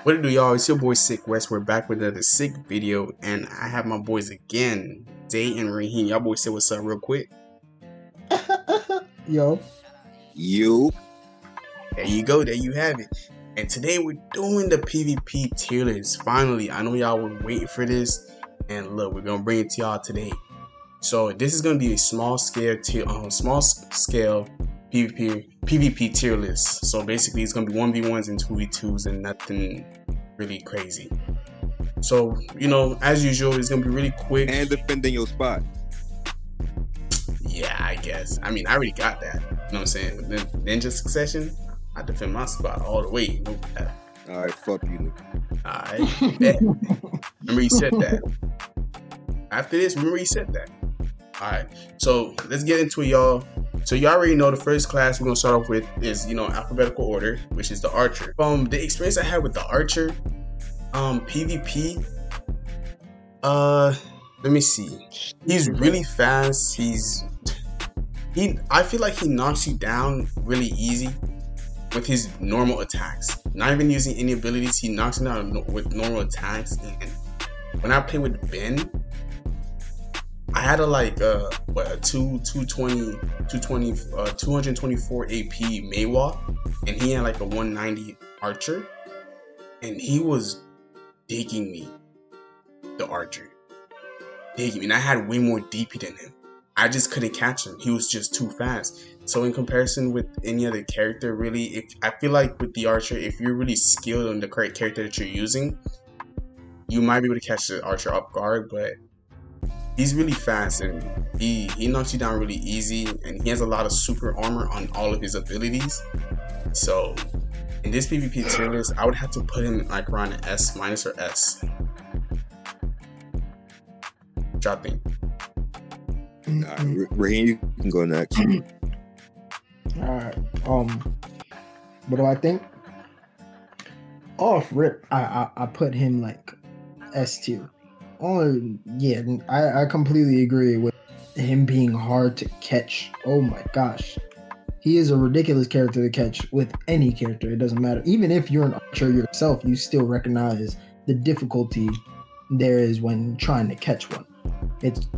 What do y'all? It's your boy Sick West. We're back with another sick video, and I have my boys again, Day and Raheem. Y'all boys say what's up real quick. Yo. You. There you go. There you have it. And today we're doing the PvP tier list. Finally, I know y'all were waiting for this, and look, we're gonna bring it to y'all today. So this is gonna be a small scale PvP tier list. So basically, it's gonna be 1v1s and 2v2s and nothing really crazy. So you know, as usual, it's gonna be really quick And defending your spot. Yeah, I guess. I mean, I already got that. You know what I'm saying? With the Ninja Succession, I defend my spot all the way. Alright, fuck you, nigga. Alright, bet. Remember you said that. After this, remember you said that. Alright, so let's get into it, y'all. So you already know the first class we're gonna start off with is, you know, alphabetical order, which is the Archer. The experience I had with the Archer, PvP, let me see. He's really fast. I feel like he knocks you down really easy with his normal attacks. Not even using any abilities, he knocks you down with normal attacks. And when I play with Ben, I had a 224 AP MAEHWA, and he had like a 190 Archer, and he was digging me, the Archer. Digging me, and I had way more DP than him. I just couldn't catch him. He was just too fast. So in comparison with any other character, really, I feel like with the Archer, if you're really skilled on the correct character that you're using, you might be able to catch the Archer off guard, but he's really fast and he knocks you down really easy, and he has a lot of super armor on all of his abilities. So in this PvP tier list, I would have to put him like around an S- or S. Dropping. Raheem, you can go next. Alright. What do I think? Off rip, I put him like S tier. I completely agree with him being hard to catch. Oh my gosh. He is a ridiculous character to catch with any character. It doesn't matter. Even if you're an Archer yourself, you still recognize the difficulty there is when trying to catch one.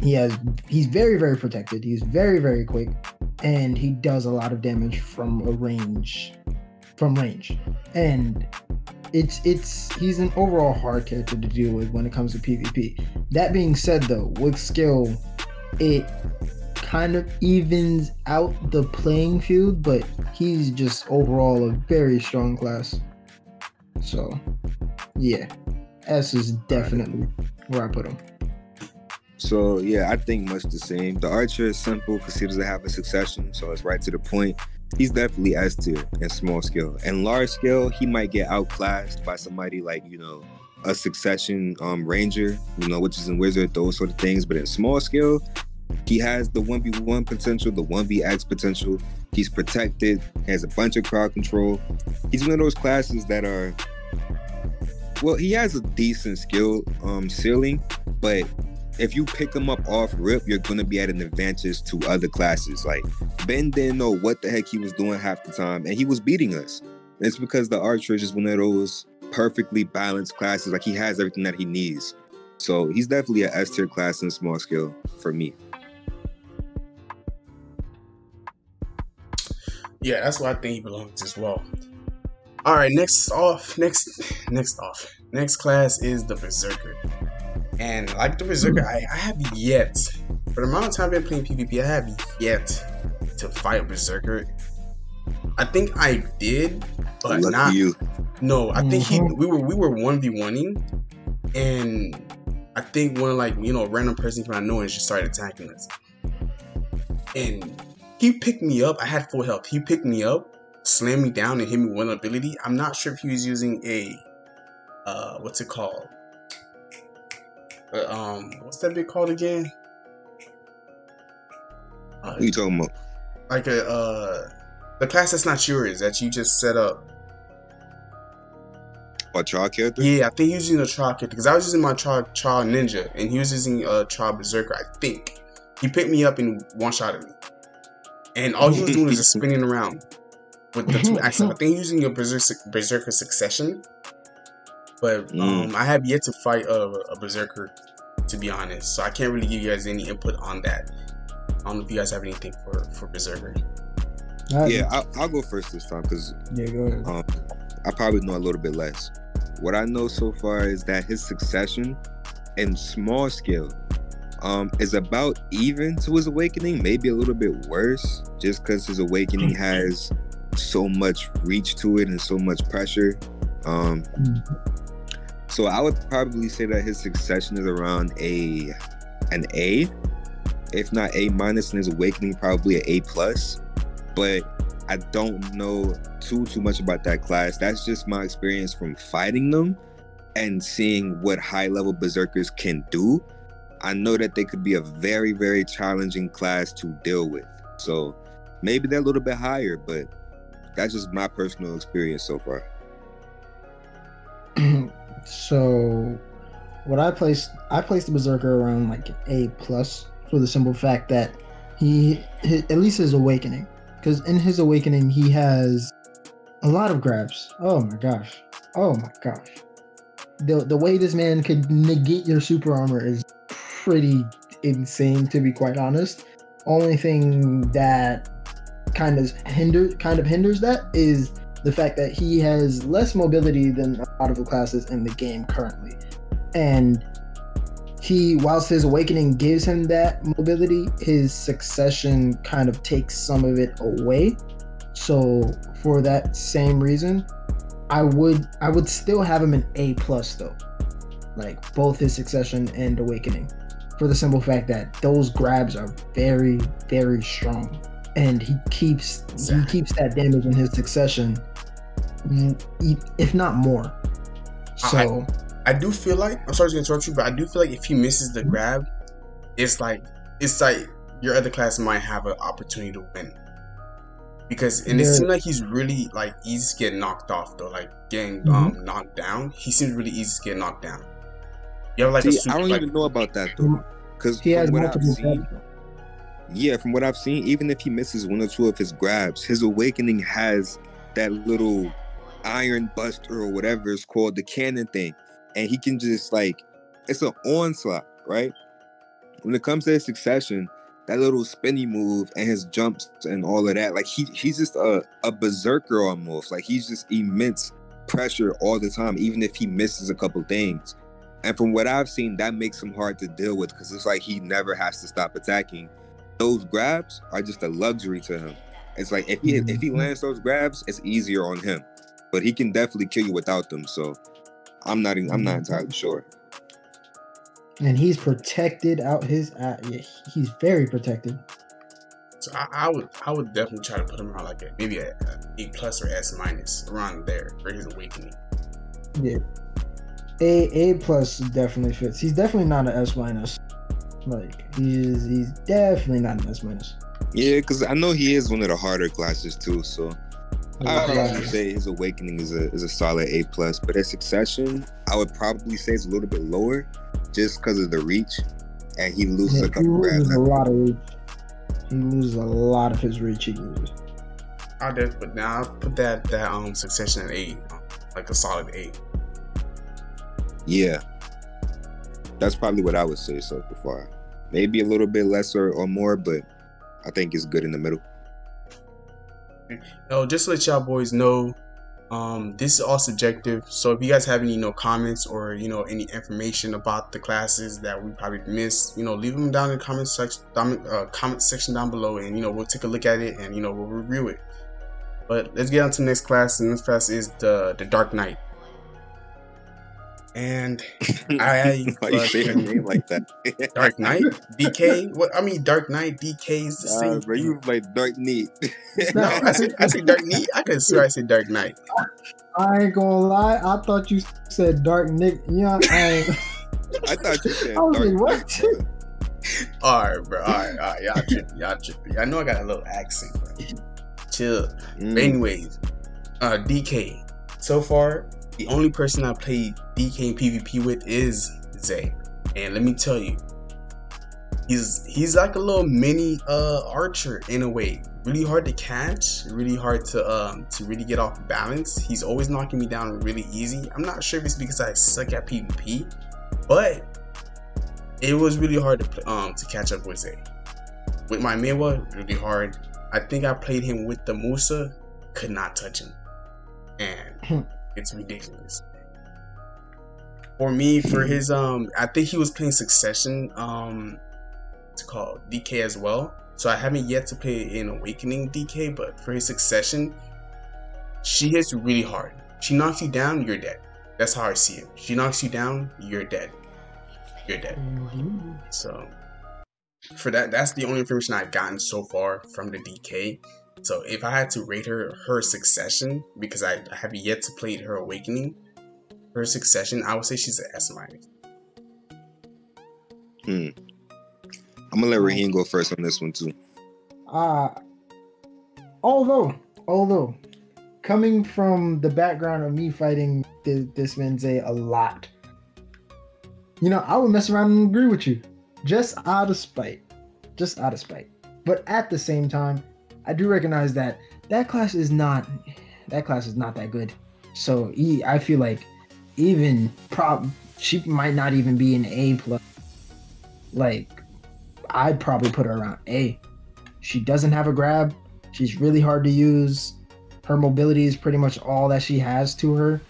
He's very, very protected. He's very, very quick, and he does a lot of damage from range. And he's an overall hard character to deal with when it comes to PvP. That being said, though, with skill, it kind of evens out the playing field, but he's just overall a very strong class. So yeah, S is definitely where I put him. So yeah, I think much the same. The Archer is simple because he doesn't have a succession, so it's right to the point. He's definitely S tier in small scale. And large scale, he might get outclassed by somebody like, you know, a succession ranger, you know, which is in wizard, those sort of things. But in small scale, he has the 1v1 potential, the 1vx potential. He's protected, has a bunch of crowd control. He's one of those classes that are, well, he has a decent skill ceiling, but if you pick him up off rip, you're going to be at an advantage to other classes. Like, Ben didn't know what the heck he was doing half the time, and he was beating us. And it's because the Archer is just one of those perfectly balanced classes. Like, he has everything that he needs. So he's definitely an S tier class in small scale for me. Yeah, that's why I think he belongs as well. All right, next class is the Berserker. And like the Berserker, I have yet, for the amount of time I've been playing PvP, I have yet to fight Berserker. I think I did, but Lucky not you. No, I think we were 1v1ing, and I think one, like, you know, a random person came out of nowhere and just started attacking us. And he picked me up. I had full health. He picked me up, slammed me down, and hit me with one ability. I'm not sure if he was using a what's it called? What's that bit called again? What are you talking about? Like the class that's not yours, that you just set up. A trial character? Yeah, I think he was using a trial character, because I was using my trial ninja, and he was using a trial berserker. I think he picked me up and one-shotted me, and all he was doing was just spinning around with the two axes. I think he was using a berserker succession, But I have yet to fight a berserker, to be honest. So I can't really give you guys any input on that. I don't know if you guys have anything for berserker. Yeah, I'll go first this time because go ahead. I probably know a little bit less. What I know so far is that his succession in small scale is about even to his awakening, maybe a little bit worse, just because his awakening has so much reach to it and so much pressure. So I would probably say that his succession is around an A, if not A minus, and his awakening probably an A plus. But I don't know too much about that class. That's just my experience from fighting them and seeing what high level berserkers can do. I know that they could be a very, very challenging class to deal with. So maybe they're a little bit higher, but that's just my personal experience so far. So what I placed the berserker around like A plus for the simple fact that at least his awakening, because in his awakening he has a lot of grabs. Oh my gosh, the way this man could negate your super armor is pretty insane, to be quite honest. Only thing that kind of hinders that is the fact that he has less mobility than a lot of the classes in the game currently. And whilst his awakening gives him that mobility, his succession kind of takes some of it away. So for that same reason, I would still have him an A plus though, like both his succession and awakening, for the simple fact that those grabs are very, very strong, and he keeps that damage in his succession, if not more. So I do feel like, I'm sorry to interrupt you, but I do feel like if he misses the grab, it's like your other class might have an opportunity to win. Because it seems like he's really like easy to get knocked off though, like getting knocked down. He seems really easy to get knocked down. You have like I don't even know about that though, because he has multiple grabs. Yeah, from what I've seen, even if he misses one or two of his grabs, his awakening has that little iron buster or whatever it's called, the cannon thing, and he can just like, it's an onslaught, right? When it comes to his succession, that little spinny move and his jumps and all of that, like he's just a berserker almost. Like he's just immense pressure all the time, even if he misses a couple things. And from what I've seen, that makes him hard to deal with because it's like he never has to stop attacking. Those grabs are just a luxury to him. It's like if he lands those grabs, it's easier on him. But he can definitely kill you without them. So I'm not entirely sure. And he's protected out his he's very protected. So I would definitely try to put him around like maybe a A plus or S minus, around there for his awakening. Yeah, A plus definitely fits. He's definitely not an S minus. Like he's definitely not an S minus. Yeah, because I know he is one of the harder classes too. So I would probably say his awakening is a solid A plus, but his succession I would probably say is a little bit lower, just because of the reach, and he loses a couple grabs. A lot of reach. He loses a lot of his reach. He loses. I'll put that succession at A, like a solid A. Yeah, that's probably what I would say so far. Maybe a little bit lesser or more, but I think it's good in the middle. Just to let y'all boys know, this is all subjective. So if you guys have any comments or any information about the classes that we probably missed, leave them down in the comment section down below, and we'll take a look at it and we'll review it. But let's get on to the next class. The next class is the Dark Knight. And why you say her name like that? Dark Knight? DK? What? I mean, Dark Knight, DK is the same. Bro, you like Dark Knight. No, I said Dark Knight. I could swear I said Dark Knight. I ain't gonna lie. I thought you said Dark Nick. I thought you said Dark like, what? Alright, bro. Alright. Y'all tripping. I know I got a little accent, bro. Chill. But anyways, DK. So far, the only person I played DK and PvP with is Zay. And let me tell you, He's like a little mini archer in a way. Really hard to catch, really hard to really get off balance. He's always knocking me down really easy. I'm not sure if it's because I suck at PvP, but it was really hard to catch up with Zay. With my MAEHWA, really hard. I think I played him with the MUSA, could not touch him, and it's ridiculous. For me, for his I think he was playing Succession, it's called DK as well. So I haven't yet to play in Awakening DK, but for his Succession, she hits really hard. She knocks you down, you're dead. That's how I see it. She knocks you down, you're dead. You're dead. So for that, that's the only information I've gotten so far from the DK. So if I had to rate her Succession, because I have yet to play her Awakening, her Succession, I would say she's an S-. I'm gonna let Raheem go first on this one too. Although coming from the background of me fighting this Menze a lot, you know, I would mess around and agree with you, just out of spite. But at the same time, I do recognize that class is not that good. So I feel like even she might not even be an A+. Like, I'd probably put her around A. She doesn't have a grab. She's really hard to use. Her mobility is pretty much all that she has to her.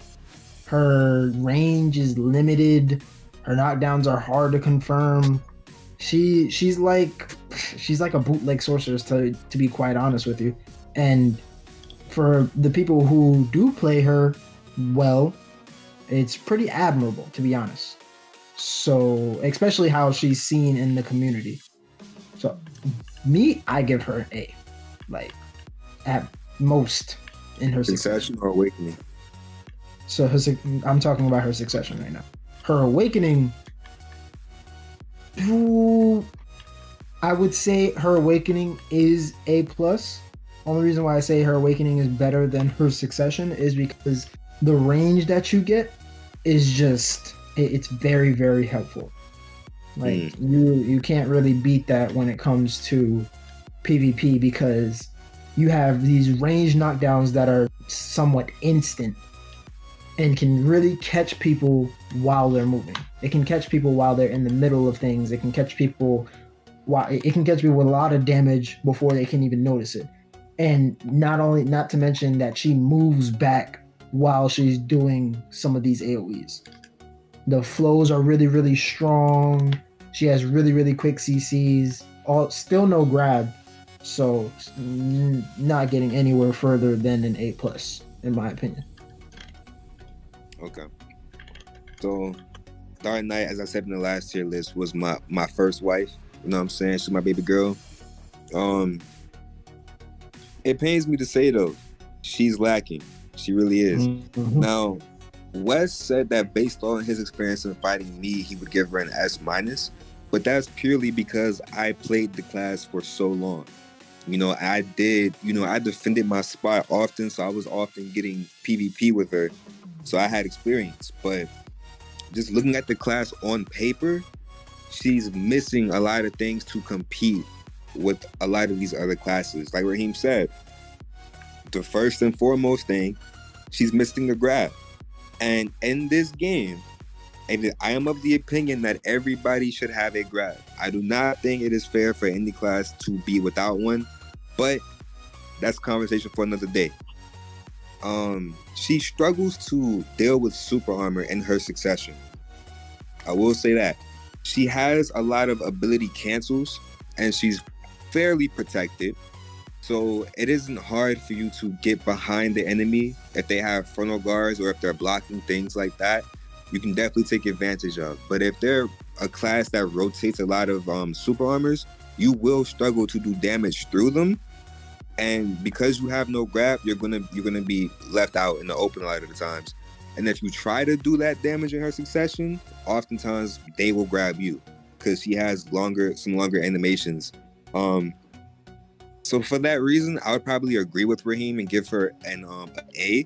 Her range is limited. Her knockdowns are hard to confirm. She's like a bootleg sorceress, to be quite honest with you. And for the people who do play her well, it's pretty admirable, to be honest. So, especially how she's seen in the community. So, me, I give her an A. Like, at most in her Succession or Awakening? So, I'm talking about her Succession right now. Her Awakening, I would say her Awakening is A+. Only reason why I say her Awakening is better than her Succession is because the range that you get is just, it's very, very helpful. Like, you can't really beat that when it comes to PvP, because you have these range knockdowns that are somewhat instant and can really catch people while they're moving. It can catch people while they're in the middle of things. It can catch people with a lot of damage before they can even notice it. And not to mention that she moves back while she's doing some of these AoEs. The flows are really, really strong. She has really, really quick CCs. Still no grab. So not getting anywhere further than an A+, in my opinion. Okay. So Dark Knight, as I said in the last tier list, was my first wife. You know what I'm saying? She's my baby girl. It pains me to say though, she's lacking. She really is. Mm-hmm. Now, Wes said that based on his experience in fighting me, he would give her an S-, but that's purely because I played the class for so long. You know, I defended my spot often, so I was often getting PvP with her. So I had experience, but just looking at the class on paper, she's missing a lot of things to compete with a lot of these other classes. Like Raheem said, the first and foremost thing, she's missing a grab. And in this game, and I am of the opinion that everybody should have a grab. I do not think it is fair for any class to be without one, but that's a conversation for another day. She struggles to deal with super armor in her Succession. I will say that. She has a lot of ability cancels, and she's fairly protected. So it isn't hard for you to get behind the enemy if they have frontal guards or if they're blocking things like that. You can definitely take advantage of. But if they're a class that rotates a lot of super armors, you will struggle to do damage through them. And because you have no grab, you're gonna be left out in the open a lot of the times. And if you try to do that damage in her Succession, oftentimes they will grab you because she has some longer animations. So for that reason, I would probably agree with Raheem and give her an A,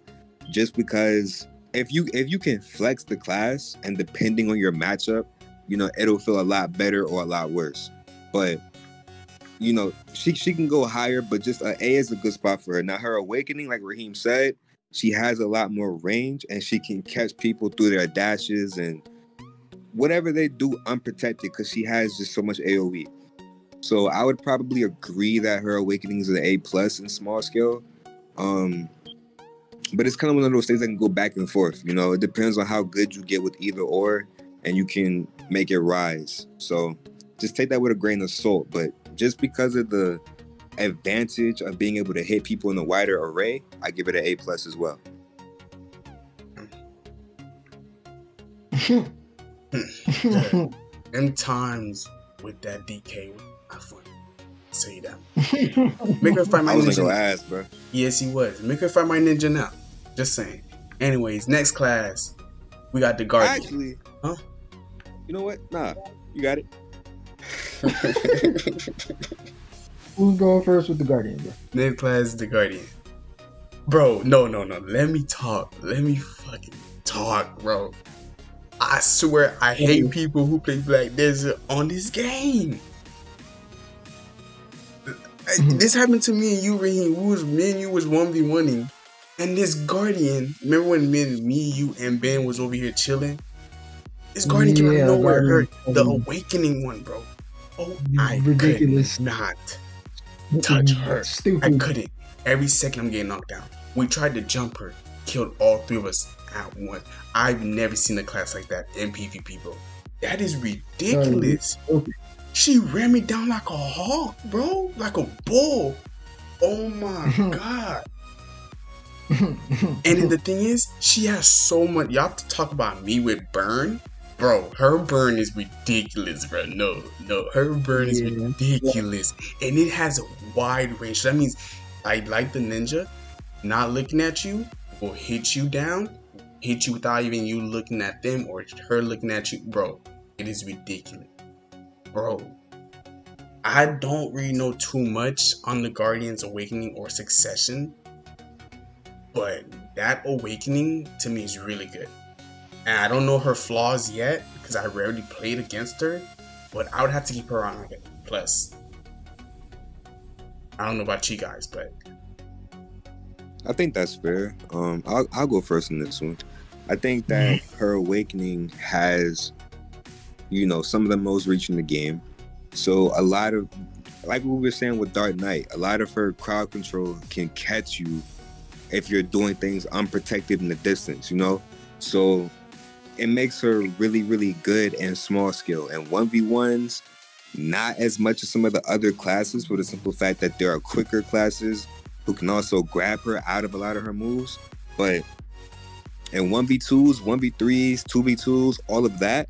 just because if you can flex the class and depending on your matchup, you know, it'll feel a lot better or a lot worse. but you know, she can go higher, but just a A is a good spot for her. Now her awakening, like Raheem said, she has a lot more range and she can catch people through their dashes and whatever they do unprotected because she has just so much AoE. So I would probably agree that her awakening is an A+ in small scale. But it's kind of one of those things that can go back and forth. You know, it depends on how good you get with either or, and you can make it rise. So just take that with a grain of salt. But just because of the advantage of being able to hit people in a wider array, I give it an A+ as well. Them times with that DK, not fun. I'll tell you that. Make her fight my I was ninja. gonna ask, bro. Yes, he was. Make her fight my ninja now. Just saying. Anyways, next class, we got the Guardian. Actually, huh? You know what? Nah, you got it. Who's going first with the Guardian, bro? Next class is the Guardian. Bro, no. Let me talk. Let me fucking talk, bro. I swear I hate people who play Black Desert on this game. This happened to me and you, Raheem. Me and you was 1v1ing. And this Guardian, remember when me, you, and Ben was over here chilling? This Guardian came out of nowhere, hurt the awakening one, bro. Oh, I ridiculous. could not touch her. Stupid. I couldn't. Every second I'm getting knocked down. We tried to jump her, killed all three of us at once. I've never seen a class like that in PvP, bro. That is ridiculous. She ran me down like a hawk, bro. Like a bull. Oh my god. And then the thing is, she has so much. Y'all have to talk about me with burn. Bro, her burn is ridiculous, bro. No. Her burn is ridiculous. And it has a wide range. That means, like the ninja, not looking at you, will hit you down, hit you without even you looking at them or her looking at you. Bro, it is ridiculous. Bro, I don't really know too much on the Guardian's Awakening or Succession, but that Awakening to me is really good. And I don't know her flaws yet because I rarely played against her, but I would have to keep her on like a plus. I don't know about you guys, but I think that's fair. I'll go first in this one. I think that her Awakening has, you know, some of the most reach in the game. So a lot of, like we were saying with Dark Knight, a lot of her crowd control can catch you if you're doing things unprotected in the distance, you know? So it makes her really, really good in small scale. And 1v1s, not as much as some of the other classes for the simple fact that there are quicker classes who can also grab her out of a lot of her moves. But in 1v2s, 1v3s, 2v2s, all of that,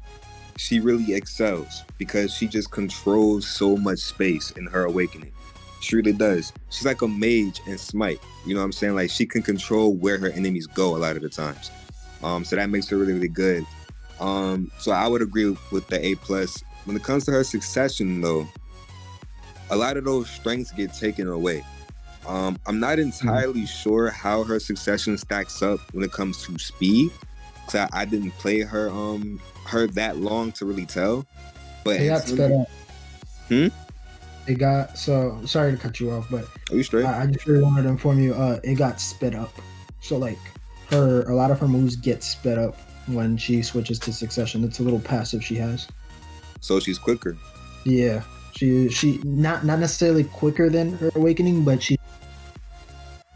she really excels because she just controls so much space in her Awakening. She really does. She's like a mage in Smite. You know what I'm saying? Like, she can control where her enemies go a lot of the times. So that makes her really, really good. So I would agree with the A+. When it comes to her Succession, though, a lot of those strengths get taken away. I'm not entirely sure how her Succession stacks up when it comes to speed, because I didn't play her that long to really tell. But it got sped up. It got, so sorry to cut you off, but are you straight? I just really wanted to inform you, it got sped up. So like a lot of her moves get sped up when she switches to Succession. It's a little passive she has. So she's quicker. Yeah, she not necessarily quicker than her Awakening, but she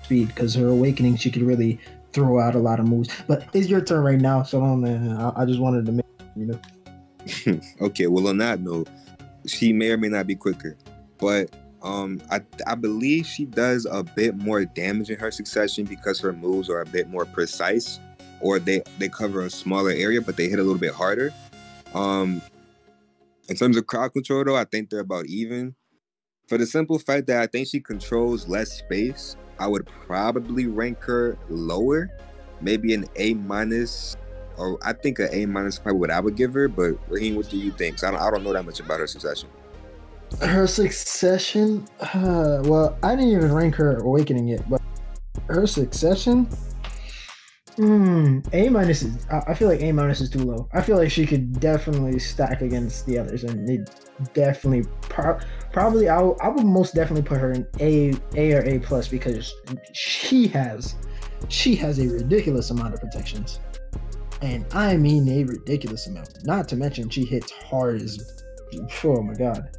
speed, because her Awakening she could really throw out a lot of moves. But it's your turn right now, so I just wanted to make, you know. Okay, well, on that note, she may or may not be quicker, but I believe she does a bit more damage in her Succession because her moves are a bit more precise, or they cover a smaller area, but they hit a little bit harder. In terms of crowd control, though, I think they're about even. For the simple fact that I think she controls less space, I would probably rank her lower, maybe an A-, or I think an A- is probably what I would give her. But Raheem, what do you think? 'Cause I don't know that much about her Succession. Her Succession, well, I didn't even rank her Awakening yet, but her Succession, A- is, I feel like A- is too low. I feel like she could definitely stack against the others, and definitely probably I would most definitely put her in A or A plus because she has a ridiculous amount of protections, and I mean a ridiculous amount. Not to mention she hits hard as, oh my god,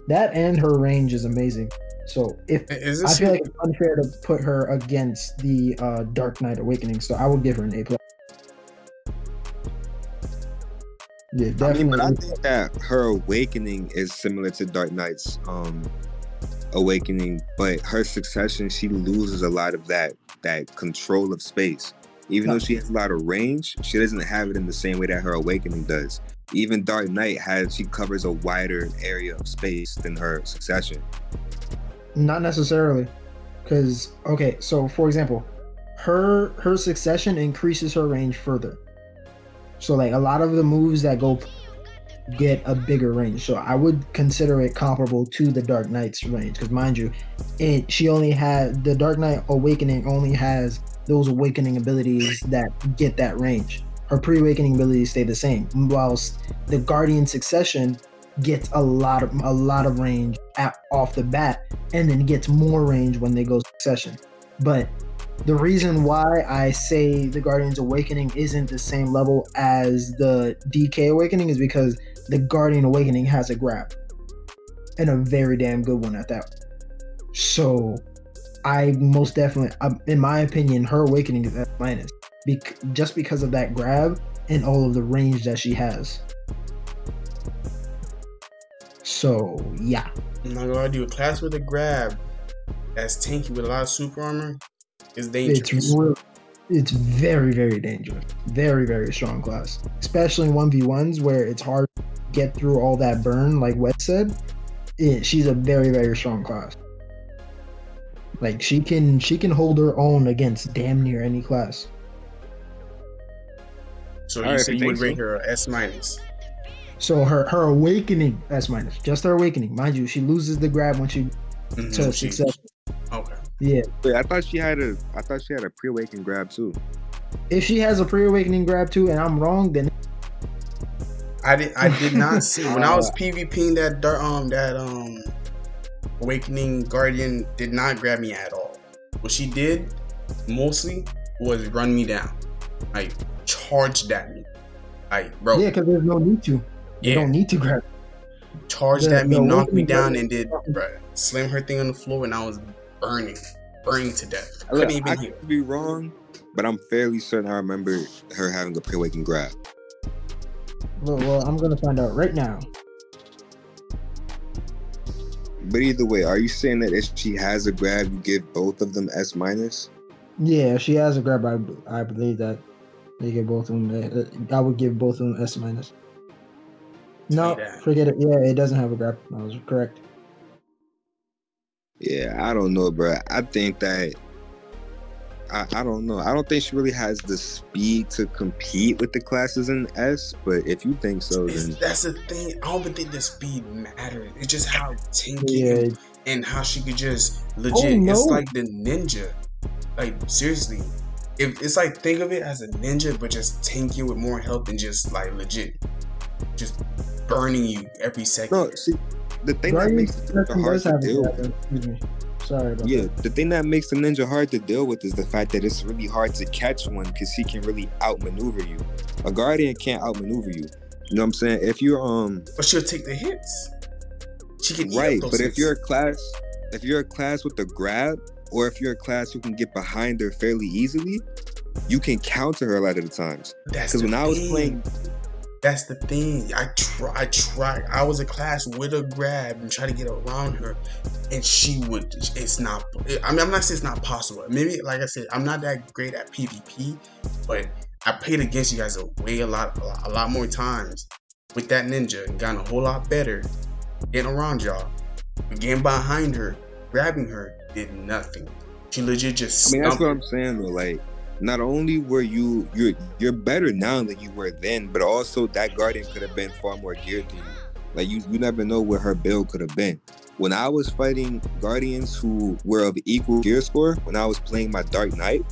that and her range is amazing. So I feel like it's unfair to put her against the Dark Knight Awakening, so I would give her an A plus. Yeah, definitely. I mean, but I think that her awakening is similar to Dark Knight's awakening, but her succession, she loses a lot of that control of space. Even though she has a lot of range, she doesn't have it in the same way that her awakening does. Even Dark Knight she covers a wider area of space than her succession. Not necessarily, because okay, so for example, her succession increases her range further. So like a lot of the moves that go get a bigger range. So I would consider it comparable to the Dark Knight's range, because mind you, she only had the Dark Knight Awakening only has those awakening abilities that get that range. Her pre-awakening abilities stay the same, whilst the Guardian Succession gets a lot of range off the bat, and then gets more range when they go Succession. But the reason why I say the Guardian's Awakening isn't the same level as the DK Awakening is because the Guardian Awakening has a grab, and a very damn good one at that. So I most definitely, in my opinion, her Awakening is F minus, just because of that grab and all of the range that she has. So yeah, I'm not gonna do a class with a grab that's tanky with a lot of super armor is dangerous. It's very, very dangerous. Very, very strong class, especially in 1v1s where it's hard to get through all that burn. Like Wes said, she's a very, very strong class. Like she can hold her own against damn near any class. So you say you would rate her a S minus? So her Awakening S minus, just her Awakening. Mind you, she loses the grab when she to success. Okay. Yeah. Wait, I thought she had a pre-awakening grab too. If she has a pre-awakening grab too, and I'm wrong, then I did not see when I was PvPing that Awakening Guardian did not grab me at all. What she did mostly was run me down, like charged at me, like bro. Yeah, because there's no need to. You don't need to grab. Charged at me, knocked me down, and did slam her thing on the floor, and I was burning to death. I could be wrong, but I'm fairly certain I remember her having a pre-awakening grab. Well, I'm gonna find out right now. But either way, are you saying that if she has a grab, you give both of them S minus? Yeah, if she has a grab, I believe that they give both of them. I would give both of them S minus. No, forget it. Yeah, it doesn't have a grab. I was correct. Yeah, I don't know, bro. I think that I don't know. I don't think she really has the speed to compete with the classes in S. But if you think so, then that's the thing. I don't even think the speed matters. It's just how tanky and how she could just legit. It's like the ninja. Like seriously, if it's like think of it as a ninja, but just tanky with more health and just like legit, just burning you every second. No, see, the thing that makes the ninja hard to deal with. Excuse me. Sorry about that. The thing that makes the ninja hard to deal with is the fact that it's really hard to catch one because he can really outmaneuver you. A guardian can't outmaneuver you. You know what I'm saying? If you're but she'll take the hits. She can right, but if you're a class with the grab, or if you're a class who can get behind her fairly easily, you can counter her a lot of the times. Because when I was playing. That's the thing. I tried. I was a class with a grab and try to get around her, and she would. It's not. I mean, I'm not saying it's not possible. Maybe, like I said, I'm not that great at PvP, but I played against you guys a lot more times with that ninja and gotten a whole lot better getting around y'all. Getting behind her, grabbing her, did nothing. She legit just. I mean, that's what I'm saying though. Like, not only were you're better now than you were then, but also that guardian could have been far more geared to you. Like you never know where her build could have been. When I was fighting guardians who were of equal gear score, when I was playing my Dark Knight,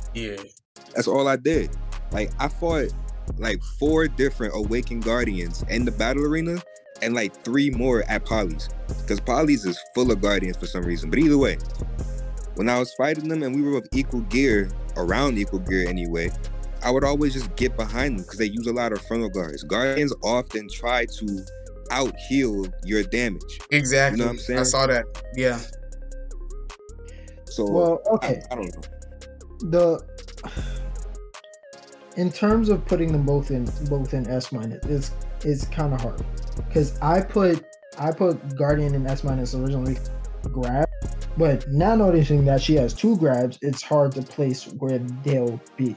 that's all I did. Like I fought like 4 different awakened guardians in the battle arena, and like 3 more at Polly's, because Polly's is full of Guardians for some reason. But either way, when I was fighting them and we were of equal gear, around equal gear anyway, I would always just get behind them because they use a lot of frontal guards. Guardians often try to out heal your damage. Exactly. You know what I'm saying? I saw that. Yeah. So well, okay. I don't know. In terms of putting them both in S-, it's kind of hard because I put Guardian in S- originally grab, but now noticing that she has 2 grabs, it's hard to place where they'll be.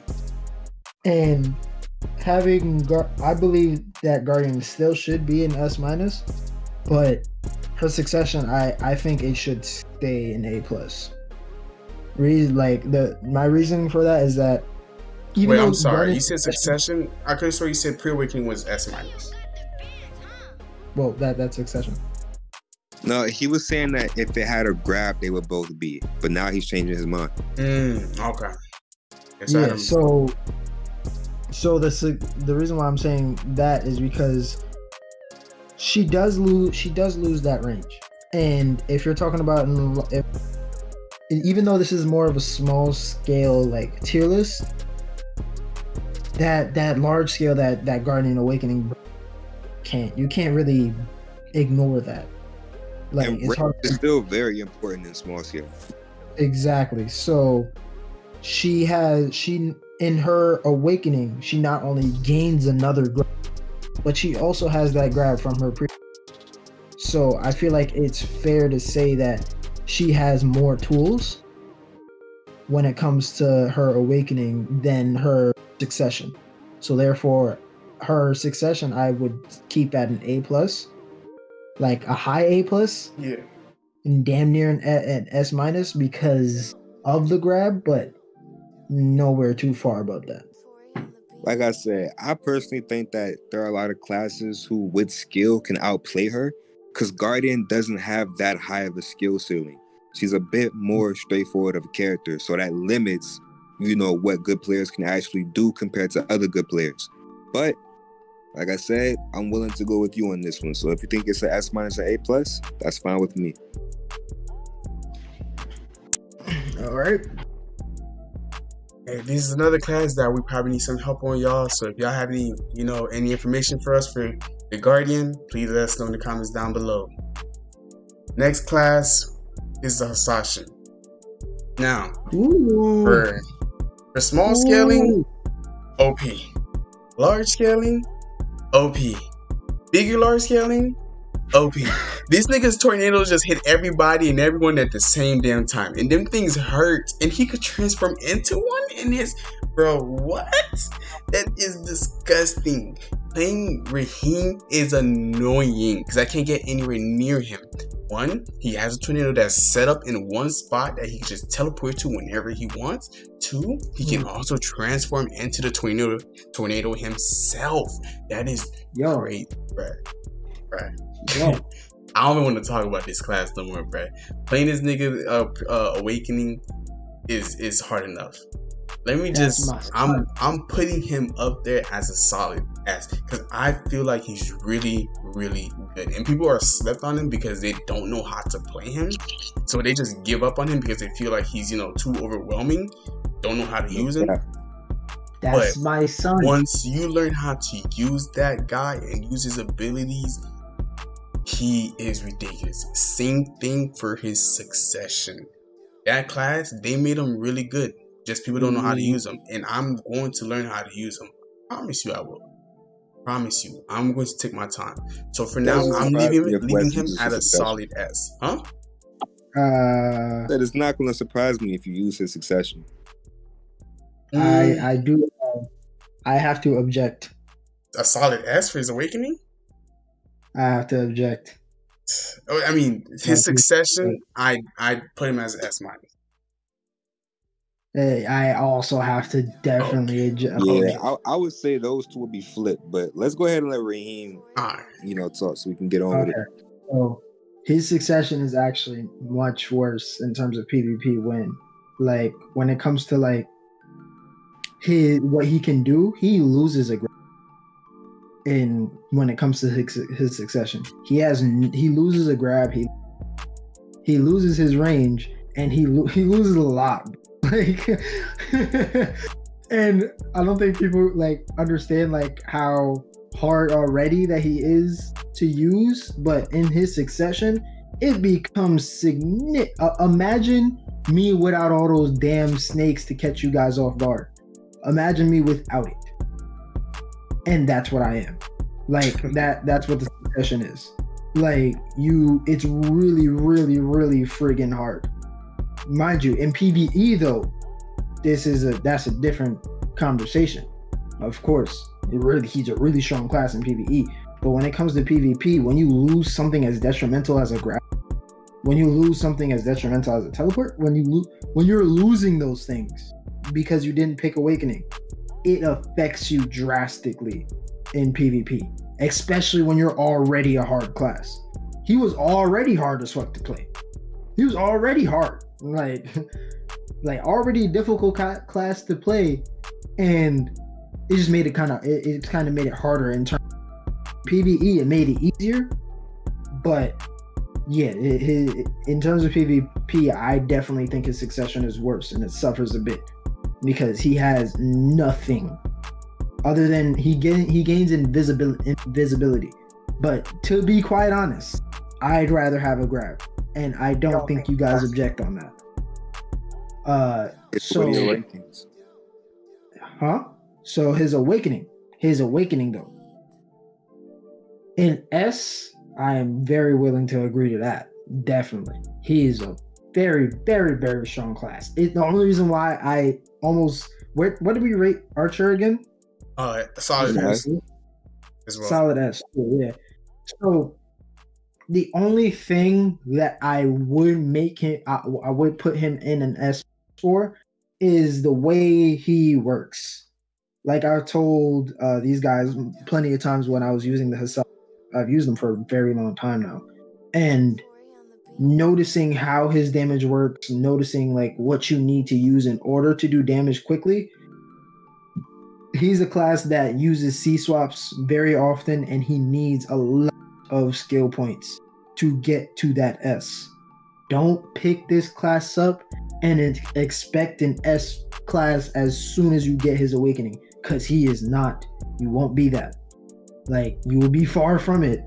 And having I believe that Guardian still should be in S-, but her succession, I think it should stay in A+. My reasoning for that is that even wait, though I'm sorry. Guardian, You said succession. I could have sworn you said pre-awakening was S-. Well, that's succession. No, he was saying that if it had a grab, they would both be. But now he's changing his mind. Okay. Yeah. So the reason why I'm saying that is because she does lose that range, and if you're talking about even though this is more of a small scale like tier list, that large scale that Guardian Awakening you can't really ignore that. Like, and it's hard. It's still very important in small scale. Exactly. So she in her awakening, she not only gains another grab, but she also has that grab from her pre. So I feel like it's fair to say that she has more tools when it comes to her awakening than her succession. So therefore, her succession I would keep at an A+, like a high A+. Yeah. And damn near an S- because of the grab, but nowhere too far above that. Like I said, I personally think that there are a lot of classes who with skill can outplay her, because Guardian doesn't have that high of a skill ceiling. She's a bit more straightforward of a character, so that limits, what good players can actually do compared to other good players. But like I said, I'm willing to go with you on this one. So if you think it's an S- or A+, that's fine with me. All right. Hey, this is another class that we probably need some help on, y'all. So if y'all have any, any information for us for the Guardian, please let us know in the comments down below. Next class is the HASHASHIN. Now, for small scaling, OP. Large scaling, OP. Bigger large scaling, OP. These niggas tornadoes just hit everybody and everyone at the same damn time. And them things hurt. And he could transform into one in his... Bro, what? That is disgusting. Playing Raheem is annoying because I can't get anywhere near him. One, he has a tornado that's set up in one spot that he can just teleport to whenever he wants. Two, he can also transform into the tornado himself. That is great, bruh. Yo. I don't even want to talk about this class no more, bruh. Playing this nigga Awakening is hard enough. Let me just, I'm putting him up there as a solid S because I feel like he's really, really good. And people are slept on him because they don't know how to play him. So they just give up on him because they feel like he's, too overwhelming. Don't know how to use him. That's my son. Once you learn how to use that guy and use his abilities, he is ridiculous. Same thing for his succession. That class, they made him really good. Just people don't know how to use them. And I'm going to learn how to use them. Promise you I will. Promise you. I'm going to take my time. So for now, I'm leaving him at a solid S. Huh? That is not going to surprise me if you use his succession. I do. I have to object. A solid S for his awakening? I have to object. I mean, his succession, I put him as an S-. I also have to definitely adjust. Yeah, I would say those two would be flipped, but let's go ahead and let Raheem, talk so we can get on with it. So his succession is actually much worse in terms of PvP when it comes to what he can do, he loses a grab. in when it comes to his succession. He loses a grab, he loses his range, and he loses a lot. Like, and I don't think people like understand like how hard already that he is to use, but in his succession, it becomes significant. Imagine me without all those damn snakes to catch you guys off guard. Imagine me without it. And that's what I am. Like that's what the succession is. Like it's really, really, really friggin' hard. Mind you, in PvE though, that's a different conversation. Of course, he's a really strong class in PvE. But when it comes to PvP, when you lose something as detrimental as a grab, when you lose something as detrimental as a teleport, when you're losing those things because you didn't pick Awakening, it affects you drastically in PvP, especially when you're already a hard class. He was already hard as fuck to play. He was already hard, like already a difficult class to play, and it just made it kind of made it harder in terms of PvE. It made it easier, but yeah, in terms of PvP, I definitely think his succession is worse, and it suffers a bit because he has nothing other than he gains invisibility. But to be quite honest, I'd rather have a grab, and I don't think you guys object on that. So his awakening though, in S, I am very willing to agree to that. Definitely, he is a very, very, very strong class. The only reason why I almost what did we rate Archer again? Solid S as well. Solid S, yeah. So the only thing that I would make him, I would put him in an S for, is the way he works. Like I've told these guys plenty of times when I was using the Hassashin, I've used them for a very long time now, and noticing how his damage works, noticing like what you need to use in order to do damage quickly. He's a class that uses C swaps very often, and he needs a lot of skill points to get to that S. Don't pick this class up and expect an S class as soon as you get his awakening, because he is not. You won't be that. Like, you will be far from it.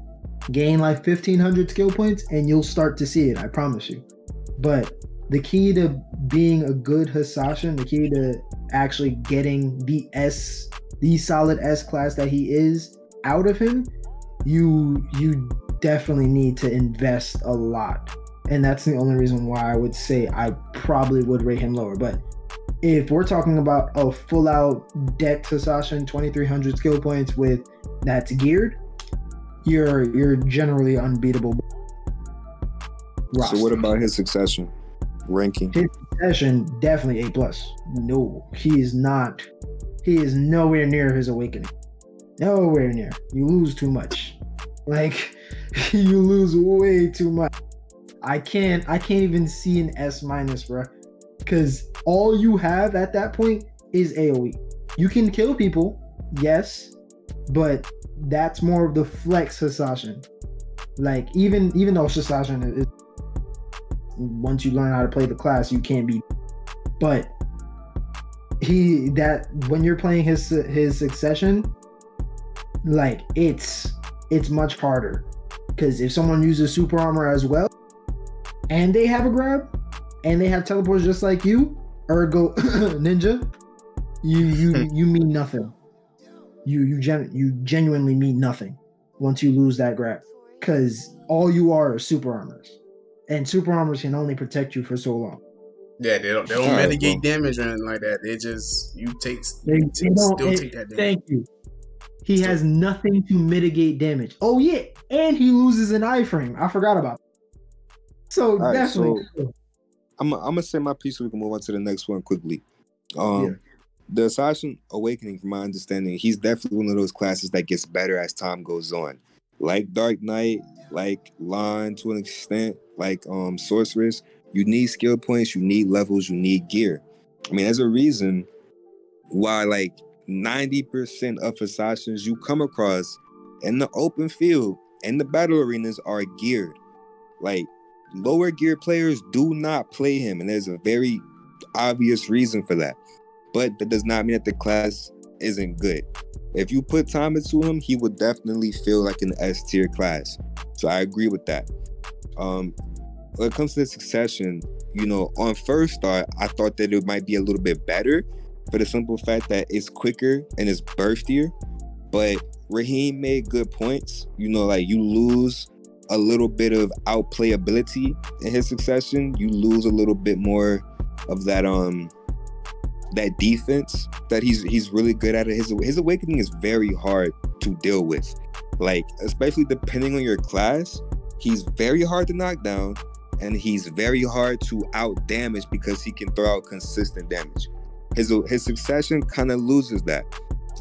Gain like 1,500 skill points and you'll start to see it, I promise you. But the key to being a good Hashashin, the key to actually getting the solid S class that he is out of him, you definitely need to invest a lot. And that's the only reason why I would say I probably would rate him lower. But if we're talking about a full out deck Hashashin, 2,300 skill points with that's geared, you're generally unbeatable. Roster. So what about his succession ranking? His succession definitely A+. No, he is not. He is nowhere near his awakening. Nowhere near. You lose too much. Like, you lose way too much. I can't even see an S-, bro, because all you have at that point is AoE. You can kill people, yes, but that's more of the flex Hashashin. Like, even though Hashashin is, once you learn how to play the class, you can't beat. But when you're playing his succession, like, it's much harder, because if someone uses super armor as well, and they have a grab, and they have teleports just like you, ergo ninja, you mean nothing. You genuinely mean nothing once you lose that grab, because all you are super armors, and super armors can only protect you for so long. Yeah, they don't mitigate damage or anything like that. They just take that damage. Thank you. He has nothing to mitigate damage. Oh yeah, and he loses an iframe. I forgot about that. So right, definitely. So I'm gonna say my piece so we can move on to the next one quickly. The Hashashin Awakening, from my understanding, he's definitely one of those classes that gets better as time goes on. Like Dark Knight, like LAHN to an extent, like Sorceress, you need skill points, you need levels, you need gear. I mean, there's a reason why like 90% of Hashashins you come across in the open field, and the battle arenas are geared. Like, lower gear players do not play him, and there's a very obvious reason for that. But that does not mean that the class isn't good. If you put time into him, he would definitely feel like an S tier class. So I agree with that. When it comes to the succession, you know, on first thought, I thought that it might be a little bit better for the simple fact that it's quicker and it's burstier. But Raheem made good points. You know, like, you lose a little bit of outplayability in his succession. You lose a little bit more of that that defense that he's really good at. His awakening is very hard to deal with. Like, especially depending on your class, he's very hard to knock down, and he's very hard to out damage because he can throw out consistent damage. His succession kind of loses that.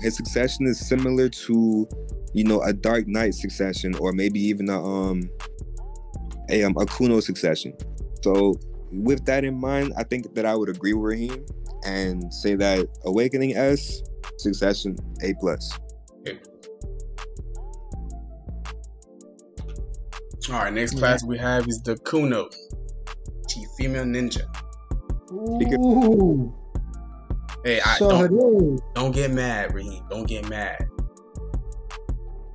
His succession is similar to, you know, a Dark Knight succession, or maybe even a Kuno succession. So with that in mind, I think that I would agree with Raheem and say that Awakening S, Succession A+. All right, next class we have is the Kuno, female ninja. Ooh. Hey, don't get mad, Raheem. Don't get mad.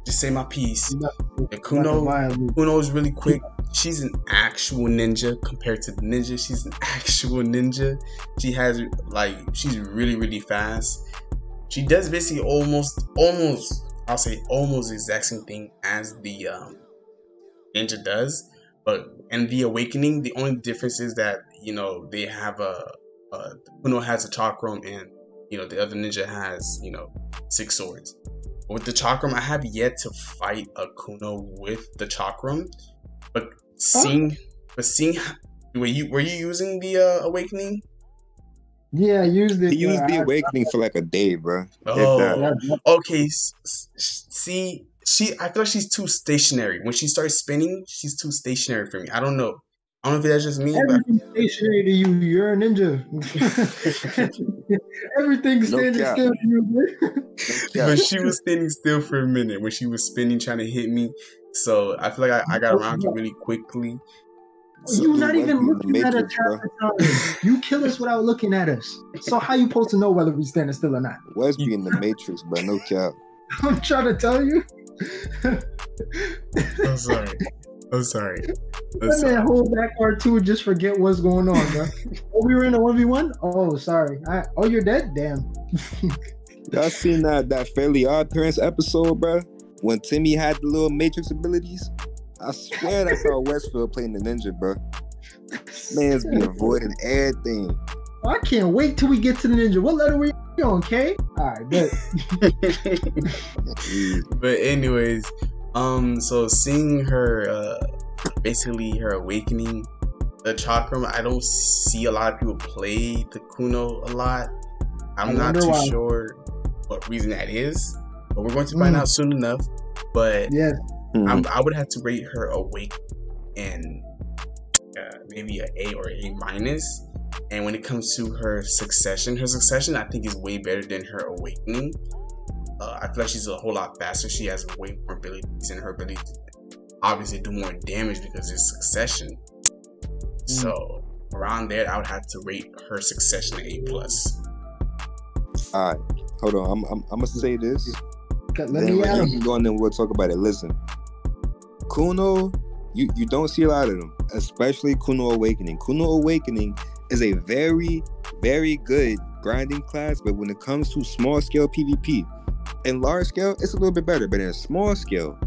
Just say my piece. The Kuno is really quick. She's an actual ninja compared to the ninja. She's an actual ninja. She has, like, she's really, really fast. She does basically almost I'll say almost the exact same thing as the ninja does. But in the Awakening, the only difference is that, you know, they have Kuno has a chakram, and, you know, the other ninja has, you know, 6 swords. With the chakram, I have yet to fight a Kuno with the chakram, but seeing, were you using the Awakening? Yeah, I used it. He used the Awakening for like a day, bro. Oh, okay. See, I feel like she's too stationary. When she starts spinning, she's too stationary for me. I don't know. I don't know if that's just me. Everything's stationary to you. You're a ninja. Everything's standing still to you. But she was standing still for a minute when she was spinning, trying to hit me. So I feel like I got around you really quickly. So, you're not even looking at us half the time. You kill us without looking at us. So how you supposed to know whether we standing still or not? West be in the Matrix, but no cap. I'm trying to tell you. I'm sorry. That man hold back R2 and just forget what's going on, bro. Oh, we were in a 1v1? Oh, sorry. You're dead? Damn. Y'all seen that Fairly Odd Parents episode, bro? When Timmy had the little Matrix abilities? I swear that's how Westfield playing the ninja, bro. Man's be avoiding everything. I can't wait till we get to the ninja. What letter we on, K? Alright, bet. But anyways, so seeing her basically her awakening, the chakram, I don't see a lot of people play the Kuno a lot. I'm not too sure what reason that is, but we're going to find out soon enough. But yeah, I would have to rate her awake in maybe an A or A minus. And when it comes to her succession I think is way better than her awakening. I feel like she's a whole lot faster. She has way more abilities, and her ability to obviously do more damage because it's succession. So around there, I would have to rate her succession A+. All right, hold on. I'm gonna say this. Let me then you can go and then we'll talk about it. Listen, Kuno, you don't see a lot of them, especially Kuno Awakening. Kuno Awakening is a very, very good grinding class, but when it comes to small scale PvP, in large scale, it's a little bit better, but in small scale,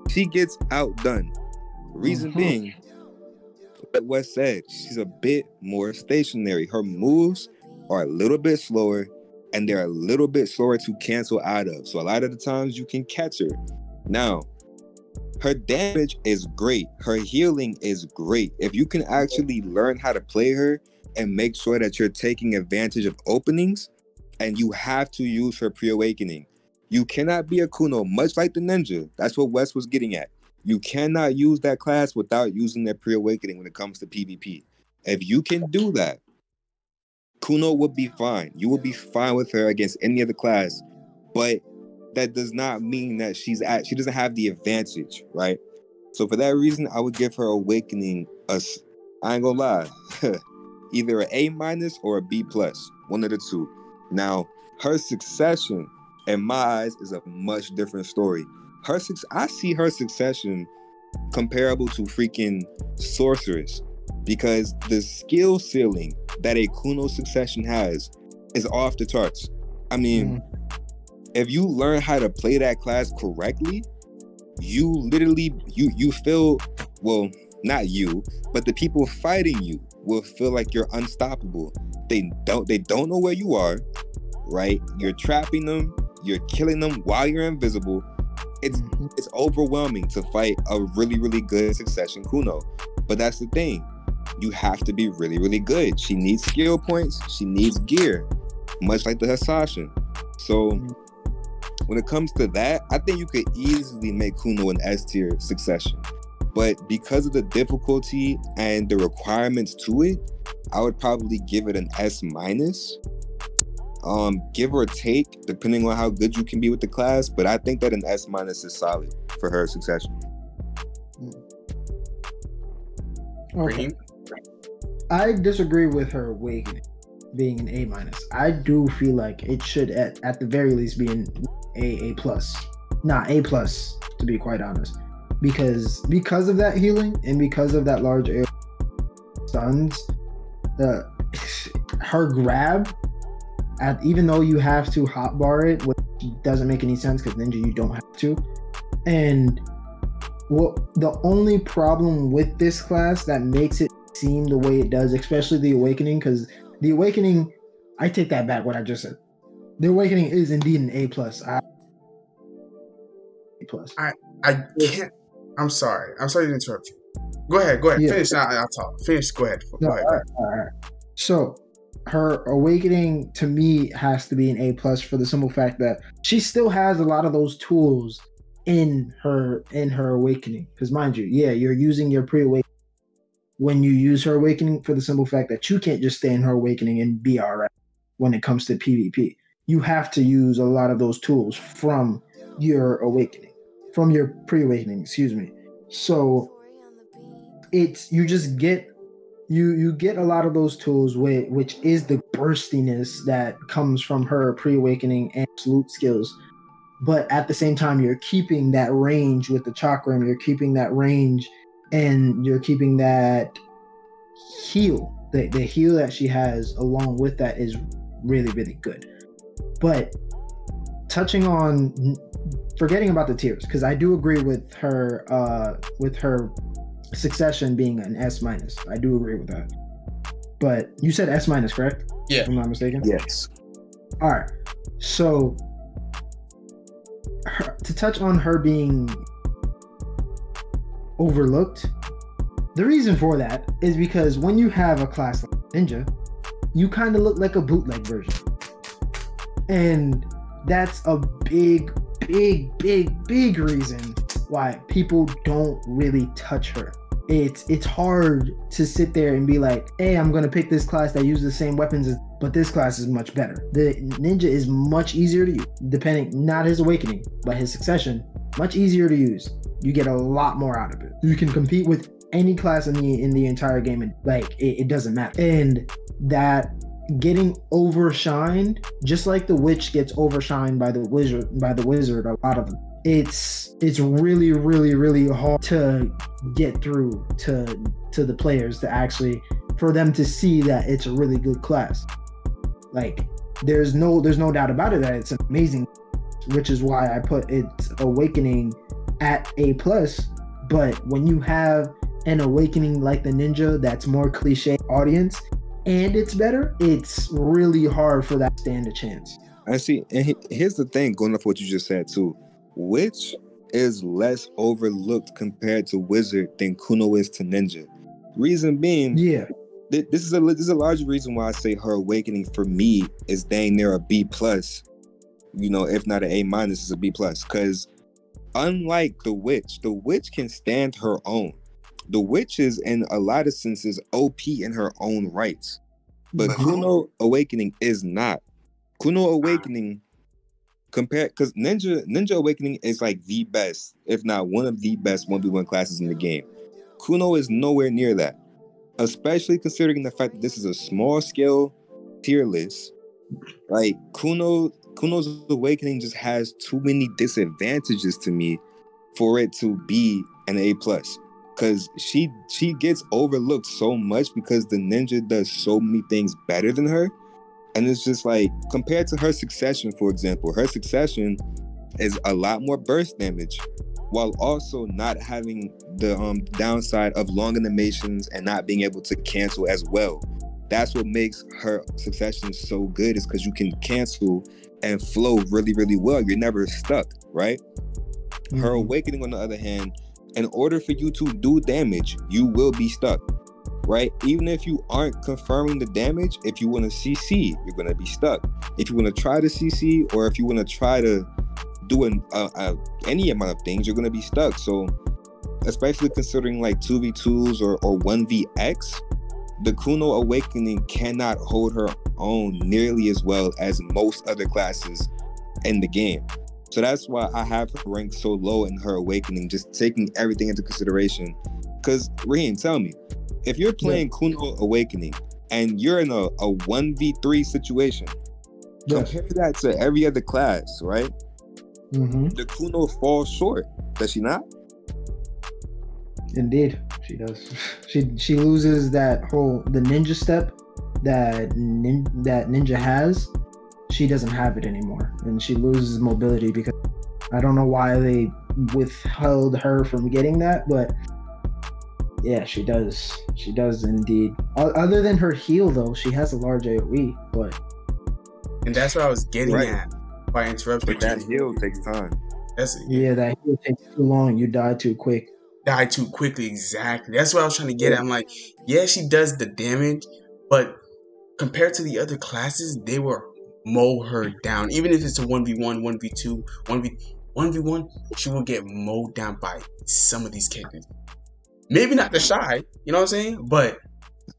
she gets outdone. Reason being, like Wes said, she's a bit more stationary. Her moves are a little bit slower, and they're a little bit slower to cancel out of. So a lot of the times you can catch her. Now, her damage is great. Her healing is great. If you can actually learn how to play her and make sure that you're taking advantage of openings, and you have to use her pre-awakening. You cannot be a Kuno, much like the ninja. That's what Wes was getting at. You cannot use that class without using that pre-awakening when it comes to PvP. If you can do that, Kuno would be fine. You would be fine with her against any other class. But that does not mean that she doesn't have the advantage, right? So for that reason, I would give her Awakening I ain't gonna lie, either an A- or a B+, one of the two. Now, her Succession, in my eyes, is a much different story. I see her Succession comparable to freaking Sorceress, because the skill ceiling that a Kuno Succession has is off the charts. I mean, if you learn how to play that class correctly, you literally, you feel, well, not you, but the people fighting you will feel like you're unstoppable. They don't know where you are, right? You're trapping them, you're killing them while you're invisible. It's overwhelming to fight a really, really good Succession Kuno. But that's the thing. You have to be really, really good. She needs skill points. She needs gear, much like the HASHASHIN. So when it comes to that, I think you could easily make Kuno an S tier Succession. But because of the difficulty and the requirements to it, I would probably give it an S-. Give or take, depending on how good you can be with the class. But I think that an S- is solid for her Succession. Okay. I disagree with her Awakening being an A-. I do feel like it should at the very least be an A+. Not A+, to be quite honest. Because of that healing and because of that large air stuns, her grab, even though you have to hotbar it, which doesn't make any sense because Ninja you don't have to. And the only problem with this class that makes it seem the way it does, especially the Awakening, because the Awakening, I take that back what I just said. The Awakening is indeed an A+. I can't. I'm sorry to interrupt you. Go ahead. Yeah. Finish. I'll talk. Finish. Go ahead. Go ahead. All right. So her Awakening to me has to be an A+ for the simple fact that she still has a lot of those tools in her Awakening. Because mind you, yeah, you're using your pre-Awakening when you use her Awakening, for the simple fact that you can't just stay in her Awakening and be alright when it comes to PvP. You have to use a lot of those tools from your Awakening, from your pre-Awakening, excuse me. So you just get you get a lot of those tools, which is the burstiness that comes from her pre-Awakening and absolute skills. But at the same time, you're keeping that range with the chakram, you're keeping that range, and you're keeping that heal. The heal that she has along with that is really, really good. But forgetting about the tiers, because I do agree with her Succession being an S-. I do agree with that. But you said S-, correct? Yeah. If I'm not mistaken? Yes. All right. So to touch on her being overlooked, the reason for that is because when you have a class like Ninja, you kind of look like a bootleg version. And that's a big reason why people don't really touch her. It's hard to sit there and be like, hey, I'm gonna pick this class that uses the same weapons but this class is much better. The Ninja is much easier to use, depending, not his Awakening, but his Succession, much easier to use. You get a lot more out of it. You can compete with any class in the entire game, and it doesn't matter. And that getting overshined, just like the witch gets overshined by the wizard, a lot of them. It's really, really, really hard to get through to the players, to actually, for them to see that it's a really good class. Like, there's no doubt about it that it's amazing, which is why I put its Awakening at A+. But when you have an Awakening like the Ninja that's more cliche audience and it's better, it's really hard for that to stand a chance. I see. And here's the thing, going off what you just said too. Witch is less overlooked compared to Wizard than Kuno is to Ninja. Reason being, yeah, this is a large reason why I say her Awakening for me is dang near a B+. If not an A-, is a B+. Because unlike the witch can stand her own. The witch is in a lot of senses OP in her own rights. But Kuno Awakening is not. Kuno Awakening Compare, because Ninja Awakening is like the best, if not one of the best 1v1 classes in the game. Kuno is nowhere near that, especially considering the fact that this is a small scale tier list. Like Kuno's Awakening just has too many disadvantages to me for it to be an A+. Because she gets overlooked so much because the ninja does so many things better than her. And it's just like, compared to her Succession, for example, her Succession is a lot more burst damage while also not having the downside of long animations and not being able to cancel as well. That's what makes her Succession so good, is because you can cancel and flow really, really well. You're never stuck, right? Mm-hmm. Her Awakening, on the other hand, in order for you to do damage, you will be stuck, right? Even if you aren't confirming the damage, if you want to CC, you're going to be stuck. If you want to try to CC, or if you want to try to do any amount of things, you're going to be stuck. So, especially considering like 2v2s or 1vx, the Kuno Awakening cannot hold her own nearly as well as most other classes in the game. So that's why I have her ranked so low in her Awakening, just taking everything into consideration. Because, Raheem, tell me, if you're playing Kuno Awakening and you're in a 1v3 situation, compare that to every other class, right? Mm-hmm. The Kuno falls short, does she not? Indeed, she does. She loses the ninja step that ninja has. She doesn't have it anymore, and she loses mobility because I don't know why they withheld her from getting that, but yeah, she does. She does indeed. Other than her heal, though, she has a large AoE, but and that's what I was getting at by interrupting. But that heal takes time. That heal takes too long. You die too quick. Die too quickly, exactly. That's what I was trying to get at. I'm like, yeah, she does the damage, but compared to the other classes, they were mow her down. Even if it's a 1v1, 1v2, 1v1, she will get mowed down by some of these characters. Maybe not the SHAI, you know what I'm saying? But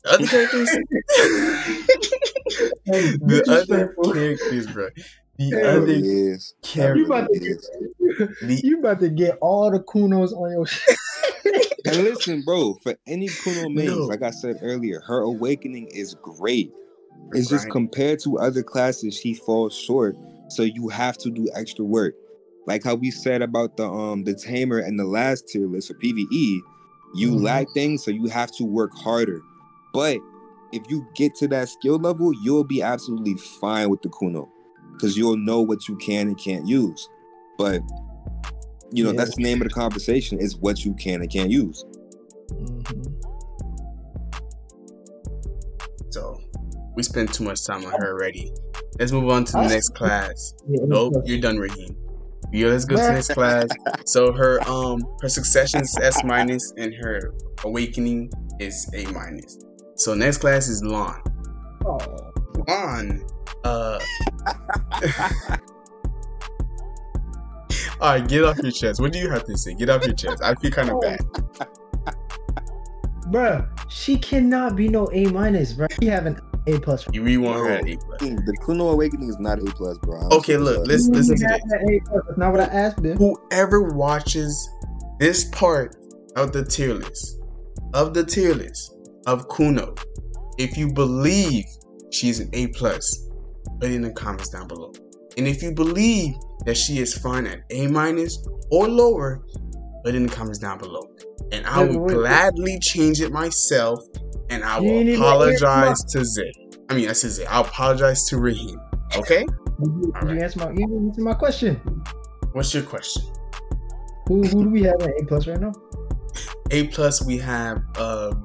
the other characters, bro. You about to get all the Kunos on your shit. And listen, bro, for any Kuno mains, like I said earlier, her Awakening is great. It's just compared to other classes, she falls short. So you have to do extra work. Like how we said about the Tamer and the last tier list for PvE, you lack things, so you have to work harder. But if you get to that skill level, you'll be absolutely fine with the Kuno, because you'll know what you can and can't use. But you know, that's the name of the conversation, is what you can and can't use. So we spent too much time on her already. Let's move on to the next class. Nope, you're done, Raheem. Yeah, let's go to the next class. So her Succession is S-, and her Awakening is A-. So next class is LAHN. LAHN. Alright, get off your chest. What do you have to say? Get off your chest. I feel kind of bad. Bruh, she cannot be no A-, bruh. She have an A+. You really want her at A+. The Kuno Awakening is not A+, bro. Okay, look, listen to this. That's not what I asked him. Whoever watches this part of the tier list of Kuno, if you believe she's an A+, put it in the comments down below. And if you believe that she is fine at A- or lower, put it in the comments down below. And I will gladly change it myself, and I will apologize to Zay. I said Zay. I'll apologize to Raheem. Okay? You answer my question. What's your question? Who do we have at A+ right now? A+, we have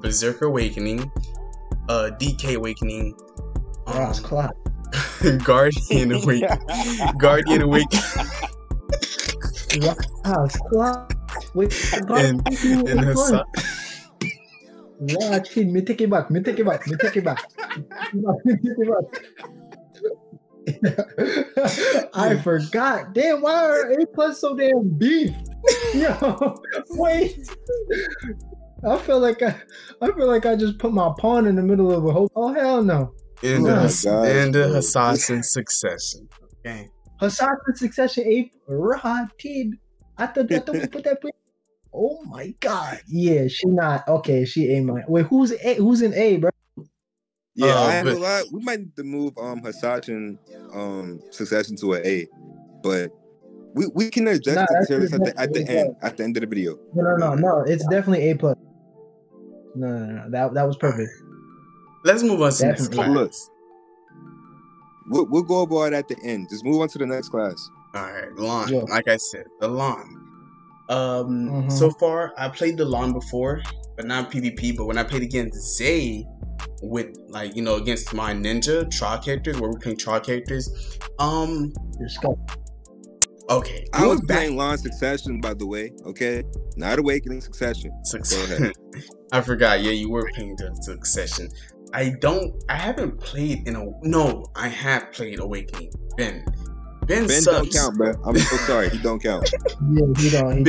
Berserker Awakening, DK Awakening, Guardian Awakening. Guardian Awakening. And Hassan. Me take it back. I forgot. Damn, why are A+ so damn beef? Yo, wait. I feel like I just put my pawn in the middle of a whole. Oh hell no. And the Assassin Succession. Okay. Assassin's Succession A rotted. I thought we put that. Oh my god. Yeah, she not okay. She A minus. Wait, who's in A, bro? Yeah, I ain't gonna lie. We might need to move HASHASHIN Succession to an A, but we can adjust the tier list at the end of the video. No. It's definitely A plus. No. That was perfect. Let's move on to the next class. Look, we'll go over it at the end. Just move on to the next class. All right, LAHN. Yeah. Like I said, the LAHN. So far, I played the LAHN before, but not PvP. But when I played against Zay, with like against my ninja trial characters, where we're playing trial characters. Okay, I was playing LAHN Succession, by the way. Okay, not Awakening, Succession. Go ahead. I forgot. Yeah, you were playing the Succession. I haven't played I have played Awakening. Ben don't count, bro. I'm so sorry. He don't count. Yeah, he don't.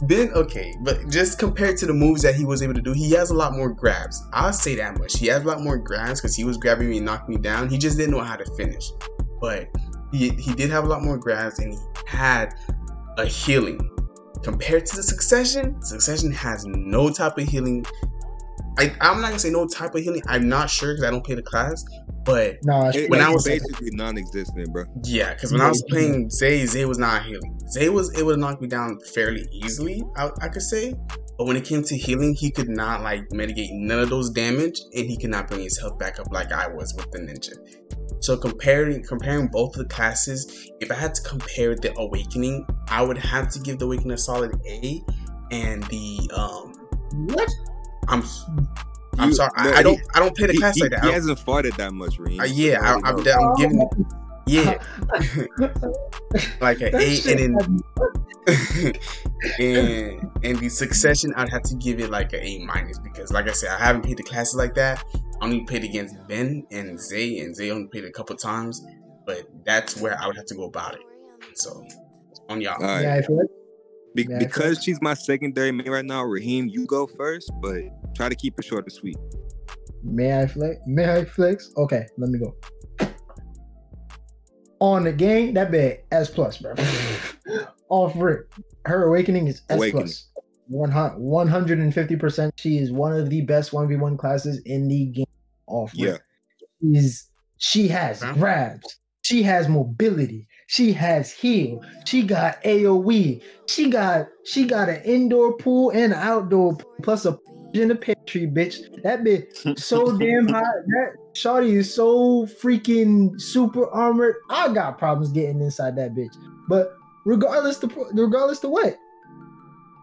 Ben, okay, but just compared to the moves that he was able to do, he has a lot more grabs. I'll say that much. He has a lot more grabs because he was grabbing me and knocking me down. He just didn't know how to finish. But he did have a lot more grabs, and he had a healing. Compared to the Succession has no type of healing. I'm not gonna say no type of healing. I'm not sure because I don't play the class. But when I was basically non-existent, bro. Yeah, because when I was playing Zay was not healing. Zay was able to knock me down fairly easily, I could say. But when it came to healing, he could not mitigate none of those damage, and he could not bring his health back up like I was with the ninja. So comparing both of the classes, if I had to compare the Awakening, I would have to give the Awakening a solid A, and the what? I'm sorry. I don't play the class like that. He hasn't fought it that much, Reem. I'm giving like an A, and the Succession, I'd have to give it like an A minus because, like I said, I haven't played the classes like that. I only played against Ben and Zay only played a couple times, but that's where I would have to go about it. So on y'all. All right. Because she's my secondary main right now, Raheem, you go first, but try to keep it short and sweet. May I flex? Okay, let me go. On the game, that bad S plus, bro. Off rip. Her Awakening is S plus. 150%. She is one of the best 1v1 classes in the game. Off rip. Yeah. She has grabs. She has mobility. She has heal. She got AoE. She got an indoor pool and an outdoor pool, plus a in the pantry, bitch. That bitch so damn hot. That shawty is so freaking super armored. I got problems getting inside that bitch. But regardless to what,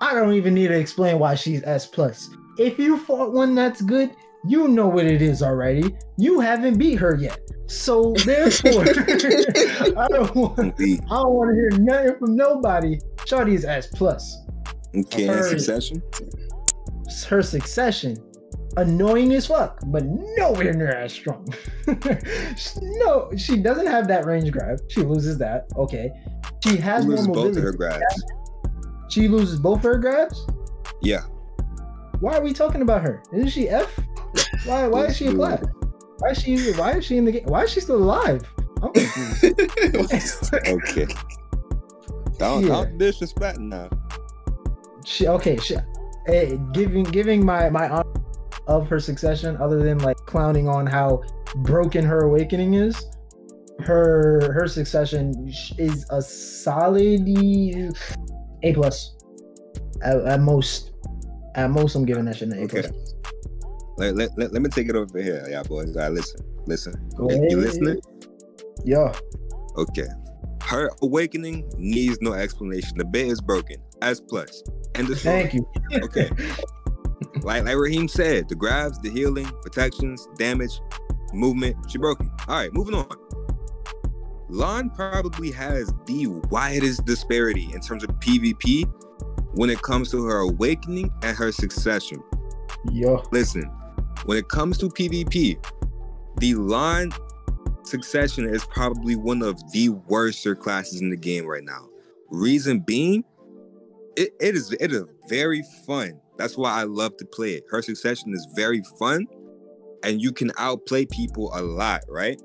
I don't even need to explain why she's S plus. If you fought one that's good, you know what it is already. You haven't beat her yet. So therefore, I don't want to hear nothing from nobody. Shawty is S plus. Okay, her Succession, annoying as fuck, but nowhere near as strong. No, she doesn't have that range grab. She loses that. Okay, she has more mobility. Both of her grabs. She loses both her grabs. Yeah. Why are we talking about her? Isn't she F? Why is she a class? Why is she in the game? Why is she still alive? I'm confused. Okay. Don't disrespect now. Giving my honor of her Succession, other than like clowning on how broken her Awakening is, her Succession is a solid A plus. At most, I'm giving that shit an A plus. Let me take it over here, y'all boys. Listen. You listening? Yeah. Okay. Her Awakening needs no explanation. The bit is broken. S plus. And the thank you. Okay. like Raheem said, the grabs, the healing, protections, damage, movement, she broken. All right, moving on. LAHN probably has the widest disparity in terms of PvP when it comes to her Awakening and her Succession. Yeah. Listen, when it comes to PvP, the LAHN Succession is probably one of the worst classes in the game right now. Reason being, it is very fun. That's why I love to play it. Her Succession is very fun, and you can outplay people a lot, right?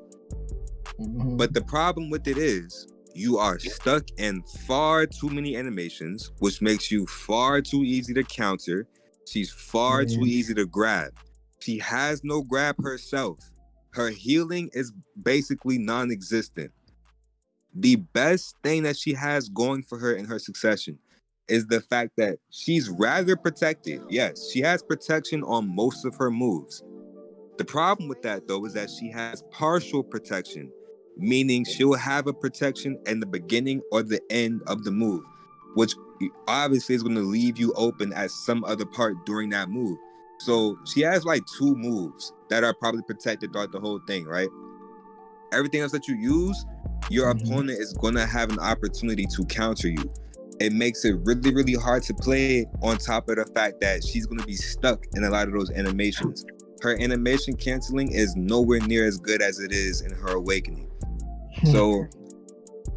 Mm-hmm. But the problem with it is, you are stuck in far too many animations, which makes you far too easy to counter. She's far too easy to grab. She has no grab herself. Her healing is basically non-existent. The best thing that she has going for her in her succession is the fact that she's rather protected. Yes, she has protection on most of her moves. The problem with that, though, is that she has partial protection, meaning she'll have a protection in the beginning or the end of the move, which obviously is going to leave you open at some other part during that move. So she has like 2 moves that are probably protected throughout the whole thing, right? Everything else that you use, your opponent is going to have an opportunity to counter you. It makes it really, really hard to play, on top of the fact that she's going to be stuck in a lot of those animations. Her animation canceling is nowhere near as good as it is in her awakening. So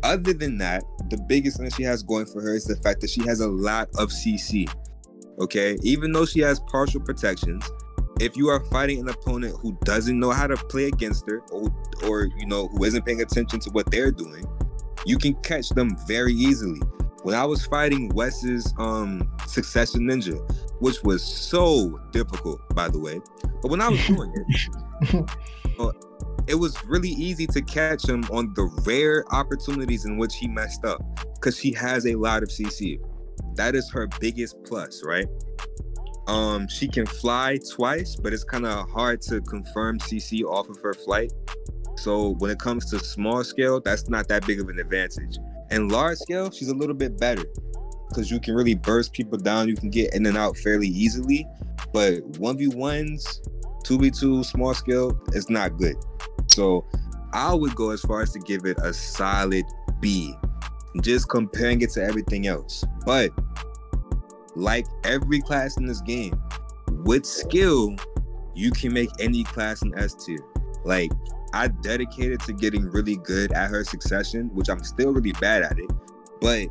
other than that, the biggest thing she has going for her is the fact that she has a lot of CC. Okay, even though she has partial protections, if you are fighting an opponent who doesn't know how to play against her, or you know, who isn't paying attention to what they're doing, you can catch them very easily. When I was fighting Wes's Succession Ninja, which was so difficult, by the way, but when I was doing it, it was really easy to catch him on the rare opportunities in which he messed up, because she has a lot of CC. That is her biggest plus, right? She can fly twice, but it's kind of hard to confirm CC off of her flight. So when it comes to small scale, that's not that big of an advantage. And large scale, she's a little bit better, because you can really burst people down. You can get in and out fairly easily. But 1v1s, 2v2, small scale, it's not good. So I would go as far as to give it a solid B, just comparing it to everything else. But like every class in this game, with skill, you can make any class an S tier. Like, I dedicated to getting really good at her succession, which I'm still really bad at it, but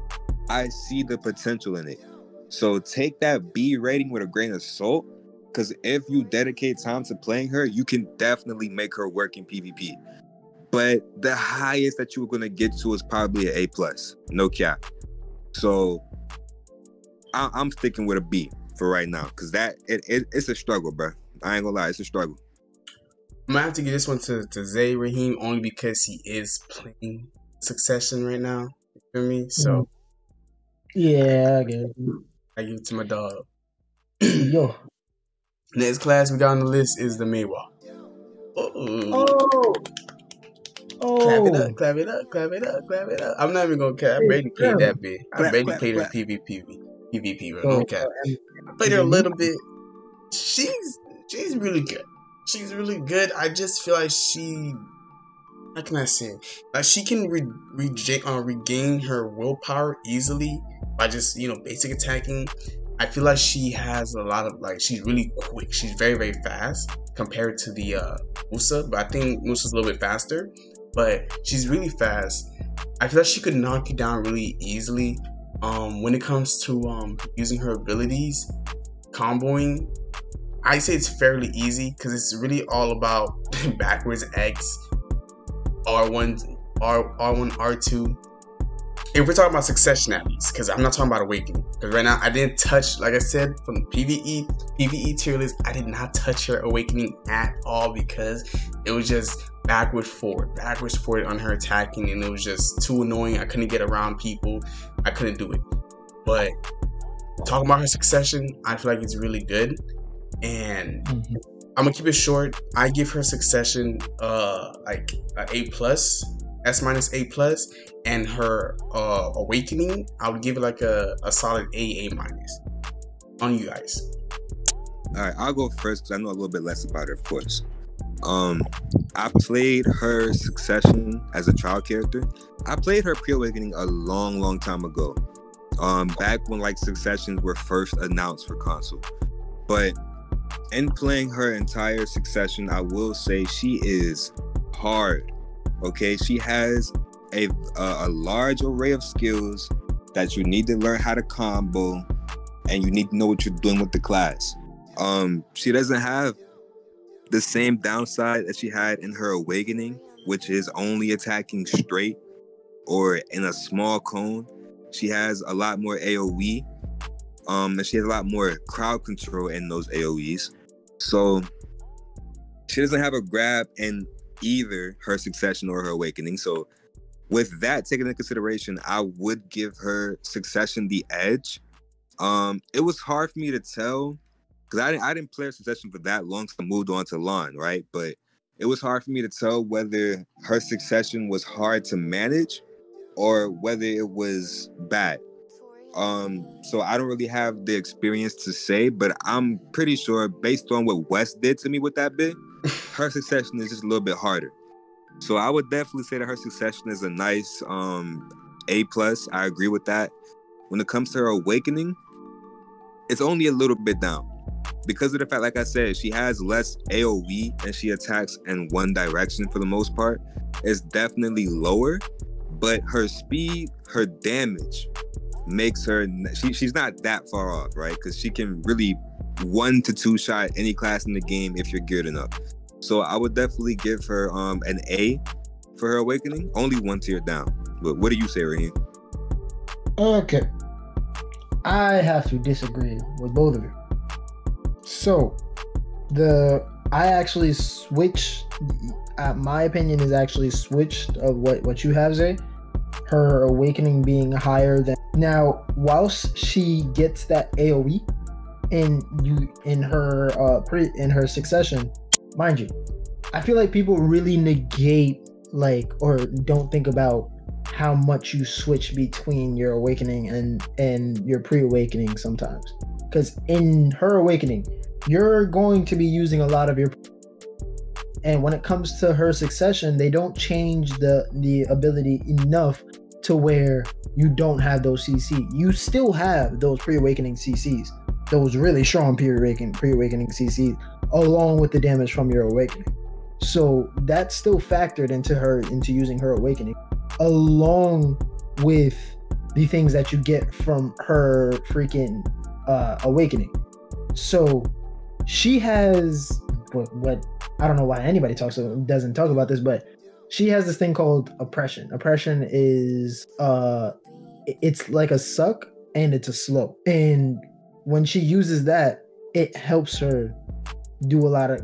I see the potential in it. So take that B rating with a grain of salt, because if you dedicate time to playing her, you can definitely make her work in PvP. But the highest that you were going to get to is probably an A+, no cap. So I'm sticking with a B for right now, because it's a struggle, bro. I ain't gonna lie, it's a struggle. I'm gonna have to give this one to Zay Raheem, only because he is playing Succession right now. You feel me? So yeah, I get it. I give it to my dog. Yo. Next class we got on the list is the MAEHWA. Oh. Clap it up, clap it up, clap it up, clap it up. I'm not even gonna cap. I already played that bit. I already played her PvP, bro. No cap. I played her a little bit. She's really good. She's really good. I just feel like how can I say it? Like, she can regain her willpower easily by just, basic attacking. I feel like she has a lot of, she's really quick. She's very, very fast compared to the MUSA, but I think MUSA's a little bit faster. But she's really fast. I feel like she could knock you down really easily. When it comes to using her abilities, comboing, I say it's fairly easy, because it's really all about backwards X, R1, R2. If we're talking about Succession, at least, because I'm not talking about Awakening. Because right now, I didn't touch, like I said, from PvE tier list, I did not touch her Awakening at all, because it was just backwards forward on her attacking, and it was just too annoying. I couldn't get around people. I couldn't do it. But talking about her Succession, I feel like it's really good. And I'm gonna keep it short. I give her Succession like an A+, S- A+, and her Awakening, I would give it like a solid A-. On you guys. All right, I'll go first, because I know a little bit less about her, of course. I played her Succession as a trial character. I played her pre-Awakening a long time ago. Back when Successions were first announced for console. But in playing her entire Succession, I will say she is hard. Okay, she has a large array of skills that you need to learn how to combo, and you need to know what you're doing with the class. She doesn't have the same downside that she had in her Awakening, which is only attacking straight. or in a small cone. She has a lot more AoE, and she has a lot more crowd control in those AoEs. So she doesn't have a grab in either her Succession or her Awakening. So with that taken into consideration, I would give her Succession the edge. It was hard for me to tell because I didn't play Succession for that long, so I moved on to LAHN, right? But it was hard for me to tell whether her Succession was hard to manage or whether it was bad. So I don't really have the experience to say, but I'm pretty sure based on what Wes did to me with that bit, her Succession is just a little bit harder. So I would definitely say that her Succession is a nice A+. I agree with that. When it comes to her Awakening, it's only a little bit down. Because of the fact, like I said, she has less AoE and she attacks in one direction for the most part. It's definitely lower, but her speed, her damage makes her, she's not that far off, right? Because she can really 1 to 2 shot any class in the game if you're geared enough. So I would definitely give her an A for her Awakening, only 1 tier down. But what do you say, Raheem? Okay. I have to disagree with both of you. So, I actually switched, my opinion is actually switched of what you have, Zay. Her Awakening being higher than, now, whilst she gets that AoE in her Succession, mind you, I feel like people really negate, like, or don't think about how much you switch between your Awakening and your pre-Awakening sometimes. Because in her Awakening, you're going to be using a lot of your, and when it comes to her Succession, they don't change the ability enough to where you don't have those CC. You still have those pre-Awakening CCs, those really strong pre-Awakening CCs, along with the damage from your Awakening. So that's still factored into using her Awakening, along with the things that you get from her freaking Awakening. So she has what I don't know why anybody doesn't talk about this, but she has this thing called Oppression. Oppression is it's like a suck and it's a slow. And when she uses that, it helps her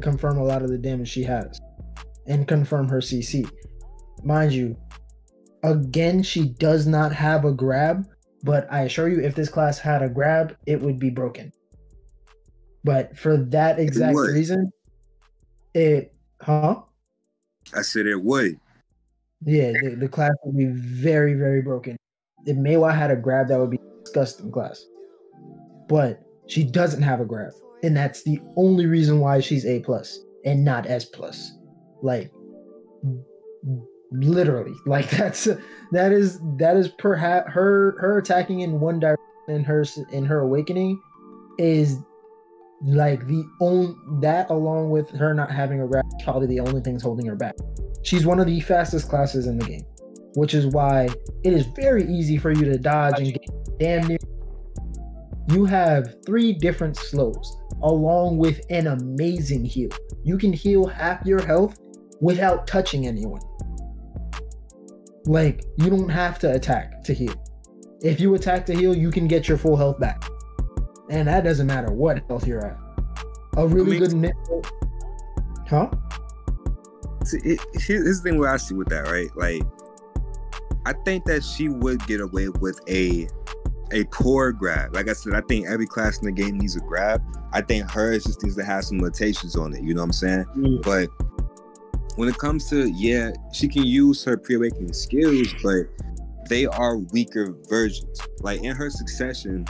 confirm a lot of the damage she has and confirm her CC. Mind you, again, she does not have a grab, but I assure you, if this class had a grab, it would be broken. But for that exact reason, I said it would. Yeah, the class would be very, very broken. If MAEHWA had a grab, that would be a disgusting class. But she doesn't have a grab, and that's the only reason why she's A+ and not S+. Like, literally, like that is perhaps her attacking in one direction in her Awakening is like that, along with her not having a grab, probably the only things holding her back. She's one of the fastest classes in the game, which is why it is very easy for you to dodge and get damn near. You have 3 different slows along with an amazing heal. You can heal half your health without touching anyone. Like, you don't have to attack to heal. If you attack to heal, you can get your full health back. And that doesn't matter what health you're at. A really good net. Huh? See, here's the thing where I see with that, right? Like, I think that she would get away with a poor grab. Like I said, I think every class in the game needs a grab. I think hers just needs to have some limitations on it. You know what I'm saying? Mm. But when it comes to, yeah, she can use her pre-awakening skills, but they are weaker versions. Like in her Succession,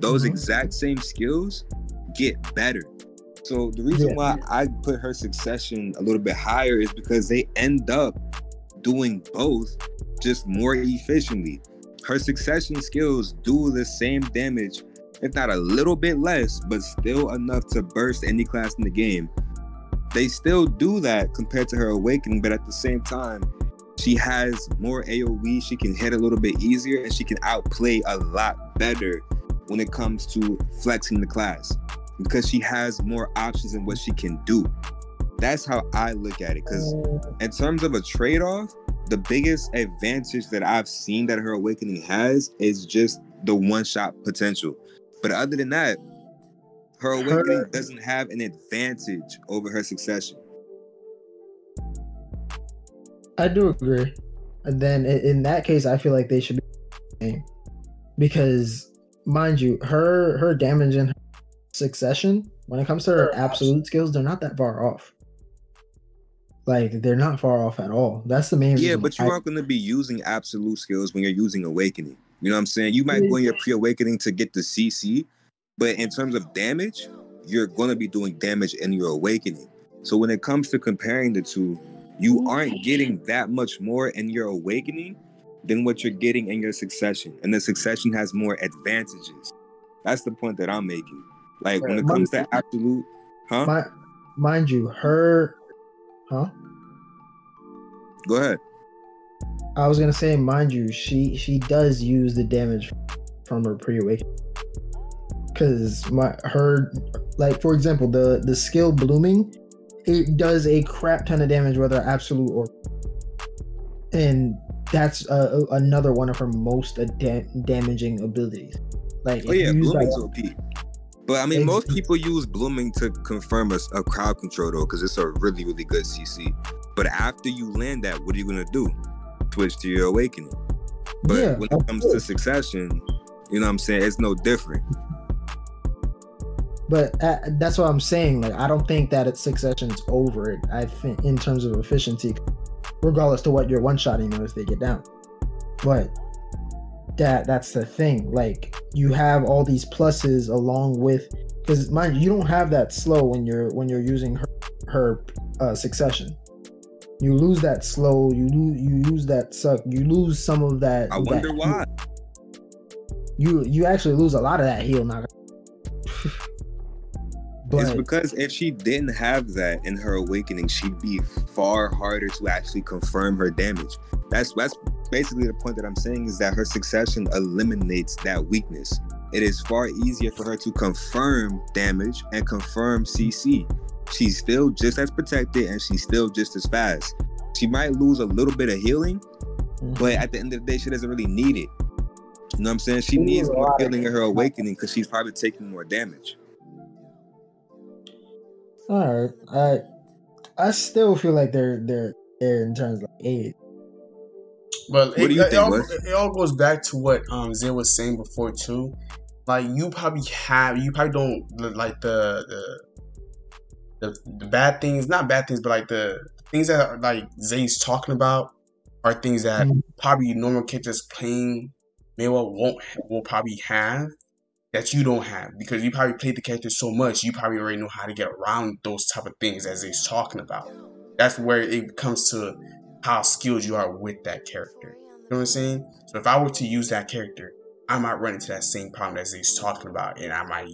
those exact same skills get better. So the reason why I put her Succession a little bit higher is because they end up doing both just more efficiently. Her Succession skills do the same damage, if not a little bit less, but still enough to burst any class in the game. They still do that compared to her Awakening, but at the same time, she has more AoE, she can hit a little bit easier, and she can outplay a lot better when it comes to flexing the class, because she has more options in what she can do. That's how I look at it, because in terms of a trade-off, the biggest advantage that I've seen that her awakening has is just the one-shot potential. But other than that, her awakening doesn't have an advantage over her succession. I do agree. And then in that case, I feel like they should be the same. Because, mind you, her damage and her succession, when it comes to her absolute skills, they're not that far off. Like, they're not far off at all. That's the main reason. Yeah, but you aren't going to be using absolute skills when you're using awakening. You know what I'm saying? You might go in your pre-awakening to get the CC, but in terms of damage, you're going to be doing damage in your awakening. So when it comes to comparing the two, you aren't getting that much more in your awakening than what you're getting in your succession. And the succession has more advantages. That's the point that I'm making. Like, when it comes to absolute... Mind you, her... Huh? Go ahead. I was gonna say, mind you, she does use the damage from her pre-awakening. Because like, for example, the skill blooming, it does a crap ton of damage, whether absolute or... And that's another one of her most damaging abilities. Like, oh yeah, blooming's OP. But I mean, most people use blooming to confirm a crowd control though, because it's a really, really good CC. But after you land that, what are you gonna do? Switch to your awakening. But when it comes to succession, you know what I'm saying, it's no different. But that's what I'm saying. Like, I don't think that succession's over it. I think in terms of efficiency, regardless to what you're one-shotting them if they get down. But that's the thing. Like, you have all these pluses along with, because mind you, you don't have that slow when you're using her succession. You lose that slow. You lose that suck. You lose some of that. I wonder why. You actually lose a lot of that heal now. It's because if she didn't have that in her awakening, she'd be far harder to actually confirm her damage. That's basically the point that I'm saying, is that her succession eliminates that weakness. It is far easier for her to confirm damage and confirm CC. She's still just as protected and she's still just as fast. She might lose a little bit of healing, but at the end of the day, she doesn't really need it. You know what I'm saying? She needs more healing in her awakening because she's probably taking more damage. All right, I still feel like they're in terms of aid. But it all goes back to what Zay was saying before too. Like, you probably don't like the bad things, not bad things, but like the things that are, like Zay's talking about, are things that probably normal characters playing MAEHWA will probably have, that you don't have, because you probably played the character so much, you probably already know how to get around those type of things as he's talking about. That's where it comes to how skilled you are with that character. You know what I'm saying? So if I were to use that character, I might run into that same problem as he's talking about, and I might,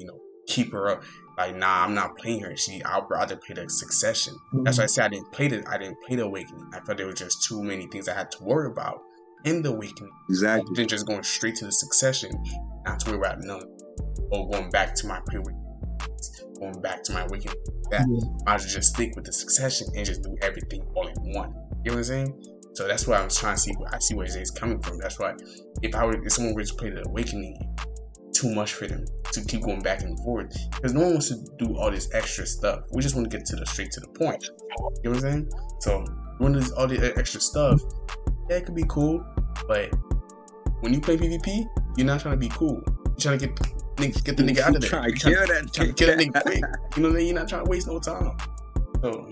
keep her up. Like, nah, I'm not playing her. I'd rather play the succession. That's why I said I didn't play the awakening. I thought there were just too many things I had to worry about in the awakening. Exactly. Then just going straight to the succession, not to worry about none. Or going back to my going back to my awakening. I should just stick with the succession and just do everything all in one. You know what I'm saying? So that's why I'm trying to see. I see where Zay's coming from. That's why if someone were to play the awakening, too much for them to keep going back and forth, because no one wants to do all this extra stuff. We just want to get straight to the point. You know what I'm saying? So doing all the extra stuff, yeah, it could be cool, but when you play PvP, you're not trying to be cool. You're trying to get the nigga out of there. Trying to kill that nigga quick. You know what I mean? You're not trying to waste no time. So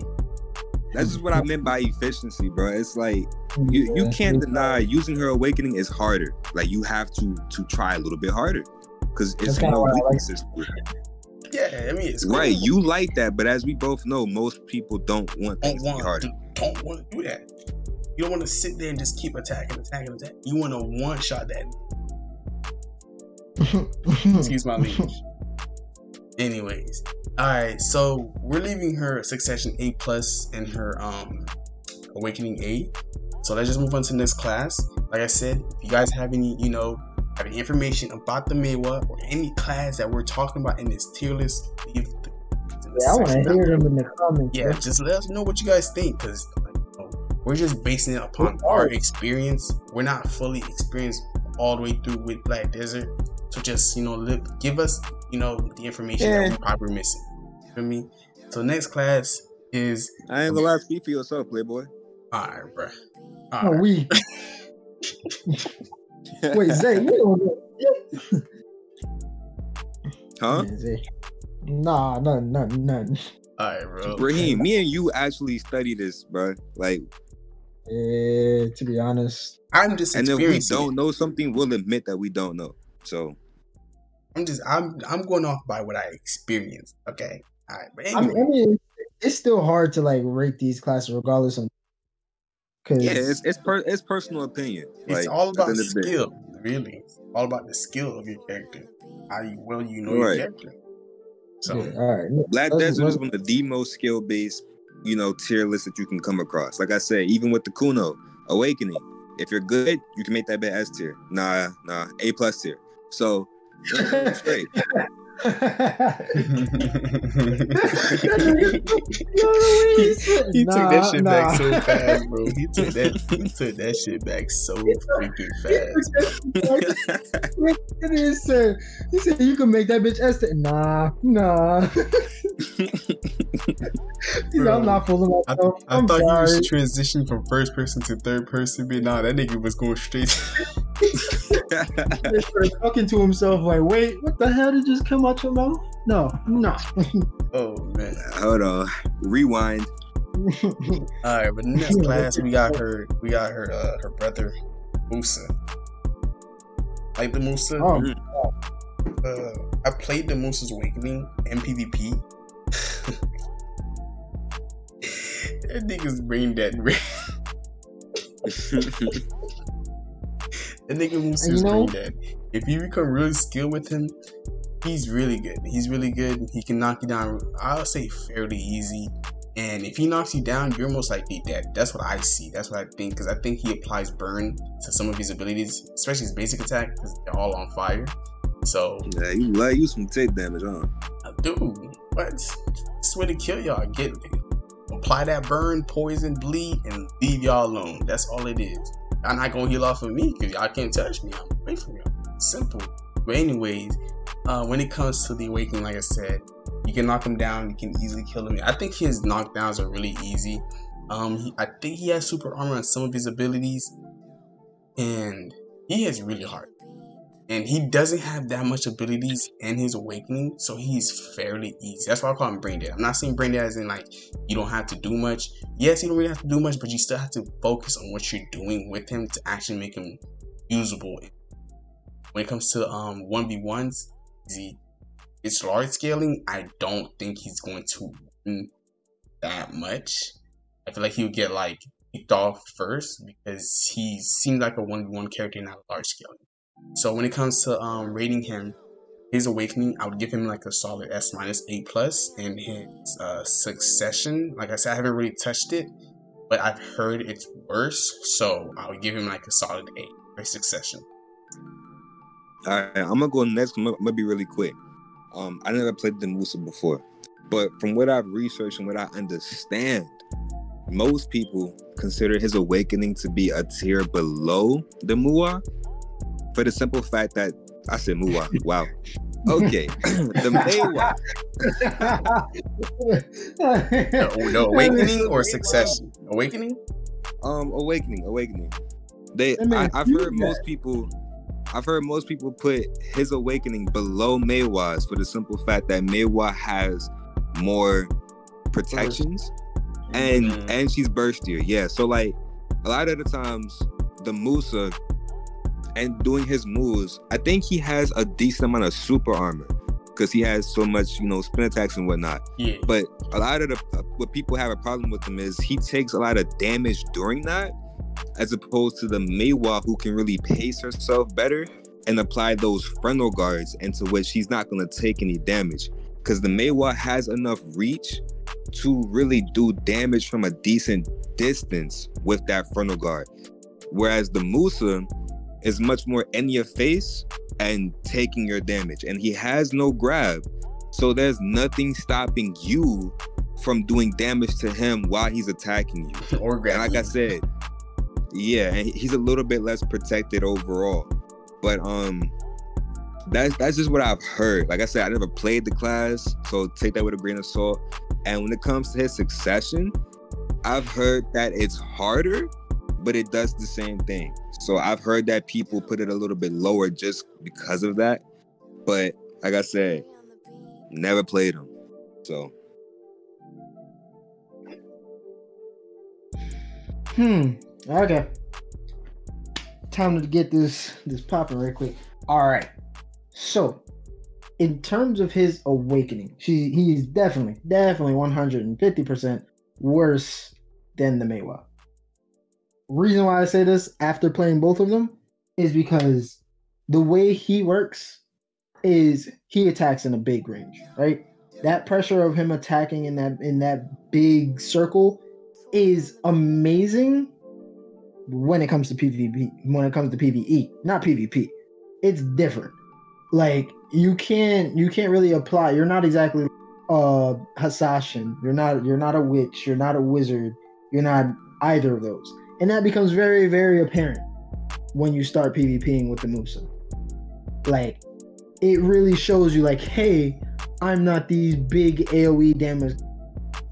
that's just what I meant by efficiency, bro. It's like you can't deny using her awakening is harder. Like, you have to try a little bit harder, because it's more weaknesses. Yeah, I mean, it's cool. Right. You like that, but as we both know, most people don't want things to be harder. Don't want to do that. You don't want to sit there and just keep attacking. You want to one-shot that. Excuse my language. Anyways, alright, so we're leaving her succession A+ and her awakening A. So let's just move on to the next class. Like I said, if you guys have any, have any information about the MAEHWA or any class that we're talking about in this tier list, leave I want to hear them in the comments. Yeah, just let us know what you guys think, because we're just basing it upon our experience. We're not fully experienced all the way through with Black Desert. So just, give us, the information that we probably missing. You feel me? So next class is... I ain't gonna lie, speak for yourself, Playboy. Alright, bro. We... Wait, Zay, huh? Yeah, Zay. Nah, none. Alright, bro. Raheem, me and you actually study this, bro. Like, to be honest, I'm just and if we don't know something, we'll admit that we don't know. So, I'm going off by what I experienced. Okay, all right. But anyway. I mean, it's still hard to like rate these classes regardless of. Yeah, it's personal opinion. It's all about skill, really. It's all about the skill of your character. How well you know your character. So, all right. Black Desert is one of the most skill-based, tier lists that you can come across. Like I said, even with the Kuno Awakening, if you're good, you can make that bet S tier. Nah, A+ tier. So, straight. he took that shit back so fast, bro. He took that shit back so freaking fast. He said you can make that bitch Esther. Nah. He said, I'm not fooling myself. I thought he was transitioning from first person to third person, but nah, that nigga was going straight. He started talking to himself like, wait, what the hell did just come out your mouth? No. Oh man. Hold on. Rewind. Alright, but next class we got her brother Musa. Like the Musa. I played the Musa's Awakening MPVP. That nigga's brain dead. That nigga Musa's brain dead. If you become really skilled with him, he's really good. He can knock you down, I'll say fairly easy. And if he knocks you down, you're most likely dead. That's what I see. That's what I think. Because I think he applies burn to some of his abilities, especially his basic attack, because they're all on fire. So yeah, you like use some take damage, huh? Dude, what? This way to kill y'all. Apply that burn, poison, bleed, and leave y'all alone. That's all it is. I'm not gonna heal off of me because y'all can't touch me. I'm away from y'all. Simple. But anyways, when it comes to the Awakening, like I said, you can knock him down. You can easily kill him. I think his knockdowns are really easy. I think he has super armor on some of his abilities, and he is really hard. And he doesn't have that much abilities in his Awakening, so he's fairly easy. That's why I call him brain dead. I'm not saying brain dead as in like you don't have to do much. Yes, you don't really have to do much, but you still have to focus on what you're doing with him to actually make him usable. When it comes to 1v1s, it's large scaling. I don't think he's going to win that much. I feel like he'll get like kicked off first because he seems like a 1v1 character, not large scaling. So when it comes to rating him, his Awakening, I would give him like a solid S- A+, and his Succession, like I said, I haven't really touched it, but I've heard it's worse, so I would give him like a solid A for Succession. Alright, I'm gonna go next. I'm gonna be really quick. I never played the Musa before, but from what I've researched and what I understand, most people consider his Awakening to be a tier below the MUA. For the simple fact that I said MUA. Wow. Okay. The MAEHWA. No, Awakening or Succession? Awakening? Awakening. I've heard most people put his Awakening below MAEHWA's for the simple fact that MAEHWA has more protections and she's burstier. Yeah. So like a lot of the times the Musa and doing his moves, I think he has a decent amount of super armor because he has so much, spin attacks and whatnot. Yeah. But a lot of what people have a problem with him is he takes a lot of damage during that, as opposed to the MAEHWA who can really pace herself better and apply those frontal guards into which he's not going to take any damage. Because the MAEHWA has enough reach to really do damage from a decent distance with that frontal guard. Whereas the Musa is much more in your face and taking your damage, and he has no grab, so there's nothing stopping you from doing damage to him while he's attacking you. Or And like I said, yeah, and he's a little bit less protected overall. But that's just what I've heard. Like I said, I never played the class, so take that with a grain of salt. And when it comes to his succession, I've heard that it's harder, but it does the same thing. So I've heard that people put it a little bit lower just because of that. But like I said, never played him. So okay. Time to get this popping right quick. All right. So, in terms of his awakening, he's definitely 150% worse than the MAEHWA. Reason why I say this after playing both of them is because the way he works is he attacks in a big range, right? That pressure of him attacking in that big circle is amazing when it comes to PvP, when it comes to PvE, not PvP. It's different. Like you can't really apply. You're not exactly HASHASHIN. You're not a witch. You're not a wizard. You're not either of those. And that becomes very, very apparent when you start PvPing with the MUSA. Like it really shows you like, hey, I'm not these big AoE damage.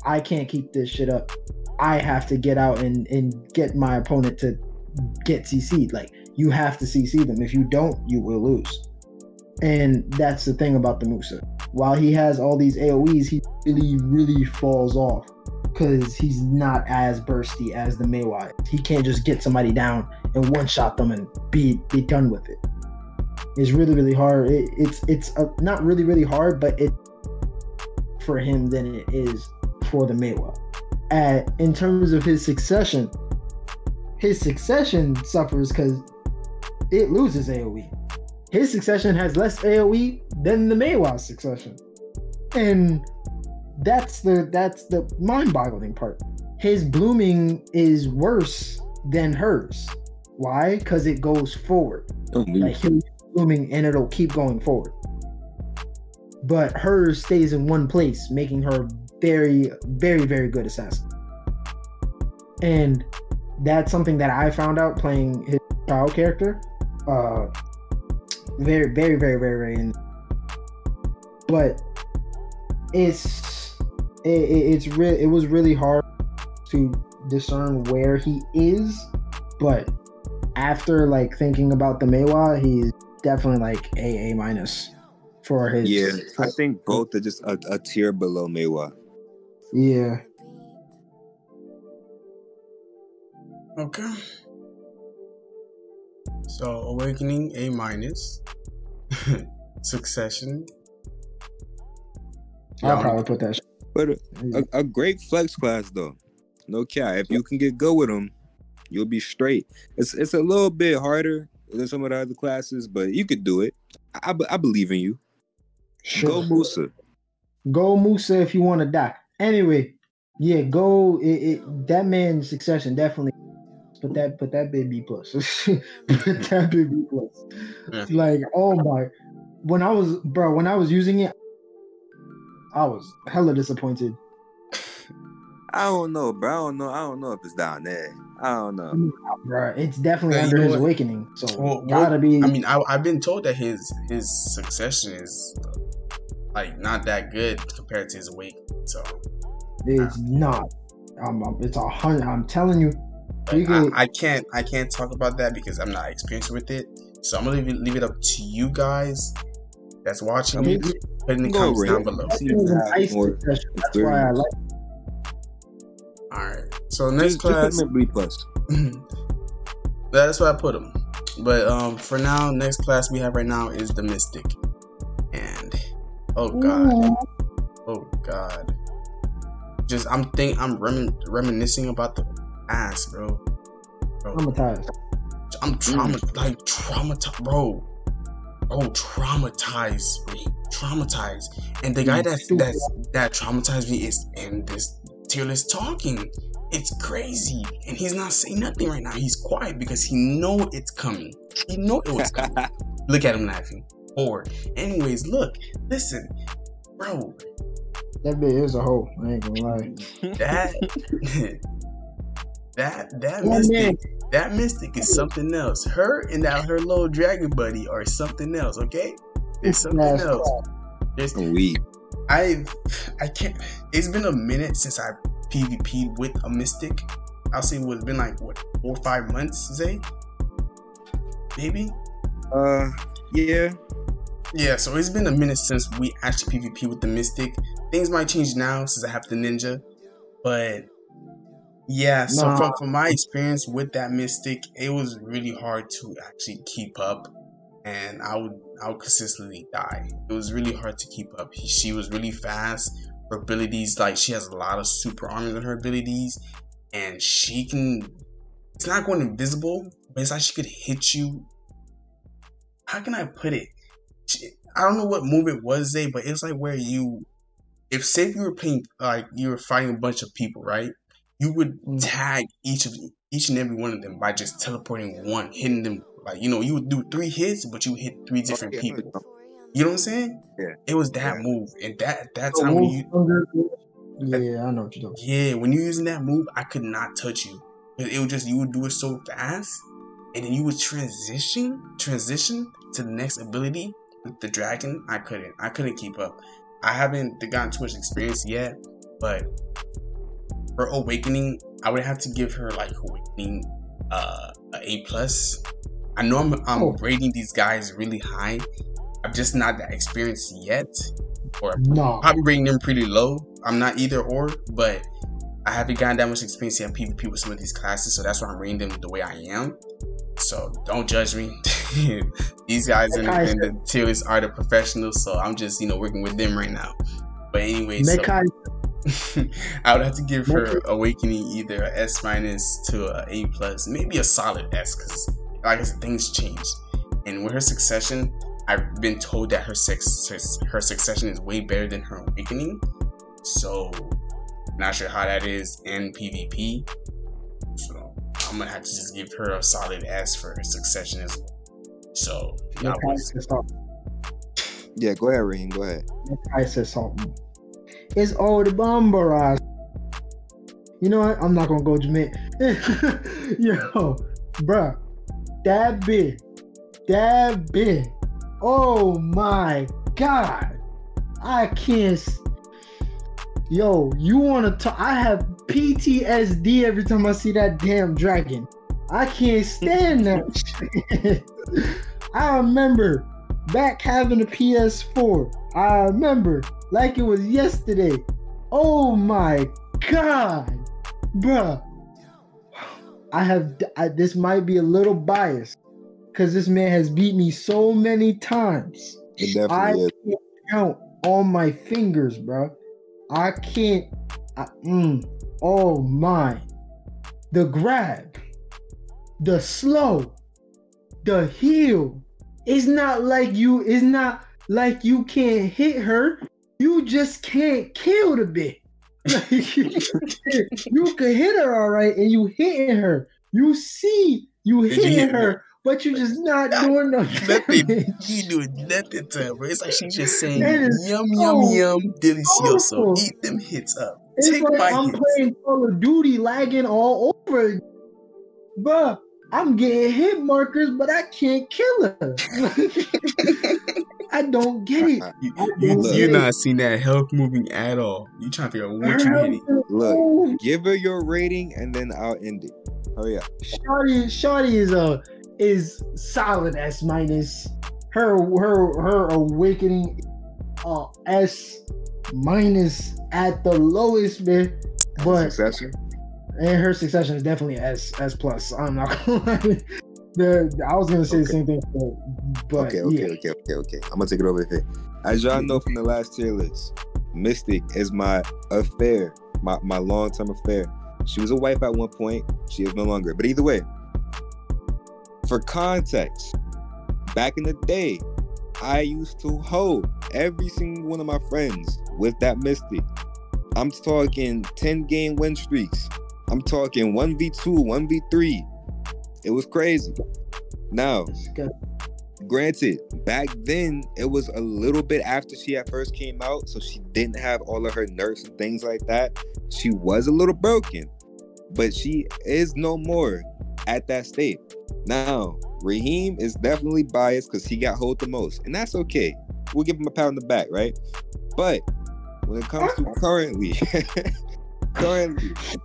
I can't keep this shit up. I have to get out and get my opponent to get CC'd. Like you have to CC them. If you don't, you will lose. And that's the thing about the MUSA. While he has all these AoEs, he really, really falls off because he's not as bursty as the MAEHWA. He can't just get somebody down and one-shot them and be done with it. It's really, really hard. It's not really, really hard, but it for him than it is for the MAEHWA. In terms of his succession suffers because it loses AoE. His succession has less AoE than the MAEHWA's succession. And that's the mind-boggling part. His blooming is worse than hers. Why? Because it goes forward. Like he'll be blooming and it'll keep going forward. But hers stays in one place, making her very, very, very good assassin. And that's something that I found out playing his child character. Very, very, very, very, very. But it was really hard to discern where he is. But after like thinking about the MAEHWA, he's definitely like A minus for his. Yeah, I think both are just a tier below MAEHWA. Yeah. Okay. So awakening A minus. Succession. I'll probably put that. But a great flex class though. No cap. If you can get go with them, you'll be straight. It's a little bit harder than some of the other classes, but you could do it. I believe in you. Sure. Go MUSA. Go MUSA if you want to die. Anyway, yeah, go. That man's succession definitely. Put that big B plus. Put that big B plus. Yeah. Like, oh my! When I was using it, I was hella disappointed. I don't know, bro. I don't know if it's down there. I don't know, bro. It's definitely under his awakening. So gotta be. I mean, I've been told that his succession is like not that good compared to his awakening. So it's not. It's 100. I'm telling you. I can't talk about that because I'm not experienced with it. So I'm gonna leave it up to you guys that's watching it. Put in the comments down below. That's why I like it. Alright. So next class. B plus. That's why I put them. But for now, next class we have right now is the Mystic. And oh god. Just I'm reminiscing about the ass, bro. Traumatized. I'm traumatized, bro. Oh, traumatized, bro. Traumatized. And the guy that traumatized me is in this Tierlist talking. It's crazy. And he's not saying nothing right now. He's quiet because he know it's coming. He know it was coming. Look at him laughing. Or anyways, listen, bro. That bit is a hoe. I ain't gonna lie. That mystic is something else. Her and her little dragon buddy are something else. Okay, there's something else. There's weed. I can't. It's been a minute since I PvP'd with a mystic. I'll say it's been like what 4 or 5 months, Zay? Maybe. Yeah. Yeah, so it's been a minute since we actually PvP with the mystic. Things might change now since I have the ninja, but yeah. So from my experience with that mystic, it was really hard to actually keep up, and I would consistently die. It was really hard to keep up. She was really fast. Her abilities, like she has a lot of super armors in her abilities, and she can. It's not going invisible, but it's like she could hit you. How can I put it? I don't know what move it was, Zay, but it's like where if you were playing, like you were fighting a bunch of people, right? You would tag each and every one of them by just teleporting one, hitting them. Like, you know, you would do 3 hits, but you would hit 3 different people. You know what I'm saying? Yeah. It was that move, and that time when you. Yeah, I know what you're talking. Yeah, when you're using that move, I could not touch you. It would just, you would do it so fast, and then you would transition to the next ability with the dragon. I couldn't keep up. I haven't gotten too much experience yet, but her awakening, I would have to give her like awakening a A+. I know I'm rating these guys really high. I'm just not that experienced yet, or probably rating them pretty low. I'm not either or, but I haven't gotten that much experience yet PvP with some of these classes, so that's why I'm rating them the way I am. So don't judge me. These guys in the Tierlist are the professionals, so I'm just working with them right now. But anyway, I would have to give her awakening either a S- to a A+, maybe a solid S, because like I said, things change. And with her succession, I've been told that her succession is way better than her awakening. So not sure how that is in PvP. So I'm gonna have to just give her a solid S for her succession as well. So yeah, go ahead, Raheem. Go ahead. I said something. It's all the bomberized. You know what? I'm not gonna go Jamaica. Yo, bruh, that bit. Oh my god, I can't. Yo, you wanna talk? I have PTSD every time I see that damn dragon. I can't stand that shit. I remember back having a PS4. I remember like it was yesterday. Oh my god, bruh. This might be a little biased because this man has beat me so many times. It definitely is. Can't count on my fingers, bro. I can't. Oh my. The grab, the slow, the heal. It's not like you can't hit her. You just can't kill the bitch. Like, you can hit her all right, and you hitting her. You see you hitting her, but you just not doing nothing. You doing nothing to her, bro. It's like she's just saying yum yum delicioso. Eat them hits up. It's Take like my I'm hits. playing Call of Duty, lagging all over. Bruh, I'm getting hit markers, but I can't kill her. I don't get it. You're not seeing that health moving at all. You trying to figure out what you're hitting. Look, give her your rating and then I'll end it. Hurry up. Shawty is solid S-. Her awakening S- at the lowest bit, but successor. And her succession is definitely S+. I'm not gonna lie. I was gonna say the same thing, but okay. I'm gonna take it over here. As y'all know from the last tier list, Mystic is my affair, my long-term affair. She was a wife at one point. She is no longer. But either way, for context, back in the day, I used to hold every single one of my friends with that Mystic. I'm talking 10-game win streaks. I'm talking 1v2, 1v3. It was crazy. Now, Granted, back then it was a little bit after she had first came out, so she didn't have all of her nerfs and things like that. She was a little broken, but she is no more at that state. Now, Raheem is definitely biased because he got hold the most, and that's okay. We'll give him a pat on the back, right? But when it comes to currently,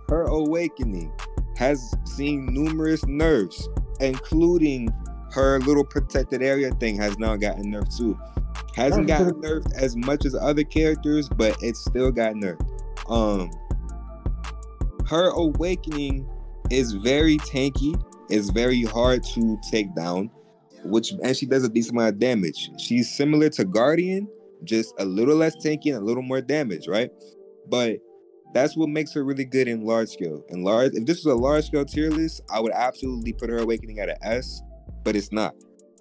her awakening has seen numerous nerfs, including her little protected area thing has now gotten nerfed too. Hasn't gotten nerfed as much as other characters, but it's still got nerfed. Her awakening is very tanky. It's very hard to take down, and she does a decent amount of damage. She's similar to Guardian, just a little less tanky and a little more damage, right? But that's what makes her really good in large scale. If this was a large scale tier list, I would absolutely put her awakening at an S, but it's not.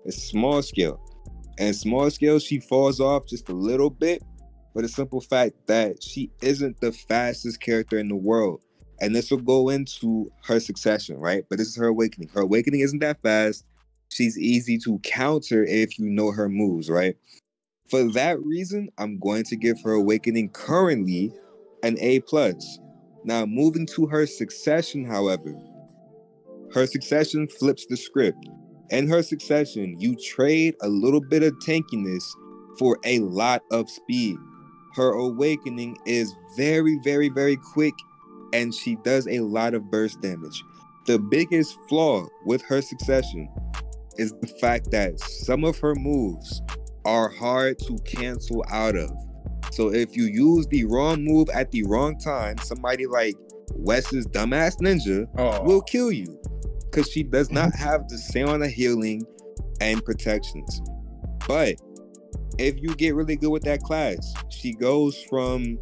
It's small scale. And small scale, she falls off just a little bit for the simple fact that she isn't the fastest character in the world. And this will go into her succession, right? But this is her awakening. Her awakening isn't that fast. She's easy to counter if you know her moves, right? For that reason, I'm going to give her awakening currently an A+. Now, moving to her succession, however, her succession flips the script. In her succession, you trade a little bit of tankiness for a lot of speed. Her awakening is very, very, very quick, and she does a lot of burst damage. The biggest flaw with her succession is the fact that some of her moves are hard to cancel out of. So if you use the wrong move at the wrong time, somebody like Wes's dumbass ninja will kill you, because she does not have the same amount of healing and protections. But if you get really good with that class, she goes from,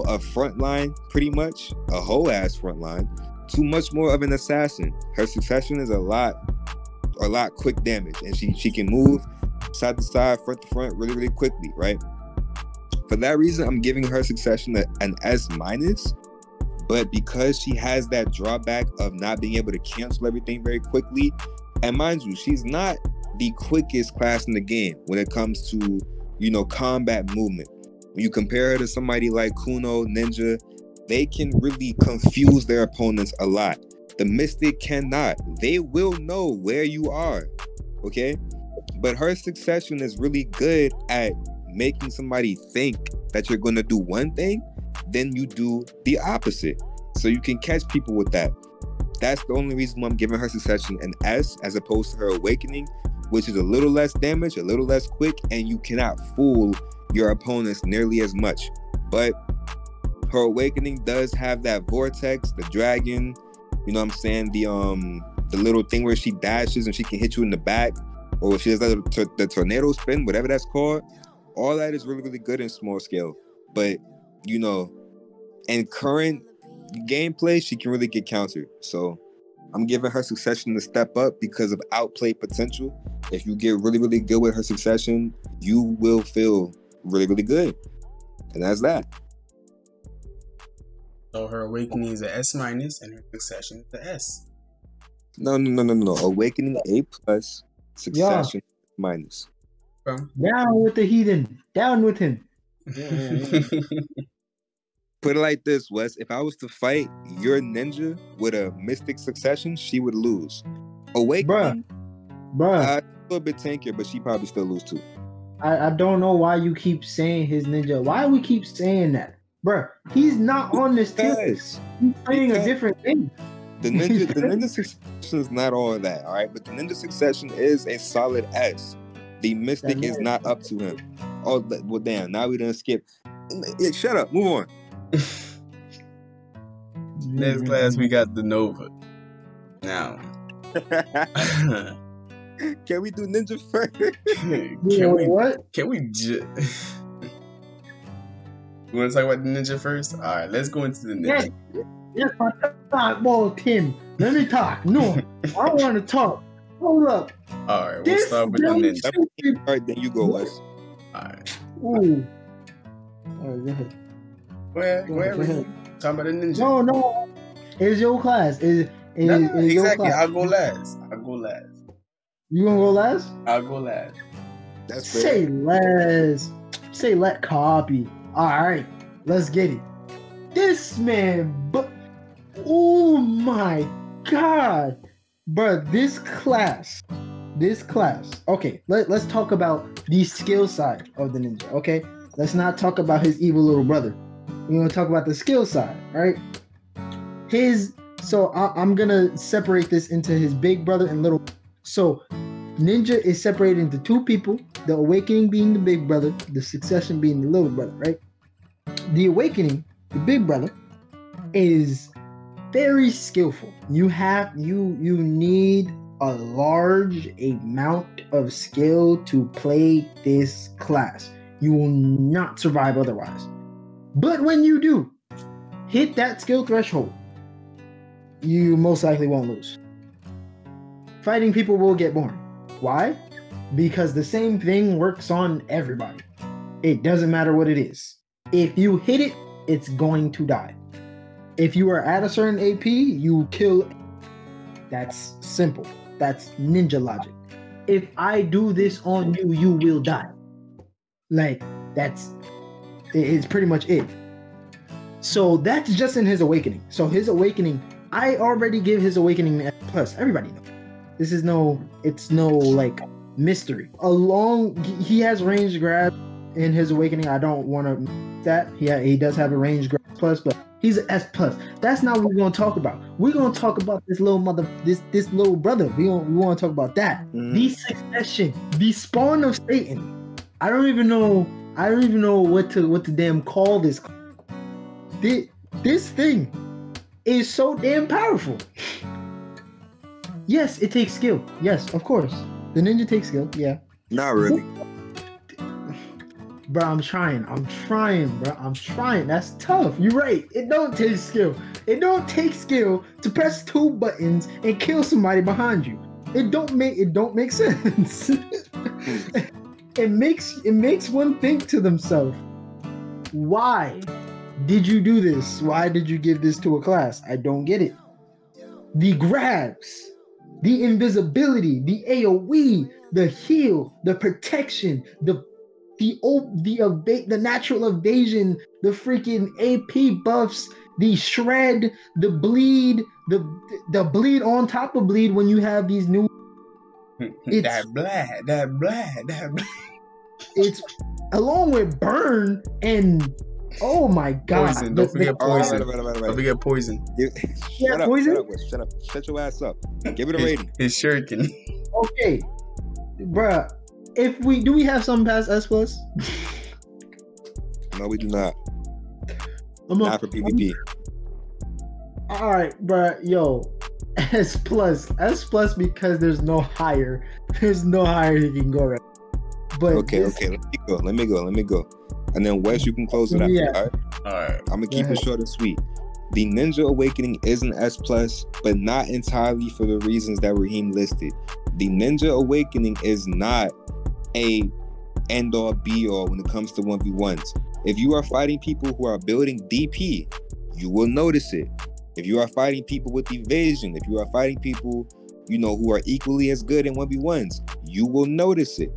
a front line, pretty much, a whole ass front line, to much more of an assassin. Her succession is a lot quick damage, and she can move side to side, front to front really, really quickly, right? For that reason, I'm giving her succession an S-. But because she has that drawback of not being able to cancel everything very quickly, and mind you, she's not the quickest class in the game when it comes to, combat movement. When you compare her to somebody like Kuno, Ninja, they can really confuse their opponents a lot. The Mystic cannot. They will know where you are, okay? But her succession is really good at making somebody think that you're going to do one thing, then you do the opposite. So you can catch people with that. That's the only reason why I'm giving her succession an S as opposed to her awakening, which is a little less damage, a little less quick, and you cannot fool your opponents nearly as much. But her awakening does have that vortex, the dragon, you know what I'm saying? The little thing where she dashes and she can hit you in the back, or if she does the tornado spin, whatever that's called. All that is really, really good in small scale. But, in current gameplay, she can really get countered. So I'm giving her succession a step up because of outplay potential. If you get really, really good with her succession, you will feel really, really good. And that's that. So her awakening is a S- and her succession is a S. No. Awakening A+, succession minus. Down with the heathen. Down with him. Put it like this, Wes. If I was to fight your ninja with a mystic succession, she would lose. Awakening, Bruh. A little bit tankier, but she probably still lose too. I don't know why you keep saying his ninja. Why we keep saying that? Bruh, he's not on this list. He's playing a different thing. The ninja succession is not all of that, all right? But the ninja succession is a solid S. The mystic is not up to him. Oh, well, damn. Now we done skip. Yeah, shut up. Move on. Next class, we got the Nova. Now. Can we do ninja first? Can we just... You want to talk about the ninja first? All right, let's go into the ninja. Yes, my talk, boy, Tim. Let me talk. No, I want to talk. Hold up. All right, we'll start with the ninja. All right, then you go, Wes. All right. Ooh. All right, go ahead. Go ahead. Talk about the ninja. No. It's your class. It's exactly. your class. I'll go last. You gonna go last? I'll go last. That's fair. Say less. Say let copy. Alright, let's get it. This man, but oh my god. Bruh, this class. Okay, let's talk about the skill side of the ninja, okay? Let's not talk about his evil little brother. We're gonna talk about the skill side, right? I'm gonna separate this into his big brother and little. So ninja is separated into two people, the awakening being the big brother, the succession being the little brother, right? The awakening, the big brother, is very skillful. You need a large amount of skill to play this class. You will not survive otherwise. But when you do hit that skill threshold, you most likely won't lose. Fighting people will get boring. Why? Because the same thing works on everybody. It doesn't matter what it is. If you hit it, it's going to die. If you are at a certain AP, you kill. That's simple. That's ninja logic. If I do this on you, you will die. Like, it's pretty much it. So that's just in his awakening. So his awakening, I already give his awakening an S+. Everybody knows. It's no like mystery. He has range grab in his awakening. I don't want to that. He does have a range grab plus, but he's an S+. That's not what we're gonna talk about. We're gonna talk about this little this little brother. We want to talk about that. The succession, the spawn of Satan. I don't even know what to damn call this. This thing is so damn powerful. Yes, it takes skill. Yes, of course. The ninja takes skill. Yeah. Not really. Bro, I'm trying, bro. I'm trying. That's tough. You're right. It don't take skill. It don't take skill to press 2 buttons and kill somebody behind you. It don't make sense. It makes one think to themselves, why did you do this? Why did you give this to a class? I don't get it. The grabs, the invisibility, the AoE, the heal, the protection, the natural evasion, the freaking AP buffs, the shred, the bleed, the bleed on top of bleed when you have these new. That blad. It's along with burn and oh my god. Poison. Don't forget poison. Don't forget poison. Shut up, poison. Shut up. Shut your ass up. Give it a rating. It's shuriken. Okay, bruh. If we have something past S+? No, we do not. Not for PvP. All right, bruh. Yo, S+, because there's no higher. There's no higher you can go right. But okay. Let me go. And then Wes, you can close it after. All right. I'm gonna keep it short and sweet. The Ninja Awakening is an S+, but not entirely for the reasons that Raheem listed. The Ninja Awakening is not a end-all be-all when it comes to 1v1s. If you are fighting people who are building DP, you will notice it. If you are fighting people with evasion, if you are fighting people, who are equally as good in 1v1s, you will notice it.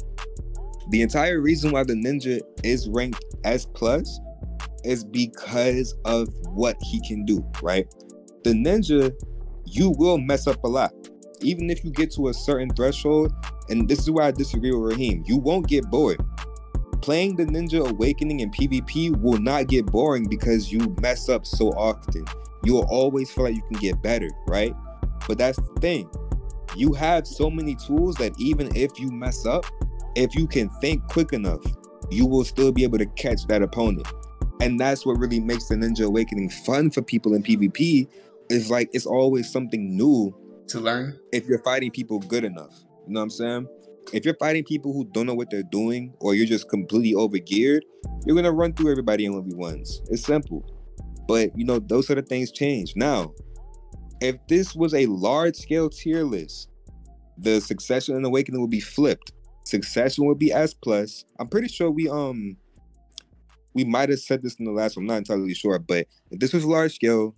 The entire reason why the Ninja is ranked S+ is because of what he can do, right? The Ninja, you will mess up a lot. Even if you get to a certain threshold, and this is where I disagree with Raheem, you won't get bored. Playing the Ninja Awakening in PvP will not get boring because you mess up so often. You will always feel like you can get better, right? But that's the thing. You have so many tools that even if you mess up, if you can think quick enough, you will still be able to catch that opponent. And that's what really makes the Ninja Awakening fun for people in PvP. Is like it's always something new to learn. If you're fighting people good enough, you know what I'm saying? If you're fighting people who don't know what they're doing, or you're just completely overgeared, you're gonna run through everybody in 1v1s. It's simple. But those sort of things change. Now, if this was a large-scale tier list, the Succession and Awakening would be flipped. Succession would be S+. I'm pretty sure we might have said this in the last one. I'm not entirely sure, but if this was large scale,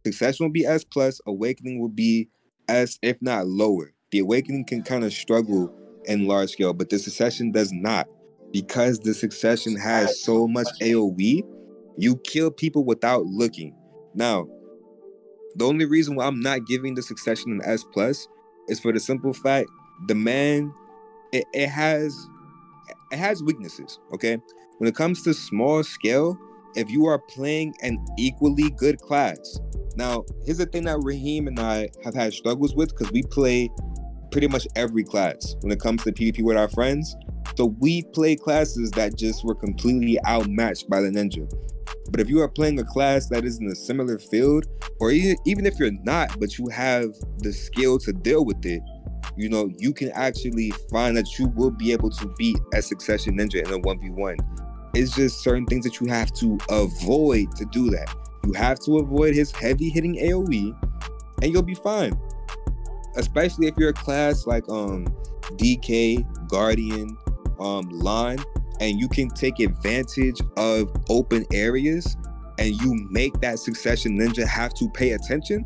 Succession would be S+, Awakening would be S, if not lower. The Awakening can kind of struggle in large scale, but the Succession does not. Because the Succession has so much AoE, you kill people without looking. Now, the only reason why I'm not giving the Succession an S+ is for the simple fact the man, it has weaknesses, okay? When it comes to small scale, if you are playing an equally good class. Now, here's the thing that Raheem and I have had struggles with, because we play pretty much every class when it comes to PvP with our friends. So we play classes that just were completely outmatched by the ninja. But if you are playing a class that is in a similar field, or even if you're not, but you have the skill to deal with it, you know, you can actually find that you will be able to beat a Succession ninja in a 1v1. It's just certain things that you have to avoid to do that. You have to avoid his heavy hitting AoE, and you'll be fine. Especially if you're a class like DK, Guardian, LAHN, and you can take advantage of open areas and you make that Succession ninja have to pay attention,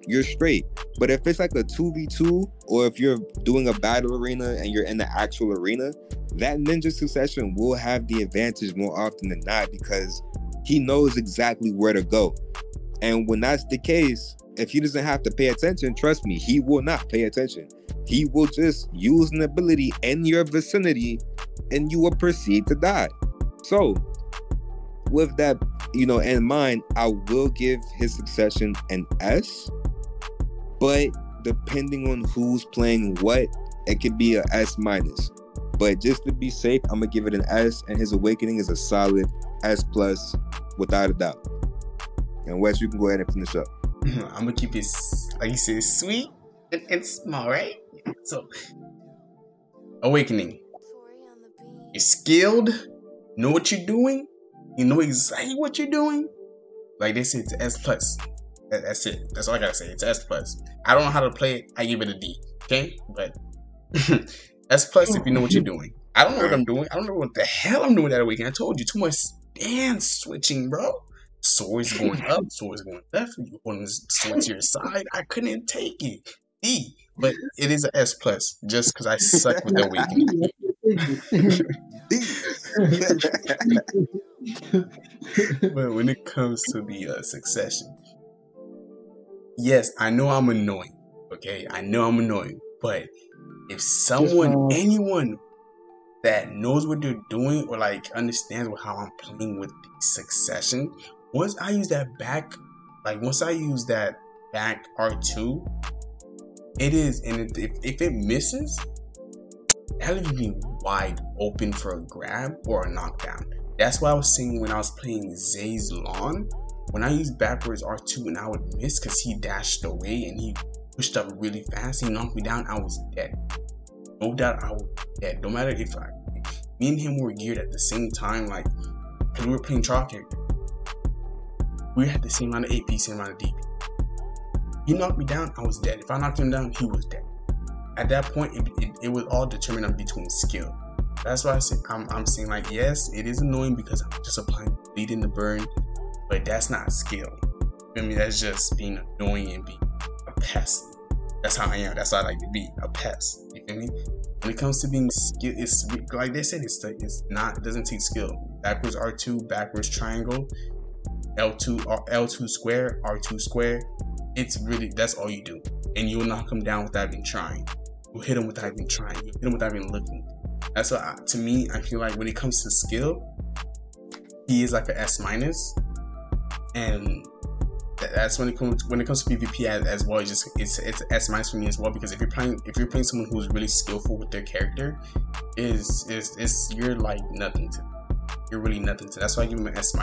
you're straight. But if it's like a 2v2, or if you're doing a battle arena and you're in the actual arena, that ninja Succession will have the advantage more often than not, because he knows exactly where to go. And when that's the case, if he doesn't have to pay attention, trust me, he will not pay attention. He will just use an ability in your vicinity and you will proceed to die. So with that, you know, in mind, I will give his Succession an S, but depending on who's playing what, it could be a S-. But just to be safe, I'm gonna give it an S, and his Awakening is a solid S+ without a doubt. And Wes, you can go ahead and finish up. I'm gonna keep it, like you said, sweet and small, right? So, Awakening. You're skilled, know what you're doing, you know exactly what you're doing. Like they said, it's S+. That's it. That's all I gotta say. It's S+. I don't know how to play it. I give it a D. Okay, but S+ if you know what you're doing. I don't know what I'm doing. I don't know what the hell I'm doing that Awakening. I told you, too much stance switching, bro. Swords going up, swords going left. You want to switch to your side. I couldn't take it. D, but it is an S+, just because I suck with the Awakening. But when it comes to the Succession, yes, I know I'm annoying. Okay, I know I'm annoying, but if someone, anyone that knows what they're doing, or like understands how I'm playing with the Succession, once I use that back R2, it is, and if it misses, that leaves me wide open for a grab or a knockdown. That's why I was saying when I was playing Zay's LAHN, when I used backwards R2 and I would miss because he dashed away and he pushed up really fast, he knocked me down, I was dead. No doubt I was dead. No matter if me and him were geared at the same time, like, because we were playing trial character. We had the same amount of AP, same amount of DP. He knocked me down, I was dead. If I knocked him down, he was dead. At that point, it was all determined between skill. That's why I'm saying, like, yes, it is annoying because I'm just applying bleed in the burn, but that's not skill. I mean, that's just being annoying and being a pest. That's how I am. That's how I like to be, a pest. You feel me? When it comes to being skill, it's like they said, it doesn't take skill. Backwards R2, backwards triangle, L2 square, R2 square. It's really, that's all you do, and you'll knock him down without even trying. You'll hit him without even trying. You'll hit him without even looking. That's what, to me, I feel like when it comes to skill, he is like an S-, and that's when it comes to PvP as well. It's an S- for me as well, because if you're playing someone who's really skillful with their character, you're like nothing to. You're really nothing to. That's why I give him an S-.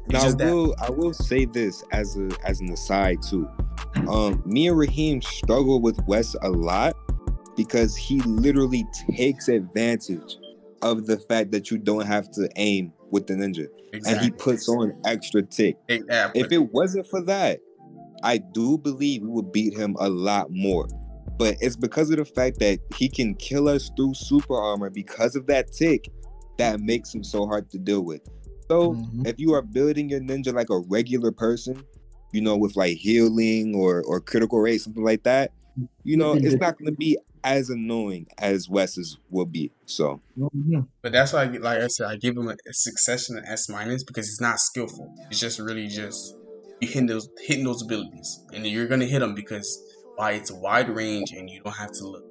Now I will say this as an aside too. Me and Raheem struggle with Wes a lot because he literally takes advantage of the fact that you don't have to aim with the ninja. Exactly. And he puts on extra tick. Exactly. If it wasn't for that, I do believe we would beat him a lot more. But it's because of the fact that he can kill us through super armor because of that tick that makes him so hard to deal with. So if you are building your ninja like a regular person, you know, with like healing or critical rate, something like that, you know, it's not going to be as annoying as Wes's will be. So, But that's why, like I said, I give him a succession an S minus because he's not skillful. It's just really just you hitting those abilities, and you're gonna hit them because why it's a wide range and you don't have to look.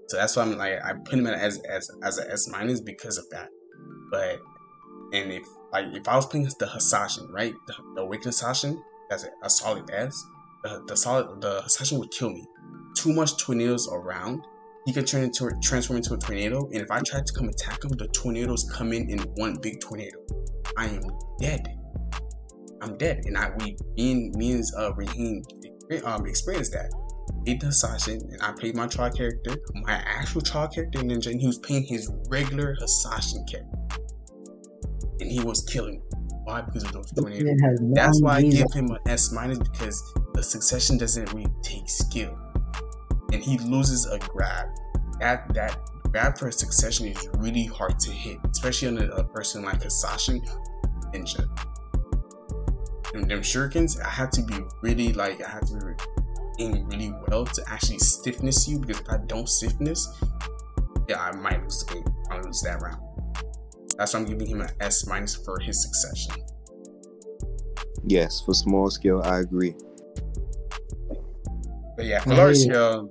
So that's why I'm like I put him as an S minus because of that. But and if I was playing the HASHASHIN, right, the Awakened HASHASHIN, that's a solid S. The HASHASHIN would kill me. Too much tornadoes around, he can transform into a tornado, and if I try to come attack him, the tornadoes come in one big tornado. I am dead. I'm dead, and me and Raheem experienced that. Played the HASHASHIN, and I played my trial character, my actual trial character ninja, and he was playing his regular HASHASHIN character, and he was killing me. Why? Because of those tornadoes. That's why I give him an S minus, because the succession doesn't really take skill, and he loses a grab. That grab for a succession is really hard to hit, especially on a person like HASHASHIN ninja. And them shurikens, I have to be really aim really well to actually stiffness you, because if I don't stiffness, yeah, I might lose the game. I'll lose that round. That's why I'm giving him an S minus for his succession. Yes, for small scale, I agree. But yeah, for large scale,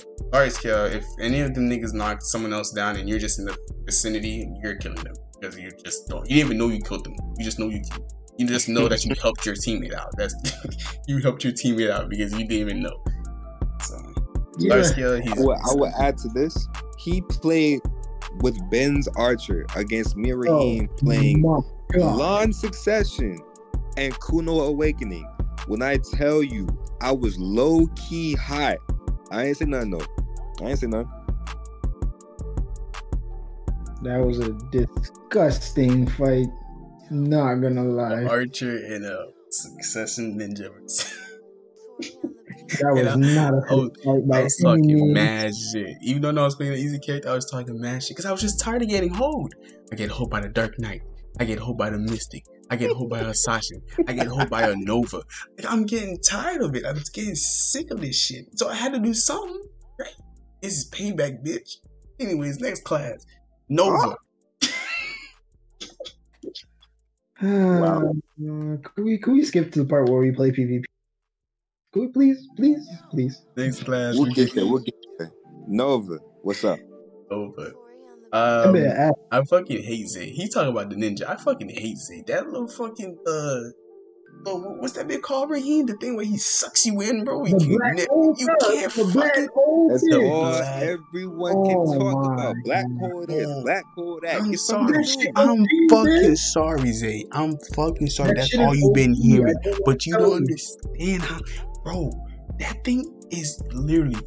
if any of them niggas knock someone else down and you're just in the vicinity, you're killing them because you didn't even know you killed them. You just know you just know that you helped your teammate out. You helped your teammate out because you didn't even know. So large scale, I would add to this. He played with Ben's Archer against me and Raheem playing LAHN Succession and Kuno Awakening. When I tell you, I was low key hot. I ain't say nothing though. I ain't say nothing. That was a disgusting fight. Not gonna lie. Archer and a Succession ninja. That was not a fight by I was any talking means. mad shit. Even though I was playing an easy character, I was talking mad shit because I was just tired of getting hoed. I get hoed by the Dark Knight. I get hoed by the Mystic. I get hoed by a HASHASHIN. I get hoed by a Nova. Like, I'm getting tired of it. I'm getting sick of this shit. So I had to do something, right? This is payback, bitch. Anyways, next class. Nova. Wow. Can we skip to the part where we play PvP? Can we please? Next class. We'll get there. Nova, what's up? Nova. I fucking hate Zay. He talking about the ninja. I fucking hate Zay. That little fucking what's that bit called, Raheem? The thing where he sucks you in, bro. You can't fucking. That's all everyone can talk about. Black hole this, black hole that. I'm sorry. I'm fucking sorry, Zay. I'm fucking sorry. That's all you've been hearing. But you don't understand how, bro. That thing is literally,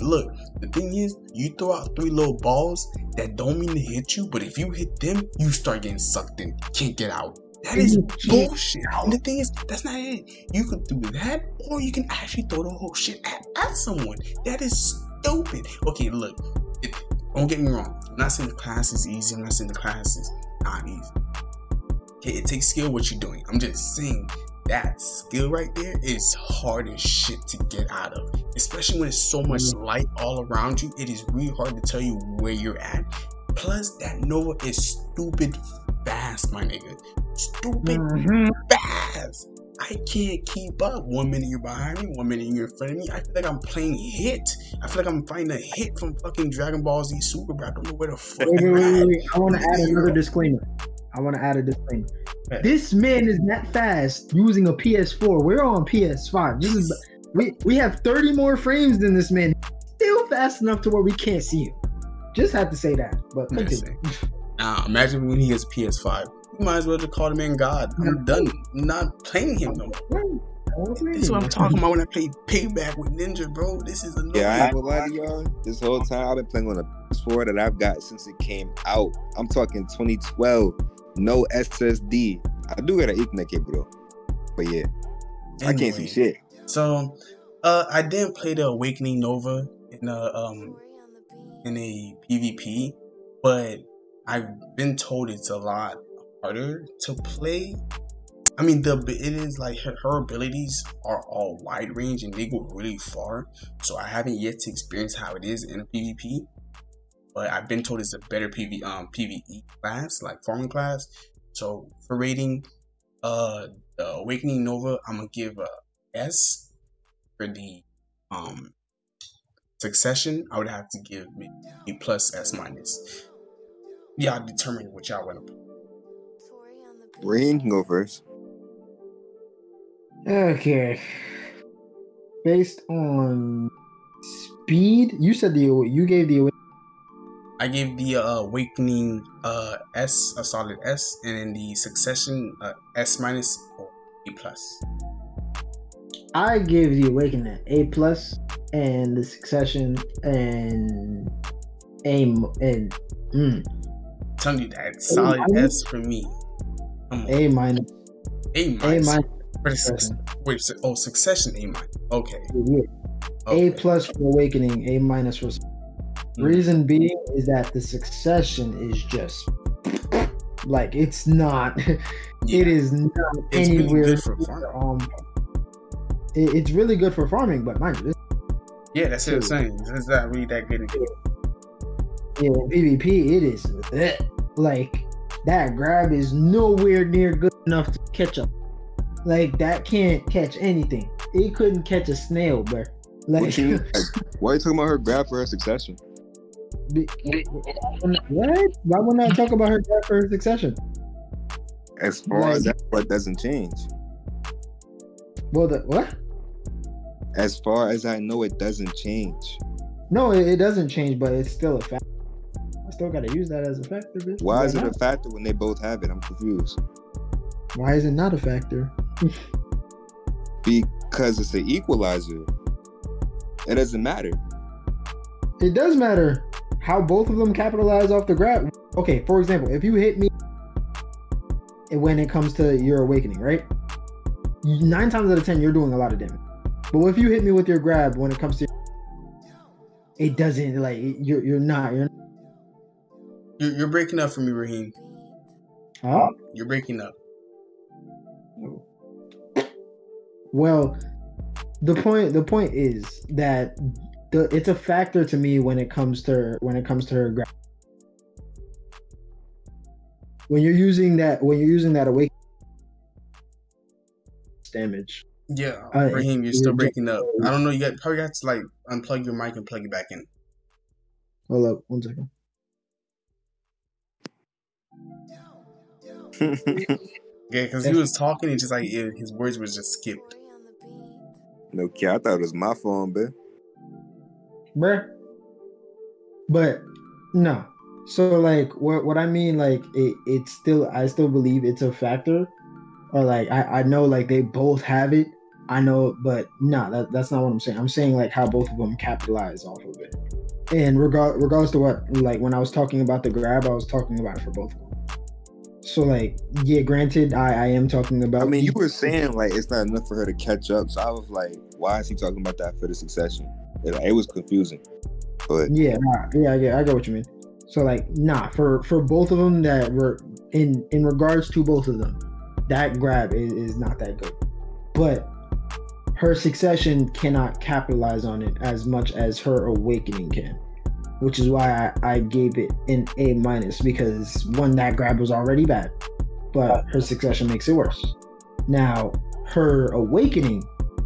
look, the thing is, you throw out 3 little balls that don't mean to hit you, but if you hit them, you start getting sucked in. You can't get out. That is bullshit. And the thing is, that's not it. You could do that, or you can actually throw the whole shit at someone. That is stupid. Okay, look, don't get me wrong. I'm not saying the class is easy. I'm not saying the class is not easy. Okay, it takes skill what you're doing. I'm just saying that skill right there is hard as shit to get out of, especially when it's so much light all around you. It is really hard to tell you where you're at. Plus, that Nova is stupid fast, my nigga. Stupid fast. I can't keep up. 1 minute you're behind me, 1 minute you're in front of me. I feel like I'm playing hit. I feel like I'm fighting a hit from fucking Dragon Ball Z Super, but I don't know where the fuck wait. I want to add another disclaimer. This man is that fast using a PS4. We're on PS5. This is we have 30 more frames than this man. Still fast enough to where we can't see him. Just have to say that. But continue. Now imagine when he has a PS5. You might as well just call the man God. I'm done. I'm not playing him no more. This is what I'm talking about when I play Payback with Ninja, bro. This is annoying. Yeah, I ain't gonna lie to y'all. This whole time I've been playing on a PS4 that I've got since it came out. I'm talking 2012. No SSD. I do got an Ethernet cable though. But yeah, anyway, I can't see shit. So, I didn't play the Awakening Nova in a PvP, but I've been told it's a lot harder to play I mean, it is like her abilities are all wide range and they go really far. So I haven't yet to experience how it is in a PvP, but I've been told it's a better PvE class, like farming class. So for rating, the Awakening Nova, I'm gonna give a S. For the Succession, I would have to give me A plus S minus. Yeah, I'll determine what y'all want to put. Rain can go first. Okay. Based on speed, you said you gave the I gave the Awakening S, a solid S, and then the Succession S minus or A plus. I gave the Awakening A plus and the Succession and Telling you that solid S for me. A minus. A minus. Wait, Succession A minus. Okay. Yeah. Okay. A plus for Awakening, A minus for. Reason being is that the Succession is just like it's not. Yeah. It is not it's anywhere. Really good for farming. It's really good for farming, but mind you, yeah, that's what I'm saying. It's not really that good. Yeah, PvP, it is like that grab is nowhere near good enough to catch up. Like that can't catch anything. It couldn't catch a snail, bro. Like, why are you talking about her grab for her Succession? What? Why would I talk about her grab for her Succession? As far as that part doesn't change. Well, what? As far as I know, it doesn't change. No, it doesn't change, but it's still a factor. I still gotta use that as a factor, bitch. Why is it a factor when they both have it? I'm confused. Why is it not a factor? Because it's an equalizer. It doesn't matter. It does matter how both of them capitalize off the grab. Okay, for example, if you hit me when it comes to your Awakening, right? 9 times out of 10, you're doing a lot of damage. But if you hit me with your grab when it comes to, it doesn't, like, you're not. You're breaking up for me, Raheem. Huh? You're breaking up. Well, the point is that it's a factor to me when it comes to her grab. When you're using that Awakening damage. Yeah, Raheem, you're still breaking up. I don't know. You probably got to like unplug your mic and plug it back in. Hold up, 1 second. Yeah, because he was talking and just like his words was just skipped. No, kid, I thought it was my phone, bruh. But no. So like, what I mean, like, it's still, I still believe it's a factor. Or like I know like they both have it. I know, but no, that's not what I'm saying. I'm saying like how both of them capitalize off of it. And regardless to what, like when I was talking about the grab, I was talking about it for both of them. So like, yeah, granted, I am talking about. I mean, you were saying like it's not enough for her to catch up. So I was like, why is he talking about that for the Succession? It was confusing. But yeah, I get what you mean. So like, for both of them that were in regards to both of them, that grab is not that good. But her Succession cannot capitalize on it as much as her Awakening can, which is why I gave it an A minus, because one, that grab was already bad, but her Succession makes it worse. Now, her Awakening,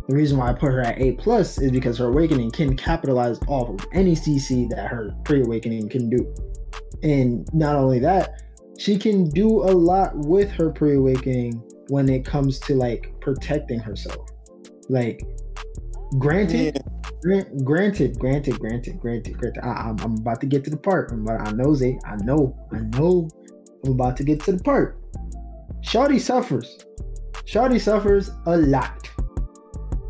the reason why I put her at A plus is because her Awakening can capitalize off of any CC that her pre-Awakening can do. And not only that, she can do a lot with her pre-Awakening when it comes to like protecting herself. Like, granted. I'm about to get to the part. I know I'm about to get to the part. Shawty suffers a lot.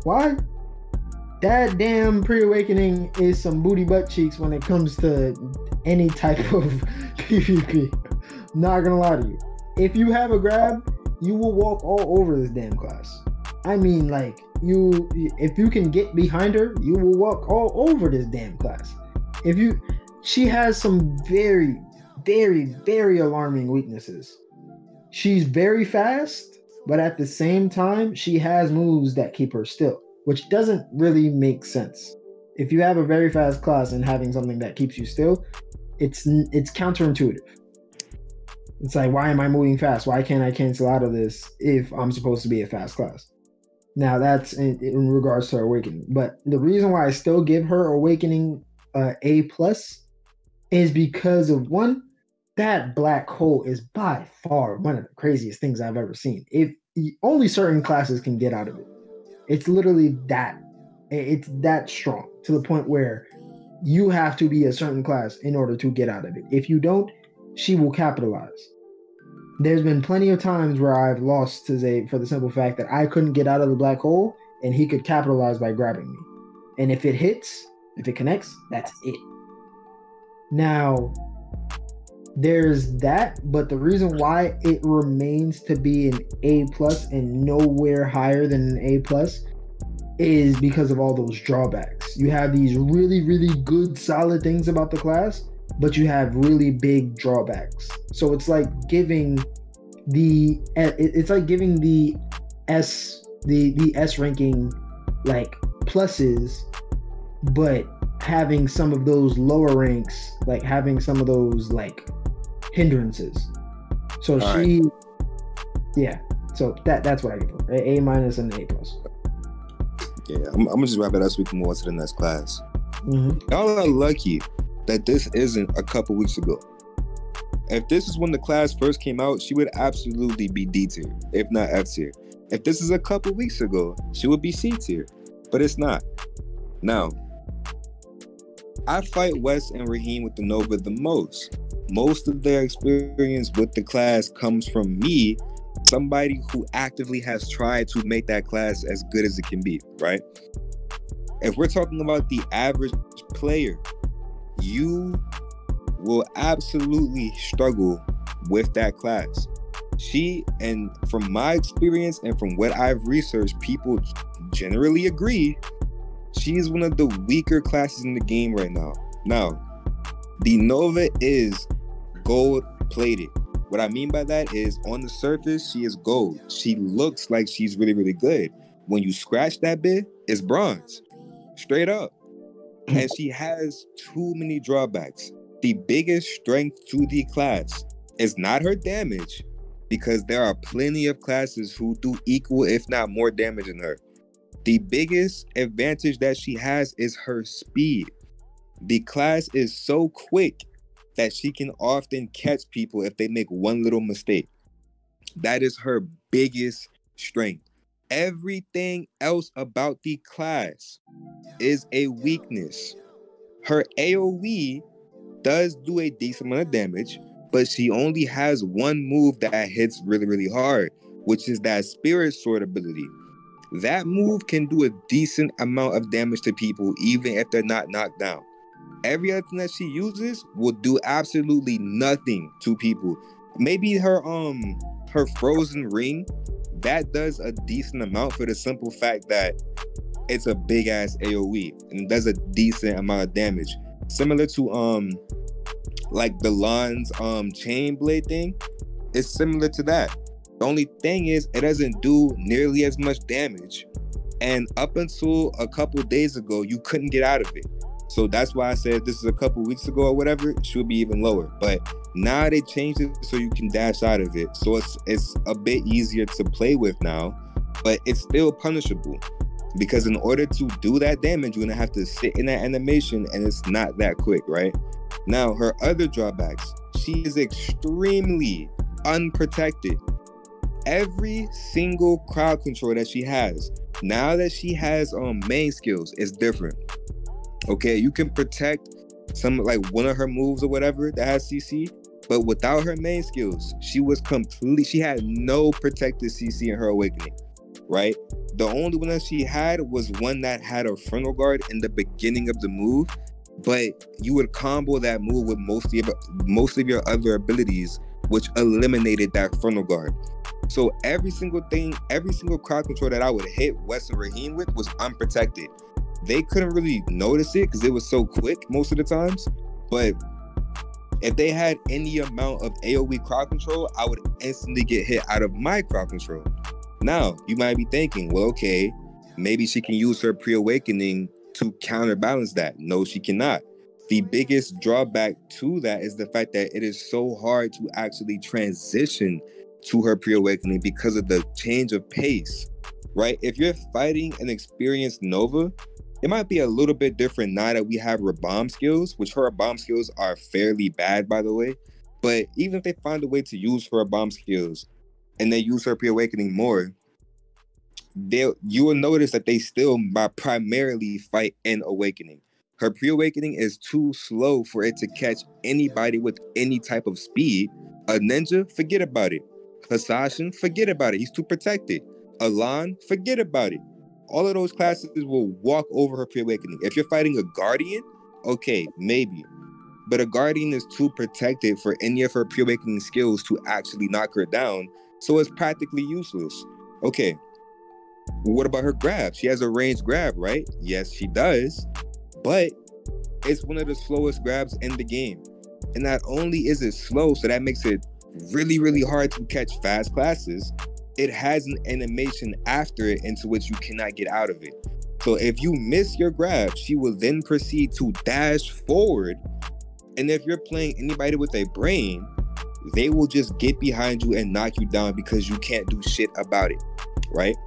Why? That damn pre-Awakening is some booty butt cheeks when it comes to any type of PvP. Not gonna lie to you. If you have a grab, you will walk all over this damn class. I mean, like, if you can get behind her, you will walk all over this damn class. She has some very, very, very alarming weaknesses. She's very fast, but at the same time, she has moves that keep her still, which doesn't really make sense. If you have a very fast class and having something that keeps you still, it's counterintuitive. It's like, why am I moving fast? Why can't I cancel out of this if I'm supposed to be a fast class? Now that's in regards to her awakening. But the reason why I still give her awakening A plus is because of one, that black hole is by far one of the craziest things I've ever seen. If only certain classes can get out of it. It's literally that. It's that strong to the point where you have to be a certain class in order to get out of it. If you don't, she will capitalize. There's been plenty of times where I've lost to Zay for the simple fact that I couldn't get out of the black hole and he could capitalize by grabbing me. And if it hits, if it connects, that's it. Now, there's that, but the reason why it remains to be an A plus and nowhere higher than an A plus is because of all those drawbacks. You have these really, really good, solid things about the class, but you have really big drawbacks. So it's like giving the S ranking like pluses, but having some of those lower ranks, like having some of those like hindrances. So so that's what I give her. A minus and an A plus. Yeah, I'm gonna just wrap it up so we can move on to the next class. Mm-hmm. Y'all are lucky that this isn't a couple weeks ago. If this is when the class first came out, she would absolutely be D tier, if not F tier. If this is a couple weeks ago, she would be C tier, but it's not. Now, I fight Wes and Raheem with the Nova the most. Most of their experience with the class comes from me, somebody who actively has tried to make that class as good as it can be, right? If we're talking about the average player, you will absolutely struggle with that class. And from my experience and from what I've researched, people generally agree she is one of the weaker classes in the game right now. Now, the Nova is gold plated. What I mean by that is, on the surface, she is gold. She looks like she's really, really good. When you scratch that bit, it's bronze. Straight up. And she has too many drawbacks. The biggest strength to the class is not her damage, because there are plenty of classes who do equal, if not more damage than her. The biggest advantage that she has is her speed. The class is so quick that she can often catch people if they make one little mistake. That is her biggest strength. Everything else about the class is a weakness. Her AoE does do a decent amount of damage, but she only has one move that hits really, really hard, which is that Spirit Sword ability. That move can do a decent amount of damage to people, even if they're not knocked down. Every other thing that she uses will do absolutely nothing to people. Maybe her Frozen Ring, that does a decent amount for the simple fact that it's a big ass AoE and does a decent amount of damage. Similar to like the LAN's chain blade thing, it's similar to that. The only thing is, it doesn't do nearly as much damage. And up until a couple days ago, you couldn't get out of it. So that's why I said this is a couple weeks ago or whatever, it should be even lower. But now they changed it so you can dash out of it. So it's a bit easier to play with now, but it's still punishable. Because in order to do that damage, you're gonna have to sit in that animation, and it's not that quick, right? Now, her other drawbacks, she is extremely unprotected. Every single crowd control that she has, now that she has main skills, is different. Okay, you can protect some, like one of her moves or whatever that has CC, but without her main skills, she had no protected CC in her awakening, right? The only one that she had was one that had a frontal guard in the beginning of the move, but you would combo that move with most of your other abilities, which eliminated that frontal guard. So every single crowd control that I would hit Wes and Raheem with was unprotected. They couldn't really notice it because it was so quick most of the times, but If they had any amount of AoE crowd control, I would instantly get hit out of my crowd control. Now, you might be thinking, well, okay, maybe she can use her pre-awakening to counterbalance that. No, she cannot. The biggest drawback to that is the fact that it is so hard to actually transition to her pre-awakening because of the change of pace, right? If you're fighting an experienced Nova, it might be a little bit different now that we have her bomb skills, which her bomb skills are fairly bad, by the way. But even if they find a way to use her bomb skills and they use her pre-awakening more, you will notice that they still primarily fight in awakening. Her pre-awakening is too slow for it to catch anybody with any type of speed. A ninja, forget about it. HASHASHIN, forget about it. He's too protected. A LAHN, forget about it. All of those classes will walk over her pre-awakening. If you're fighting a Guardian, okay, maybe. But a Guardian is too protected for any of her pre-awakening skills to actually knock her down, so it's practically useless. Okay, what about her grab? She has a ranged grab, right? Yes, she does, but it's one of the slowest grabs in the game. And not only is it slow, so that makes it really, really hard to catch fast classes, it has an animation after it into which you cannot get out of it. So if you miss your grab, she will then proceed to dash forward. And if you're playing anybody with a brain, they will just get behind you and knock you down because you can't do shit about it, right?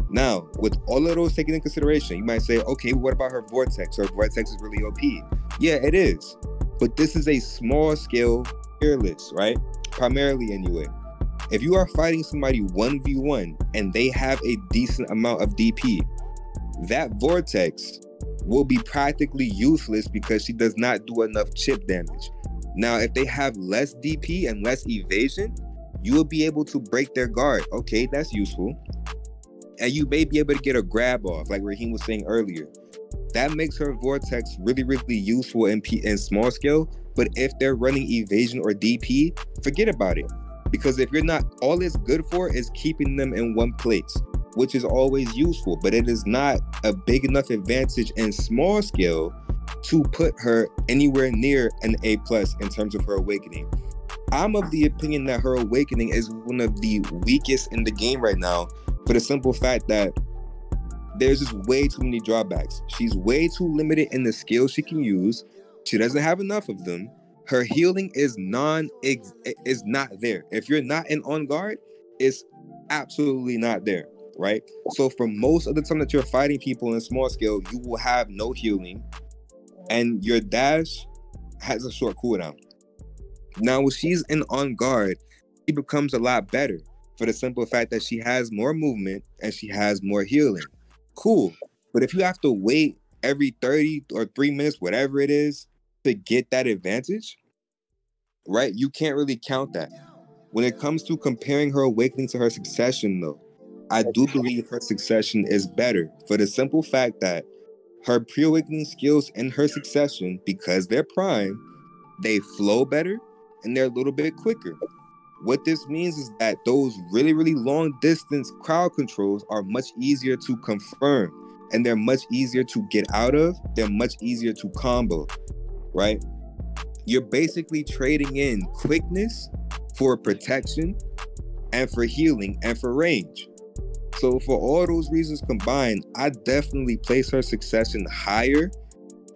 Now, with all of those taken into consideration, you might say, okay, what about her Vortex? Her Vortex is really OP. Yeah, it is. But this is a small scale Tierlist, right? Primarily anyway. If you are fighting somebody 1v1 and they have a decent amount of DP, that Vortex will be practically useless because she does not do enough chip damage. Now, if they have less DP and less evasion, you will be able to break their guard. Okay, that's useful. And you may be able to get a grab off, like Raheem was saying earlier. That makes her Vortex really, really useful in small scale. But if they're running evasion or DP, forget about it. Because if you're not, all it's good for is keeping them in one place, which is always useful, but it is not a big enough advantage in small scale to put her anywhere near an A+ in terms of her awakening. I'm of the opinion that her awakening is one of the weakest in the game right now, for the simple fact that there's just way too many drawbacks. She's way too limited in the skills she can use. She doesn't have enough of them. Her healing is not there. If you're not in on guard, it's absolutely not there, right? So for most of the time that you're fighting people in small scale, you will have no healing, and your dash has a short cooldown. Now, when she's in on guard, she becomes a lot better for the simple fact that she has more movement and she has more healing. Cool. But if you have to wait every 30 or 3 minutes, whatever it is, to get that advantage, right? You can't really count that. When it comes to comparing her awakening to her succession, though, I do believe her succession is better for the simple fact that her pre-awakening skills in her succession, because they're prime, they flow better and they're a little bit quicker. What this means is that those really, really long distance crowd controls are much easier to confirm, and they're much easier to get out of. They're much easier to combo, right? You're basically trading in quickness for protection and for healing and for range. So for all those reasons combined, I definitely place her succession higher.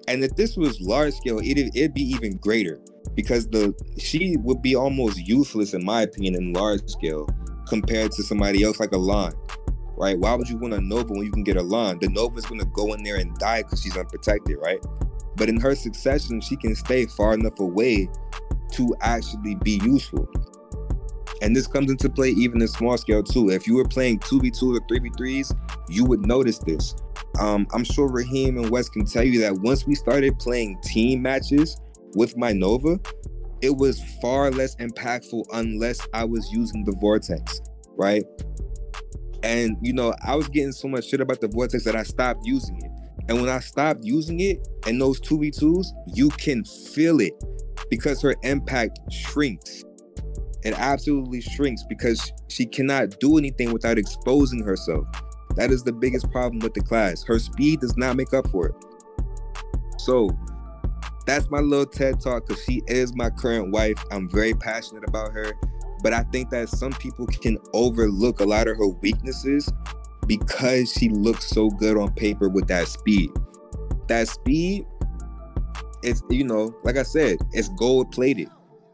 And if this was large scale, it'd be even greater, because she would be almost useless in my opinion in large scale compared to somebody else like a LAHN, right? Why would you want a Nova when you can get a LAHN? The Nova's gonna go in there and die because she's unprotected, right? But in her succession, she can stay far enough away to actually be useful. And this comes into play even in small scale too. If you were playing 2v2 or 3v3s, you would notice this. I'm sure Raheem and Wes can tell you that once we started playing team matches with my Nova, it was far less impactful unless I was using the Vortex, right? And, you know, I was getting so much shit about the Vortex that I stopped using it. And when I stopped using it in those 2v2s, you can feel it because her impact shrinks. It absolutely shrinks because she cannot do anything without exposing herself. That is the biggest problem with the class. Her speed does not make up for it. So that's my little TED talk, because she is my current wife. I'm very passionate about her, but I think that some people can overlook a lot of her weaknesses because she looks so good on paper with that speed. That speed, it's, you know, like I said, it's gold plated.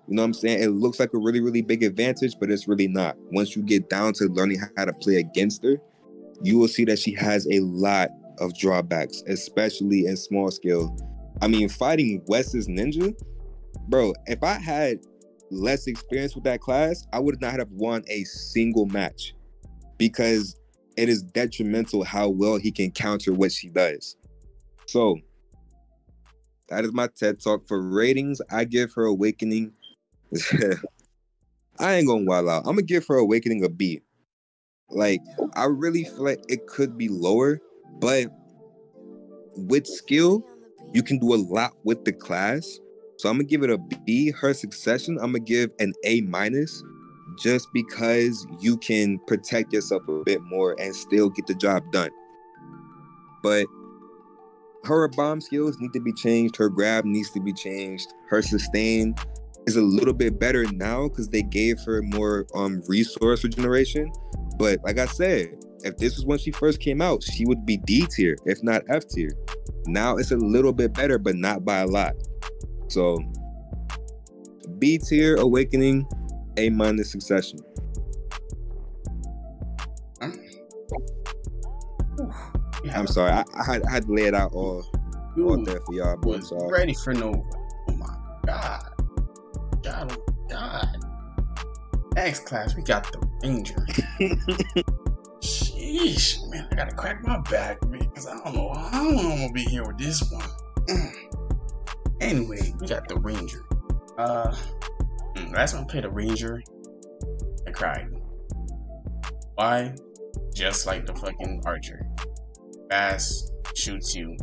You know what I'm saying? It looks like a really, really big advantage, but it's really not. Once you get down to learning how to play against her, you will see that she has a lot of drawbacks, especially in small scale. I mean, fighting Wes's ninja, bro, if I had less experience with that class, I would not have won a single match, because it is detrimental how well he can counter what she does. So that is my TED talk. For ratings, I give her Awakening. I ain't gonna wild out. I'm gonna give her Awakening a B. Like, I really feel like it could be lower, but with skill, you can do a lot with the class. So I'm gonna give it a B. Her Succession, I'm gonna give an A-, just because you can protect yourself a bit more and still get the job done. But her bomb skills need to be changed. Her grab needs to be changed. Her sustain is a little bit better now because they gave her more resource regeneration. But like I said, if this was when she first came out, she would be D tier, if not F tier. Now it's a little bit better, but not by a lot. So B tier Awakening, A- Succession. I'm sorry, I had to lay it out all there for y'all. Was ready for no. Oh my God. God. Next class, we got the Ranger. Sheesh, man, I gotta crack my back because I don't know how long I'm gonna be here with this one. Anyway, we got the Ranger. Last time I played a Ranger, I cried. Why? Just like the fucking Archer. Fast, shoots you.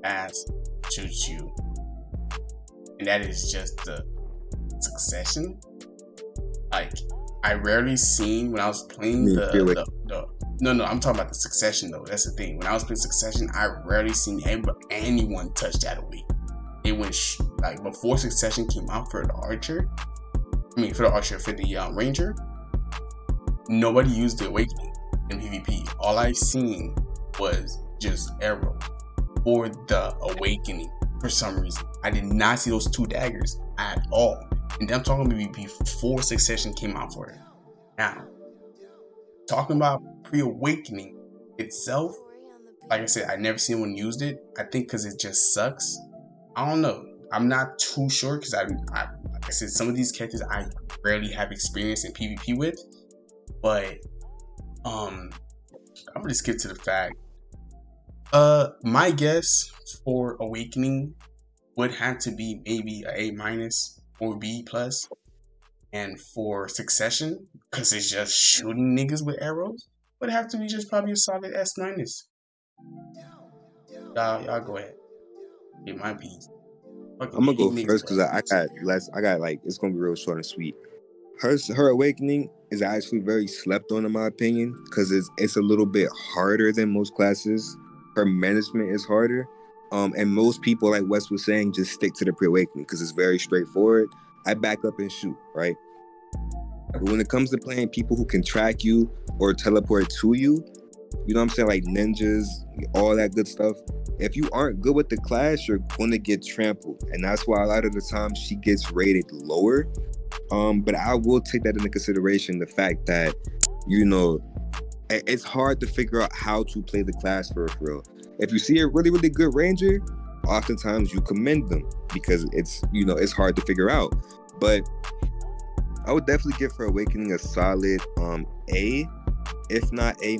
Fast, shoots you. And that is just the Succession. Like, I rarely seen when I was playing No, I'm talking about the Succession though. That's the thing. When I was playing Succession, I rarely seen anyone touch that away. It went like before Succession came out for the Archer. For the Ranger, nobody used the Awakening in PvP. All I seen was just arrow or the Awakening for some reason. I did not see those two daggers at all. And I'm talking about before Succession came out for it. Now, talking about pre-Awakening itself, like I said, I never seen anyone used it. I think because it just sucks. I don't know. I'm not too sure because like I said, some of these characters I rarely have experience in PvP with. But I'm gonna skip to the fact. My guess for Awakening would have to be maybe a A- or B+. And for Succession, because it's just shooting niggas with arrows, would have to be just probably a solid S-. Y'all go ahead. It might be. I'm gonna go first because I got like, it's gonna be real short and sweet. Her Awakening is actually very slept on in my opinion, because it's a little bit harder than most classes. Her management is harder. And most people, like Wes was saying, just stick to the pre-Awakening because it's very straightforward. I back up and shoot, right? But when it comes to playing people who can track you or teleport to you, you know what I'm saying? Like ninjas, all that good stuff. If you aren't good with the class, you're going to get trampled. And that's why a lot of the time she gets rated lower. But I will take that into consideration, the fact that, you know, it's hard to figure out how to play the class for real. If you see a really, really good Ranger, oftentimes you commend them because it's, you know, it's hard to figure out. But I would definitely give her Awakening a solid A, if not A-.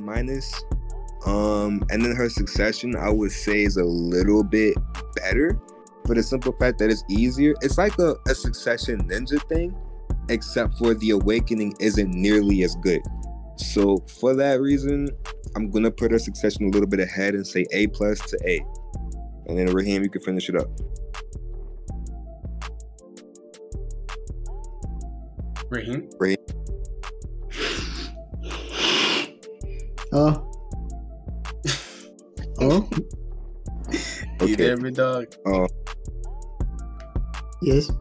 And then her Succession, I would say, is a little bit better for the simple fact that it's easier. It's like a Succession ninja thing, except for the Awakening isn't nearly as good. So for that reason, I'm gonna put her Succession a little bit ahead and say A+ to A. And then Raheem, you can finish it up. Raheem? Oh. You there, my dog? Yes.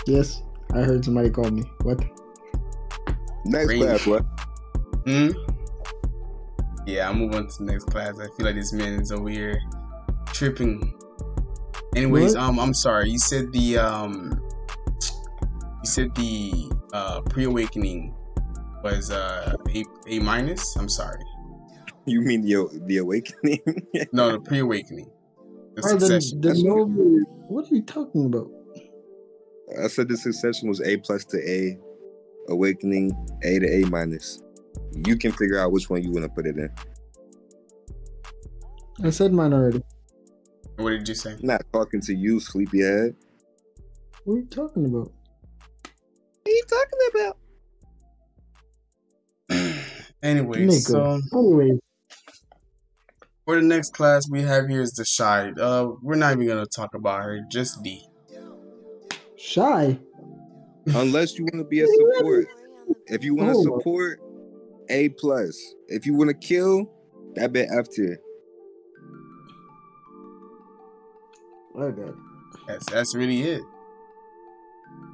Yes. I heard somebody call me. What? Next Range. class, what? Yeah, I'm moving on to the next class. I feel like this man is over here tripping. Anyways, What? I'm sorry. You said the pre-awakening was A minus. I'm sorry. You mean the awakening? No, the pre-awakening. The Bro, succession. what are you talking about? I said the succession was A+ to A, awakening A to A minus. You can figure out which one you want to put it in. I said mine already. What did you say? I'm not talking to you, sleepyhead. What are you talking about? What are you talking about? Anyways, so Anyways, for the next class we have here is the SHAI. We're not even gonna talk about her, just D. SHAI. Unless you want to be a support. If you want to support, A+. If you want to kill, that bit F tier. Oh god. That's really it.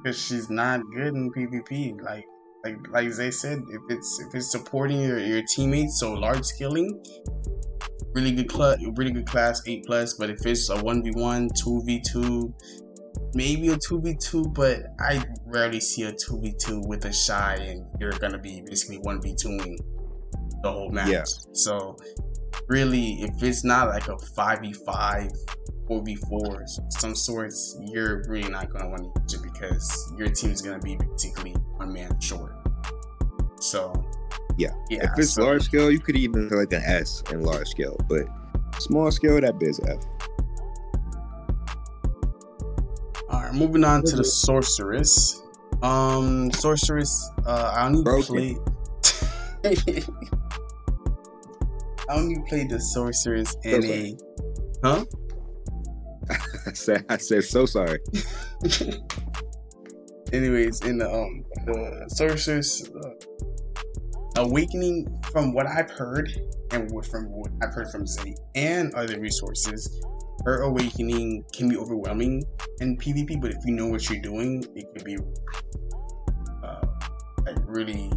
Because she's not good in PvP. Like Zay said, if it's supporting your teammates, so large scaling, really good class, A+. But if it's a 1v1, 2v2, maybe a 2v2, but I rarely see a 2v2 with a SHAI, and you're gonna be basically 1v2ing the whole match. Yeah. So really, if it's not like a 5v5, 4v4, some sorts, you're really not gonna want to use it because your team's gonna be basically one man short. So Yeah. If it's large scale, you could even put like an S in large scale, but small scale, that bit is F. Alright, moving on to the sorceress. Sorceress, I only played the sorceress in a huh? I said so sorry. Anyways, in the sorceress awakening, from what I've heard and from what I've heard from Zay and other resources, her awakening can be overwhelming in PvP, but if you know what you're doing, it could be like really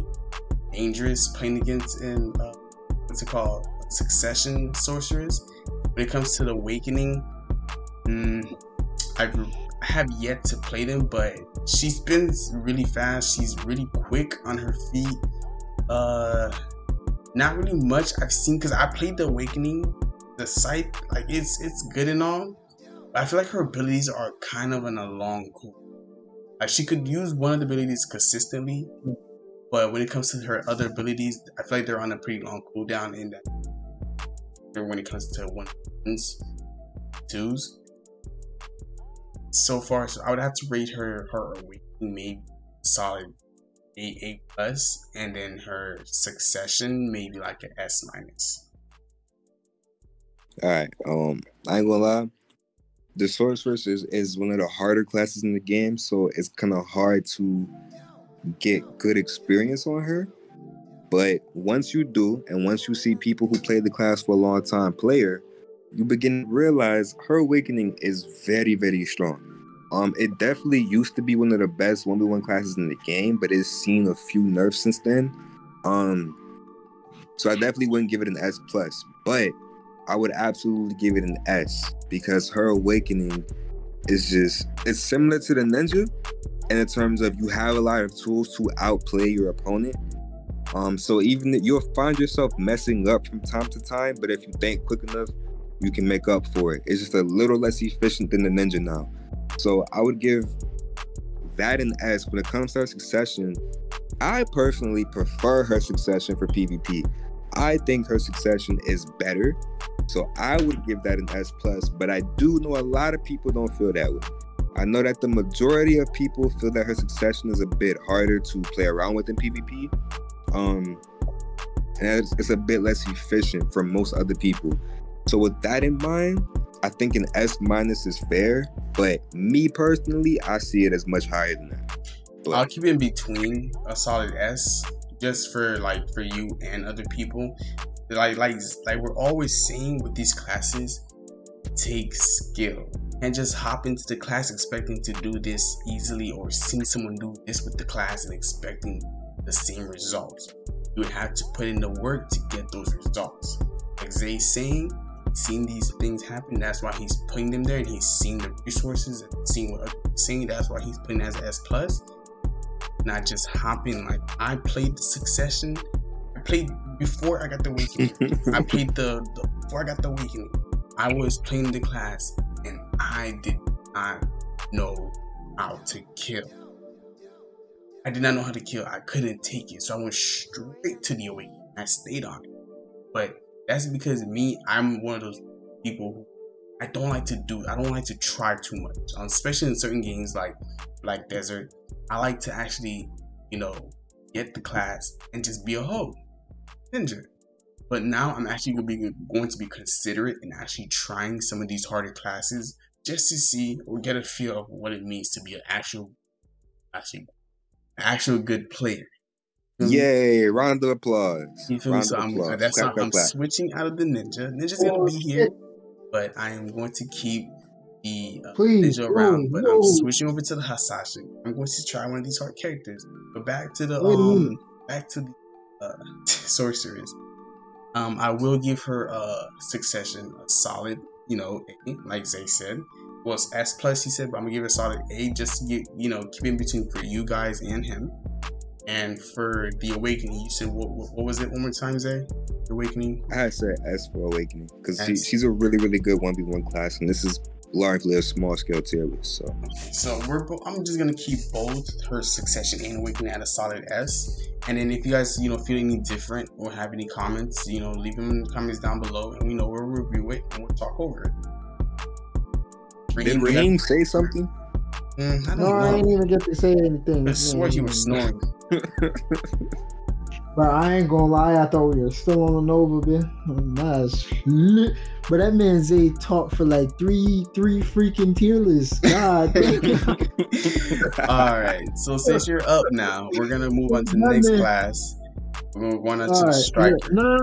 dangerous playing against in what's it called, succession sorcerers. When it comes to the awakening, I have yet to play them, but she spins really fast. She's really quick on her feet. Not really much I've seen, because I played the awakening, the scythe, like it's good and all, but I feel like her abilities are kind of on a long cool. Like she could use one of the abilities consistently, but when it comes to her other abilities, I feel like they're on a pretty long cooldown in that. When it comes to 1s, 2s, so far, so I would have to rate her awakening maybe solid A+, and then her succession maybe like an S-. Alright, I ain't gonna lie. The sorceress is one of the harder classes in the game, so it's kind of hard to get good experience on her. But once you do, and once you see people who play the class for a long time play her, you begin to realize her awakening is very, very strong. It definitely used to be one of the best 1v1 classes in the game, but it's seen a few nerfs since then. So I definitely wouldn't give it an S+, but I would absolutely give it an S, because her awakening is it's similar to the ninja in terms of you have a lot of tools to outplay your opponent. So even you'll find yourself messing up from time to time, but if you think quick enough, you can make up for it. It's just a little less efficient than the ninja now. So I would give that an S. When it comes to her succession, I personally prefer her succession for PvP. I think her succession is better, so I would give that an S+, but I do know a lot of people don't feel that way. I know that the majority of people feel that her succession is a bit harder to play around with in PvP. And it's a bit less efficient for most other people. So with that in mind, I think an S- is fair, but me personally, I see it as much higher than that. But I'll keep it in between a solid S, just for you and other people. Like we're always saying with these classes, takes skill. And just hop into the class expecting to do this easily, or seeing someone do this with the class and expecting the same results. You would have to put in the work to get those results. Like Zay's saying, seeing these things happen, that's why he's putting them there, and he's seeing the resources and seeing what others saying. That's why he's putting it as an S+. Not just hopping. Like, I played the Succession. I played before I got the Awakening. I played before I got the Awakening. I was playing the class, and I did not know how to kill. I did not know how to kill. I couldn't take it, so I went straight to the Awakening. I stayed on it. But that's because I'm one of those people who I don't like to try too much, especially in certain games like Desert. I like to actually, get the class and just be a hoe, ninja. But now I'm actually going to be considerate and actually trying some of these harder classes just to see or get a feel of what it means to be an actual good player. Yay! Round of applause. You feel me? So I'm switching out of the ninja. Ninja's gonna be here, but I am going to keep the ninja around. But I'm switching over to the Hasashin. I'm going to try one of these hard characters. But back to the sorceress. I will give her Succession a solid, A, like Zay said. Well, it's S+, he said, but I'm gonna give it a solid A, just to get, keep in between for you guys and him. And for the Awakening, you said what was it one more time, Zay? The Awakening? I had to say S for Awakening because she's a really, really good 1v1 class, and this is largely a small scale tier list. So I'm just gonna keep both her Succession and Awakening at a solid S. And then if you guys feel any different or have any comments, leave them in the comments down below, and we'll review it and we'll talk over it. Did Raheem say something? I didn't even get to say anything. I swear he was snoring. But I ain't gonna lie, I thought we were still on the Nova, man. That's lit. But that man Zay talked for like three freaking tier lists. God. Alright, so since you're up now, we're gonna move on to the next class. We're going on to the Striker. No.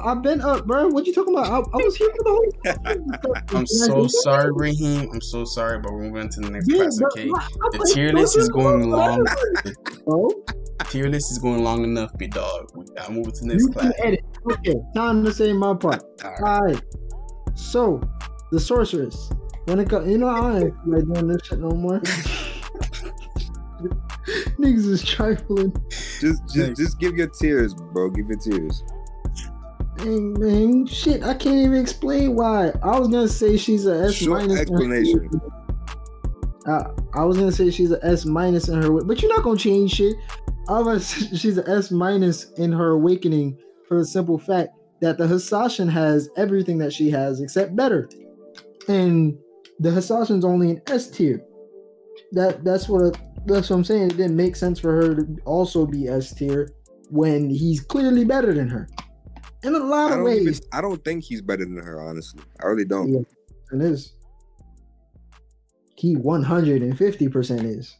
I've been up, bro. What you talking about? I was here for the whole I'm so sorry, Raheem. I'm so sorry, but we're moving on to the next class, okay? The tier list is going long. Tier list is going long enough, big dog. We gotta move to the next class. Edit. Okay, time to say my part. All right. So, the Sorceress. When it comes, I ain't like doing this shit no more. Niggas is trifling. Just give your tears, bro. Give your tears. Dang, man, shit, I can't even explain why. I was gonna say she's a S minus. Explanation. I was gonna say she's a S minus in her, but you're not gonna change shit. She's a S minus in her Awakening for the simple fact that the Hasashin has everything that she has except better, and the Hasashin's only an S tier. That's what I'm saying. It didn't make sense for her to also be S tier when he's clearly better than her in a lot of ways. I don't think he's better than her, honestly. I really don't. Yeah, it is. He 150% is.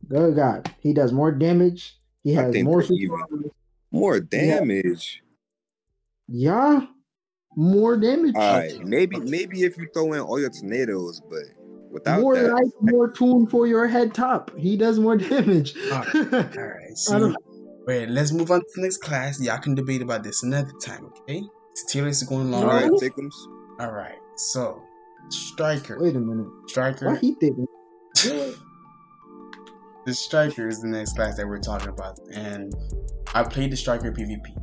Good God, he does more damage. He has more damage. Yeah, more damage. All right, maybe if you throw in all your tornadoes, but without more that, life, more tune for your head top. He does more damage. All right. See, wait, let's move on to the next class. Y'all can debate about this another time, okay? The tier list is going long. All right, Thickums. All right, so Striker. Wait a minute. Striker. Why he thinking? The Striker is the next class that we're talking about, and I played the Striker PvP.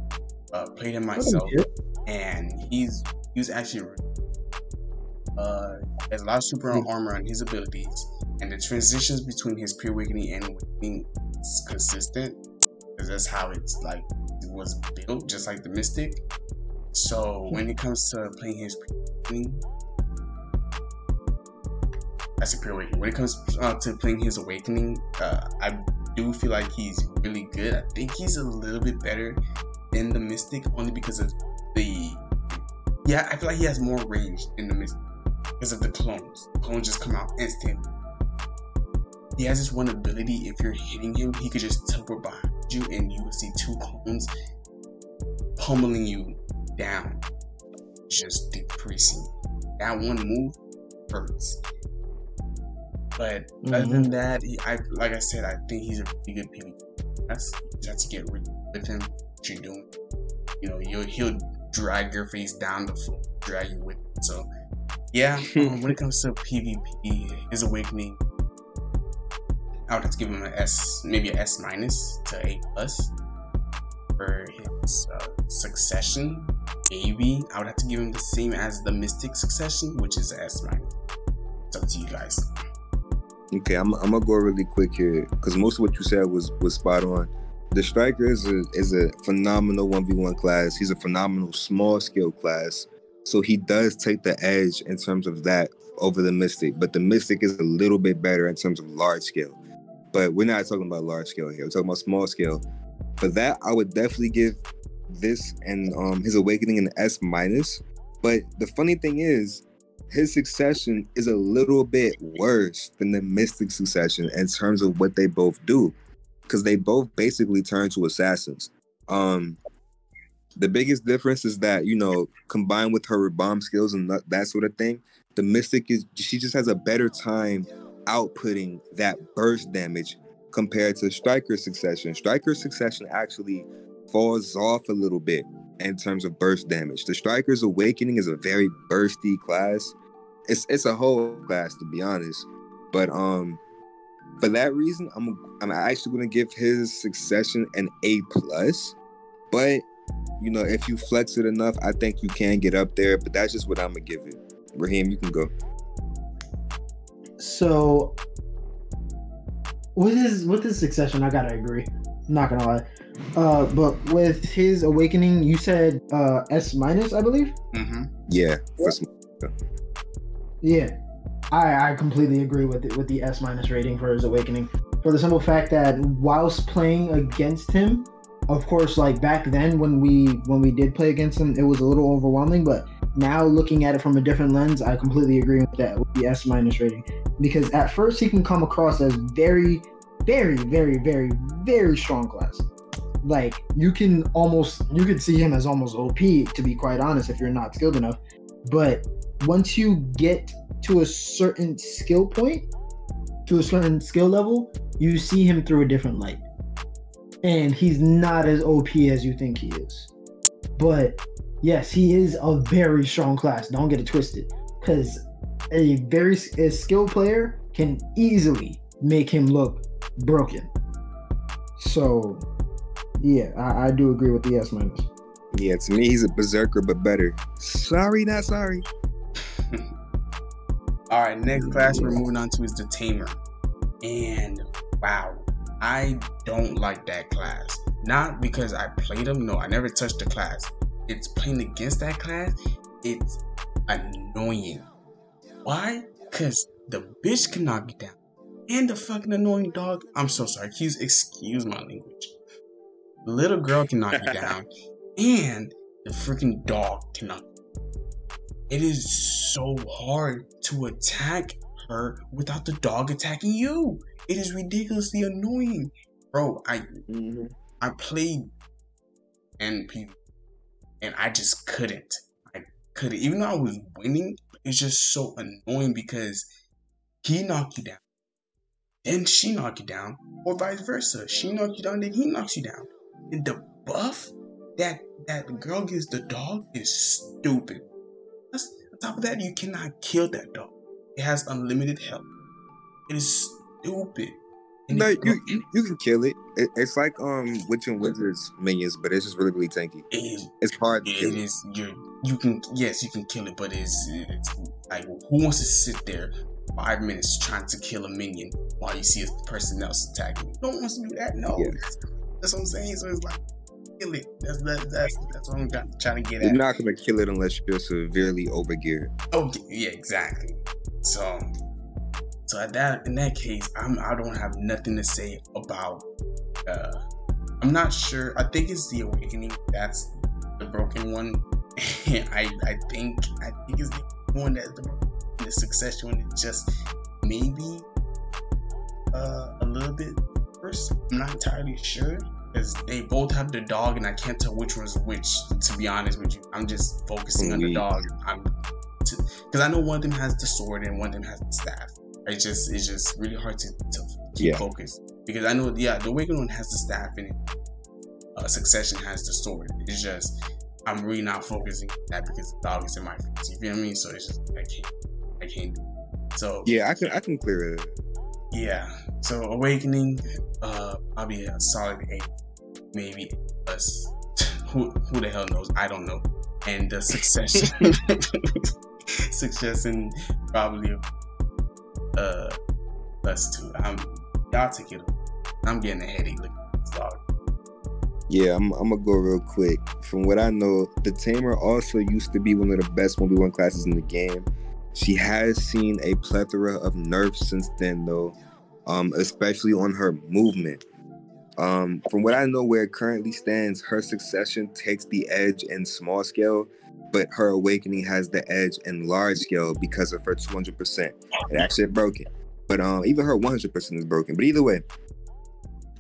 Played him myself, and he's actually has a lot of super armor on his abilities, and the transitions between his pure awakening and awakening is consistent, because that's how it was built, just like the Mystic. So when it comes to playing his pure awakening, that's a pure awakening. When it comes to playing his awakening, I do feel like he's really good. I think he's a little bit better than the Mystic, only because of I feel like he has more range than the Mystic because of the clones. The clones just come out instant. He has this one ability, if you're hitting him, he could just teleport behind you and you will see two clones pummeling you down, just decreasing. that one move hurts. But other than that, like I said, I think he's a pretty good PvP. You just have to get rid with him. What you're doing, you know, he'll drag your face down the floor, drag you with him. So yeah, when it comes to PvP, his awakening, I would have to give him an S, maybe an S- to A+. For his succession, maybe I would have to give him the same as the Mystic succession, which is an S-. It's up to you guys. Okay, I'm gonna go really quick here because most of what you said was spot on. The Striker is a phenomenal 1v1 class. He's a phenomenal small scale class, so he does take the edge in terms of that over the Mystic. But the Mystic is a little bit better in terms of large scale. But we're not talking about large scale here. We're talking about small scale. For that, I would definitely give this and his awakening an S-. But the funny thing is, his succession is a little bit worse than the Mystic succession in terms of what they both do, because they both basically turn to assassins. The biggest difference is that, you know, combined with her bomb skills and that sort of thing, the Mystic she just has a better time outputting that burst damage compared to Striker's succession. Striker's succession actually falls off a little bit in terms of burst damage. The Striker's awakening is a very bursty class. It's a whole class, to be honest. But for that reason, I'm actually gonna give his succession an A+. But you know, if you flex it enough, I think you can get up there. But that's just what I'm gonna give it. Raheem, you can go. So with his succession, I gotta agree. I'm not gonna lie. But with his awakening, you said S-, I believe. Yeah. Yeah, I completely agree with it, with the S- rating for his awakening, for the simple fact that whilst playing against him, of course, like back then when we did play against him, it was a little overwhelming. But now looking at it from a different lens, I completely agree with that, with the S- rating, because at first he can come across as very, very, very, very, very strong class. Like you could see him as almost OP, to be quite honest, if you're not skilled enough. But once you get to a certain skill point, to a certain skill level, you see him through a different light. And he's not as OP as you think he is. But yes, he is a very strong class. Don't get it twisted. Because a skilled player can easily make him look broken. So, yeah, I do agree with the S-. Yeah, to me, he's a berserker, but better. Sorry, not sorry. All right, next class we're moving on to is the Tamer. And wow, I don't like that class. Not because I played him. No, I never touched the class. It's playing against that class. It's annoying. Why? Because the bitch can knock you down. And the fucking annoying dog. I'm so sorry. Excuse my language. The little girl can knock you down. And the freaking dog can knock you down. It is so hard to attack her without the dog attacking you. It is ridiculously annoying. Bro, I played NP and I just couldn't. Even though I was winning, it's just so annoying because he knocked you down. Then she knocked you down. Or vice versa. She knocked you down, then he knocks you down. And the buff that the girl gives the dog is stupid. On top of that, you cannot kill that dog. It has unlimited health. It is stupid. No, you can kill it. It's like Witch and Wizard's minions, but it's just really, really tanky. It's hard to kill. It is. You can kill it, but it's like, who wants to sit there 5 minutes trying to kill a minion while you see a person else attacking? No one wants to do that. No, yeah. That's what I'm saying. So it's like, kill it. That's what I'm trying to get at. You're not gonna kill it unless you're severely overgeared. Okay, yeah, exactly. So in that case, I don't have nothing to say about. I'm not sure. I think it's the Awakening. That's the broken one. I think it's the one that's the succession one. It's just maybe a little bit worse. I'm not entirely sure. Because they both have the dog, and I can't tell which one's which. To be honest with you, I'm just focusing on the dog. because I know one of them has the sword and one of them has the staff. It's just really hard to keep focused, because I know the Awakened one has the staff and Succession has the sword. It's just I'm really not focusing on that because the dog is in my face. You feel me? So it's just I can't do it. So yeah, I can clear it. Yeah. So Awakening, I'll be a solid 8, maybe plus. Who the hell knows? I don't know. And the Succession, Succession probably +2. Y'all take it. I'm getting a headache looking at this dog. Yeah, I'm gonna go real quick. From what I know, the Tamer also used to be one of the best 1v1 classes in the game. She has seen a plethora of nerfs since then, though, especially on her movement. From what I know, where it currently stands, her Succession takes the edge in small scale, but her Awakening has the edge in large scale because of her 200%. It actually broken, but even her 100% is broken. But either way,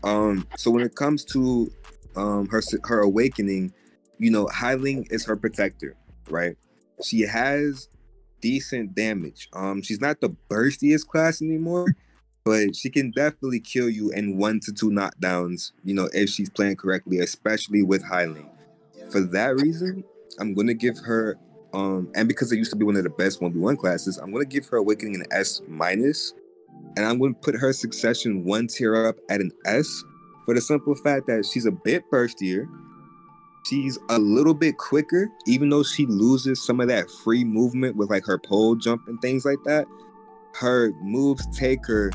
so when it comes to her Awakening, you know, Hyling is her protector, right? She has decent damage. She's not the burstiest class anymore, but she can definitely kill you in 1 to 2 knockdowns, you know, if she's playing correctly, especially with Hyling. For that reason, I'm gonna give her and because it used to be one of the best 1v1 classes, I'm gonna give her Awakening an S-, and I'm gonna put her Succession 1 tier up at an S, for the simple fact that she's a bit burstier. She's a little bit quicker, even though she loses some of that free movement with like her pole jump and things like that. Her moves take her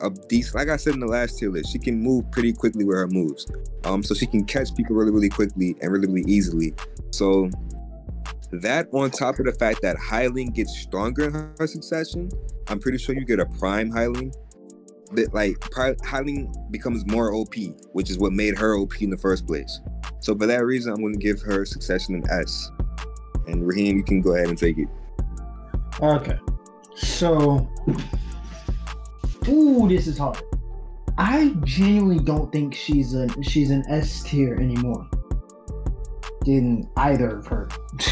a decent, like I said in the last tier list, she can move pretty quickly with her moves. So she can catch people really, really quickly and really, really easily. So that, on top of the fact that Hyling gets stronger in her Succession, I'm pretty sure you get a prime Hyling. That Hyling becomes more OP, which is what made her OP in the first place. So for that reason, I'm going to give her Succession an S. And Raheem, you can go ahead and take it. Okay. So, this is hard. I genuinely don't think she's an S tier anymore in either of her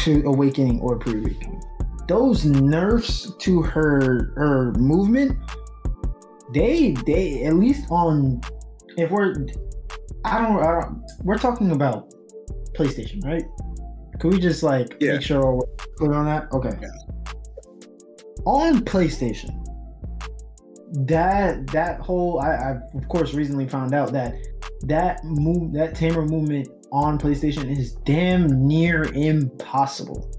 Awakening or Pre-Awakening. Those nerfs to her movement, they at least on, if we're talking about PlayStation, right? Can we just make sure we're clear on that? Okay. Yeah. On PlayStation, that whole, I of course recently found out that Tamer movement on PlayStation is damn near impossible.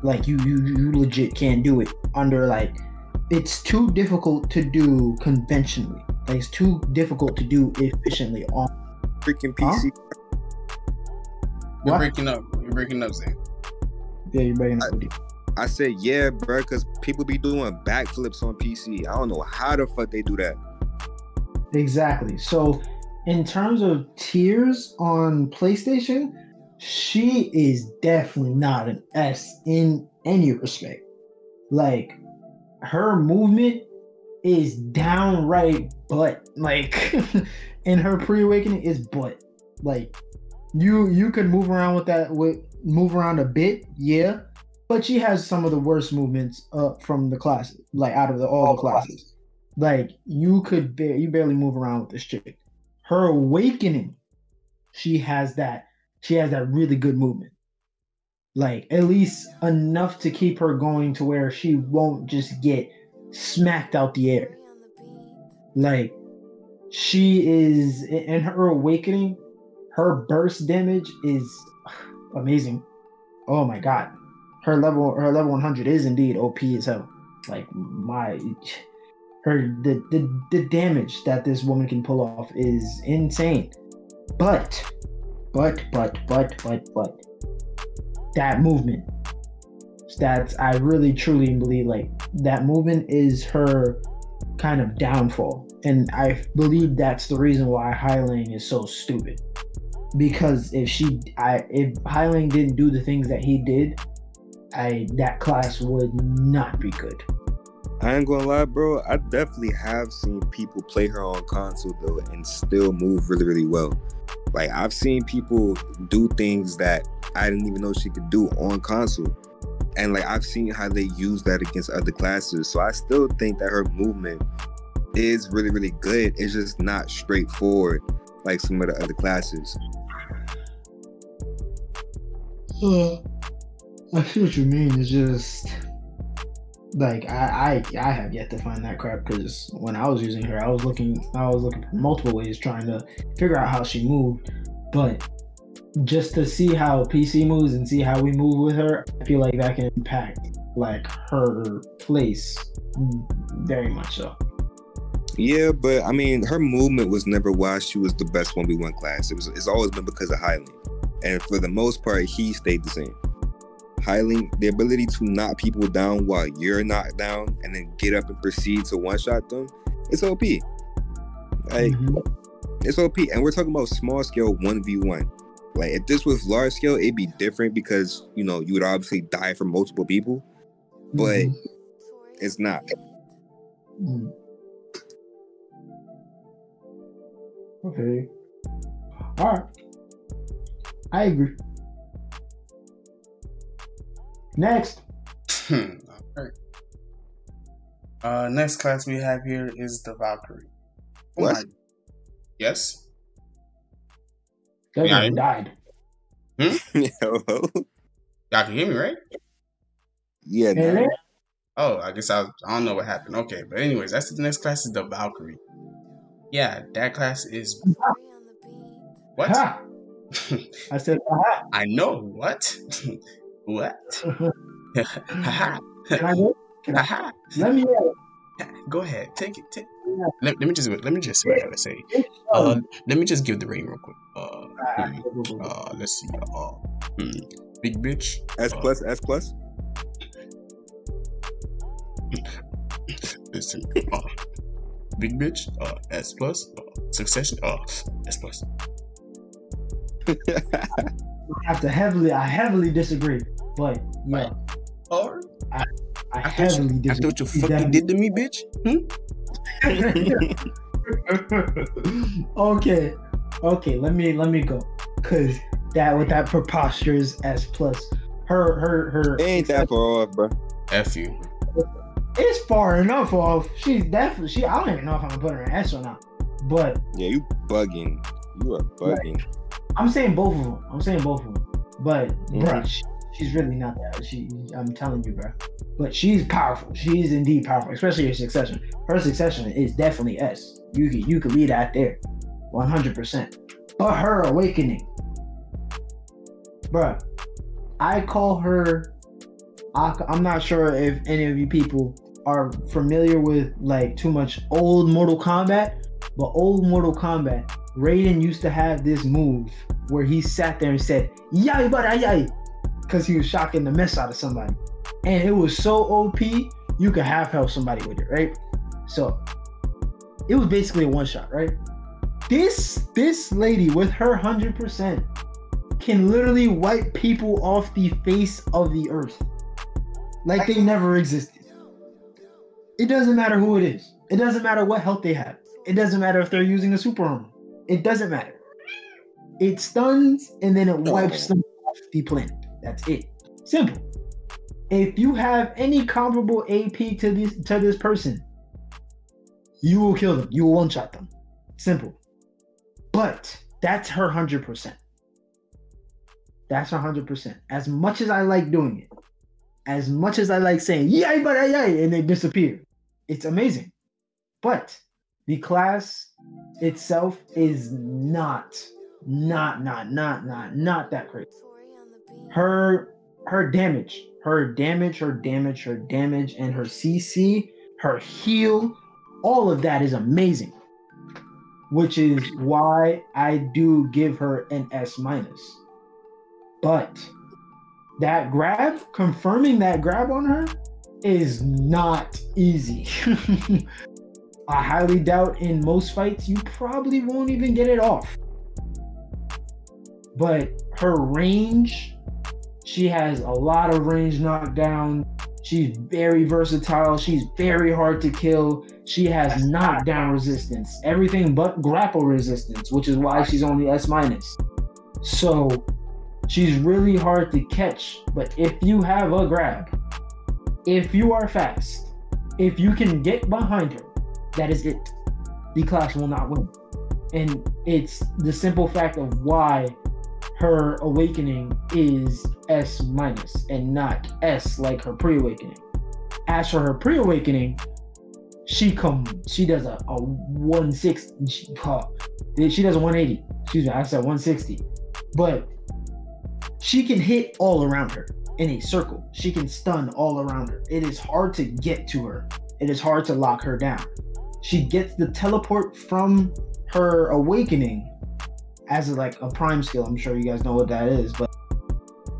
Like you legit can't do it under it's too difficult to do conventionally. Like it's too difficult to do efficiently on freaking PC. You're breaking up. You're breaking up, Zay. Yeah, you're breaking up. I said, yeah, bro, because people be doing backflips on PC. I don't know how the fuck they do that. Exactly. So, in terms of tiers on PlayStation, she is definitely not an S in any respect. Like, her movement is downright butt. Like, in her Pre-Awakening is butt. Like, you could move around with that, move around a bit, yeah. But she has some of the worst movements from the classes, like out of all the classes. Like you barely move around with this chick. Her Awakening, she has that really good movement. Like at least enough to keep her going to where she won't just get smacked out the air. Like she is in her Awakening, her burst damage is amazing. Oh my god. Her level 100 is indeed OP as hell. Like the damage that this woman can pull off is insane. But that movement, I really truly believe that movement is her kind of downfall, and I believe that's the reason why Hyling is so stupid. Because if Hyling didn't do the things that he did, that class would not be good. I ain't gonna lie, bro. I definitely have seen people play her on console though and still move really, really well. Like I've seen people do things that I didn't even know she could do on console, And like I've seen how they use that against other classes. So I still think that her movement is really, really good. It's just not straightforward like some of the other classes. I see what you mean. It's just like I have yet to find that crap, because when I was using her, I was looking for multiple ways trying to figure out how she moved. But just to see how PC moves and see how we move with her, I feel like that can impact like her place very much so. Yeah, but I mean, her movement was never why she was the best 1v1 class. It's always been because of Hylian. And for the most part, he stayed the same. Hylian, the ability to knock people down while you're knocked down and then get up and proceed to one-shot them, it's OP. Like, it's OP. And we're talking about small scale 1v1. Like, if this was large scale, it'd be different because, you know, you would obviously die from multiple people. But it's not. Okay. All right. I agree. Next. Alright. Next class we have here is the Valkyrie. What? Yes? That guy died. Yo. Y'all can hear me, right? Yeah, no. Oh, I guess I don't know what happened. Okay, but anyways, that's the next class is the Valkyrie. Yeah, that class is... What? Ha! I said, aha. I know, what? What? Haha. Can I go? Haha. Let me Go ahead, take it. Let me just see what I gotta say. Let me just give the rating real quick. Let's see. Big bitch. S plus. Listen. Big bitch. S plus. Succession. S plus. I heavily disagree, but yeah. Or I heavily disagree. After what you fucking did to me, bitch. Okay. Let me go, cause with that preposterous S plus, her ain't that far off, bro. F you. It's far enough off. She's definitely. I don't even know if I'm gonna put her in S or not. But yeah, you bugging. You are bugging. Right. I'm saying both of them. But bruh, she's really not that. I'm telling you, bruh. But she's powerful. She is indeed powerful, especially her succession. Her succession is definitely S. You could leave that there, 100%. But her awakening, bruh, I call her. I'm not sure if any of you people are familiar with like too much old Mortal Kombat, but old Mortal Kombat, Raiden used to have this move where he sat there and said, "Yai bara yai," because he was shocking the mess out of somebody. And it was so OP, you could half health somebody with it, right? So it was basically a one shot, right? This lady with her 100% can literally wipe people off the face of the earth. Like they never existed. It doesn't matter who it is. It doesn't matter what health they have. It doesn't matter if they're using a super armor. It doesn't matter. It stuns and then it wipes them off the planet. That's it. Simple. If you have any comparable AP to this person, you will kill them. You will one-shot them. Simple. But that's her 100%. That's her 100%. As much as I like doing it, as much as I like saying yay, but yay, and they disappear, it's amazing. But the class itself is not that great. Her damage, and her CC, her heal, all of that is amazing. Which is why I do give her an S-. But that grab, confirming that grab on her is not easy. I highly doubt in most fights you probably won't even get it off. But her range, she has a lot of range knockdown. She's very versatile. She's very hard to kill. She has knockdown resistance, everything but grapple resistance, which is why she's only S-. So She's really hard to catch, but if you have a grab, if you are fast, if you can get behind her, that is it. The class will not win. And it's the simple fact of why her awakening is S- and not S like her pre-awakening. As for her pre-awakening, she does a 160. She does a 180. Excuse me, I said 160. But she can hit all around her in a circle. She can stun all around her. It is hard to get to her. It is hard to lock her down. She gets the teleport from her awakening as like a prime skill. I'm sure you guys know what that is, but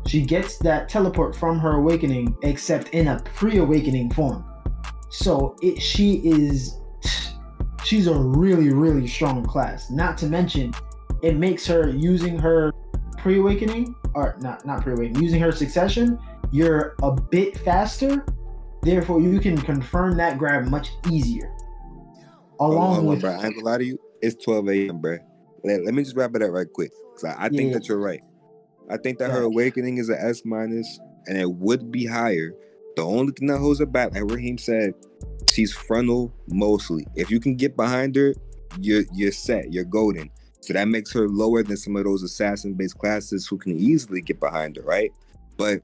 she gets that teleport from her awakening, except in a pre-awakening form. So she's a really, really strong class. Not to mention, it makes her using her pre-awakening, or not pre-awakening, using her succession, you're a bit faster. Therefore, you can confirm that grab much easier. Along with, bro, I ain't gonna lie to you. It's 12 a.m., bro. Let me just wrap it up right quick, because I think that you're right. I think that her awakening is an S-, and it would be higher. The only thing that holds her back, like Raheem said, she's frontal mostly. If you can get behind her, you're set. You're golden. So that makes her lower than some of those assassin-based classes who can easily get behind her, right? But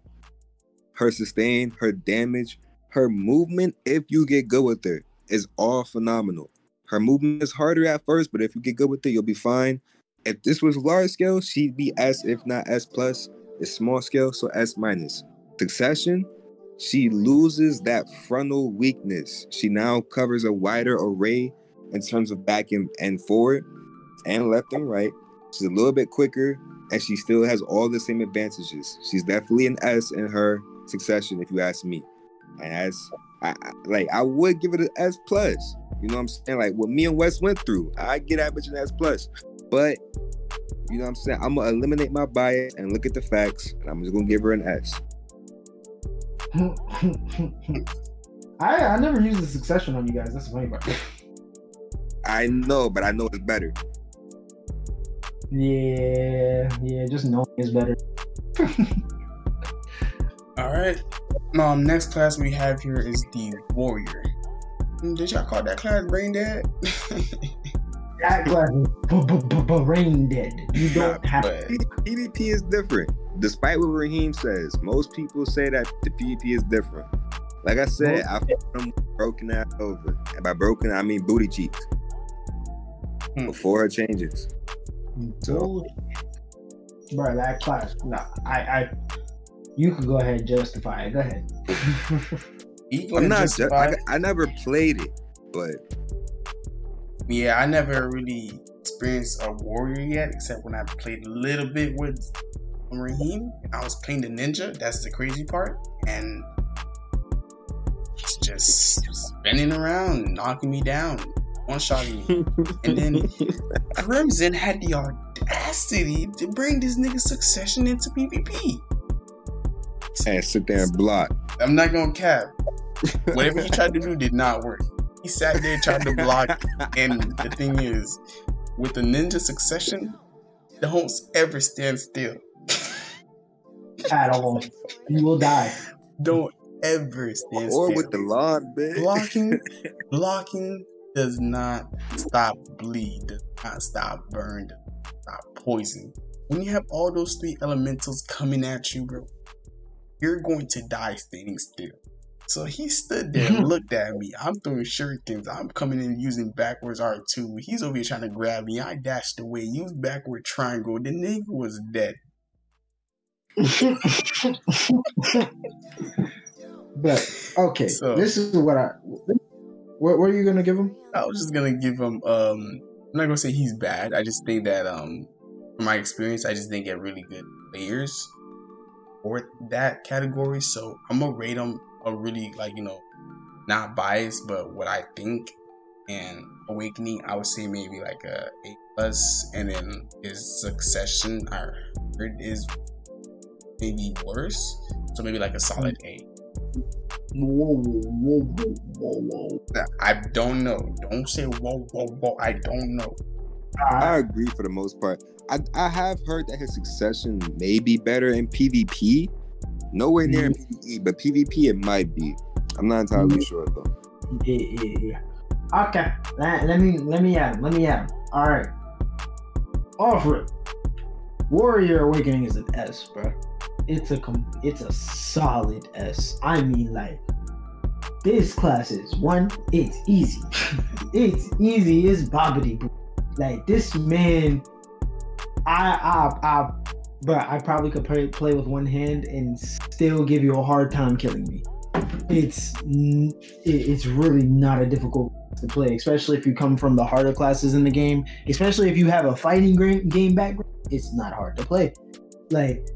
her sustain, her damage, her movement, if you get good with her, is all phenomenal. Her movement is harder at first, but if you get good with it, you'll be fine. If this was large scale, she'd be S, if not S+. It's small scale, so S-. Succession, she loses that frontal weakness. She now covers a wider array in terms of back and forward and left and right. She's a little bit quicker, and she still has all the same advantages. She's definitely an S in her succession, if you ask me. And I would give it an S+. You know what I'm saying? Like what me and Wes went through, I get that bitch an S+. But you know what I'm saying? I'm gonna eliminate my bias and look at the facts, and I'm just gonna give her an S. I never used the succession on you guys. That's the funny part. I know, but I know it's better. Yeah, just knowing is better. All right. Next class we have here is the warrior. Did y'all call that class brain dead? That class is brain dead. You don't have to. PvP is different. Despite what Raheem says, most people say that the PvP is different. Like I said, I fought him broken ass over. And by broken, I mean booty cheeks. Before her changes. So, bro, that class. No, you can go ahead and justify it. Go ahead. I'm not. I never played it, but yeah, I never really experienced a warrior yet, except when I played a little bit with Raheem. I was playing the ninja. That's the crazy part, and it's just spinning around, knocking me down, one-shotting me, and then Crimson had the audacity to bring this nigga Succession into PvP. And sit there and block. I'm not gonna cap. Whatever he tried to do did not work. He sat there tried to block, and the thing is, with the ninja Succession, don't ever stand still. At all. You will die. Don't ever stand still. Or with the LAHN, bitch. Blocking does not stop bleed, does not stop burn, does not stop poison. When you have all those three elementals coming at you, bro, you're going to die standing still. So he stood there and looked at me. I'm throwing shurikens. I'm coming in using backwards R2. He's over here trying to grab me. I dashed away, used backward triangle. The nigga was dead. But okay, so, this is what are you gonna give him? I was just gonna give him I'm not gonna say he's bad. I just think that from my experience, I just didn't get really good players for that category. So I'm gonna rate him a really, like, not biased, but what I think. And Awakening, I would say maybe like a A+, and then his Succession, I heard, is maybe worse, so maybe like a solid A. Whoa. I don't know. Don't say whoa. I don't know. I agree for the most part. I have heard that his succession may be better in PvP. Nowhere near PvE, but PvP it might be. I'm not entirely sure though. Yeah. Okay, let me add him. All right, offer it. Warrior Awakening is an S, bro. It's a solid S. I mean, like, this class is one. It's easy. It's easy. It's bobbity. Like, this man, but I probably could play with one hand and still give you a hard time killing me. It's really not a difficult to play, especially if you come from the harder classes in the game. Especially if you have a fighting game background, it's not hard to play. Like,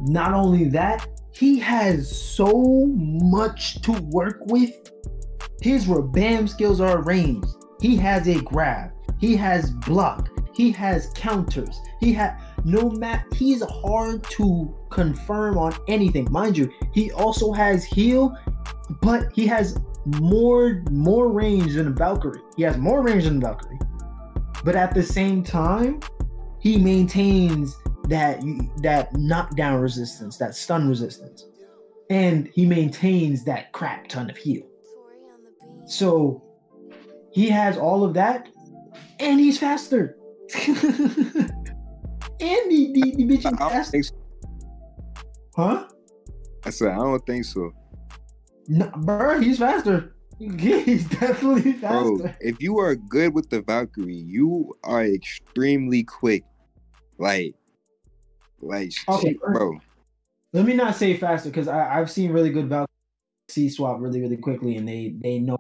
not only that, he has so much to work with. His Rabam skills are ranged. He has a grab. He has block. He has counters. He's hard to confirm on anything. Mind you, he also has heal, but he has more range than a Valkyrie. But at the same time, he maintains that knockdown resistance, that stun resistance, and he maintains that crap ton of heal. So he has all of that, and he's faster. And he bitching faster. So. Huh? I said I don't think so. No, bro, he's faster. He's definitely faster. Bro, if you are good with the Valkyrie, you are extremely quick. Like, okay, bro. Let me not say faster, because I've seen really good Valkyrie C-swap really quickly, and they know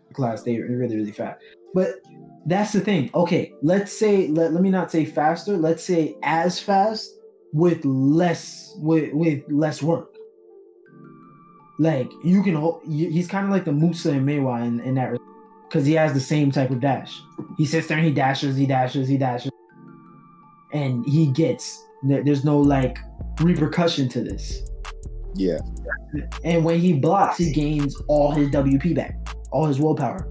the class, they're really fast. But that's the thing. Okay, let's say, let me not say faster, let's say as fast with less work. Like, you can he's kind of like the Musa and MAEHWA in that, because he has the same type of dash. He sits there and he dashes, and he gets, there's no like repercussion to this. Yeah. And when he blocks, he gains all his WP back, all his willpower.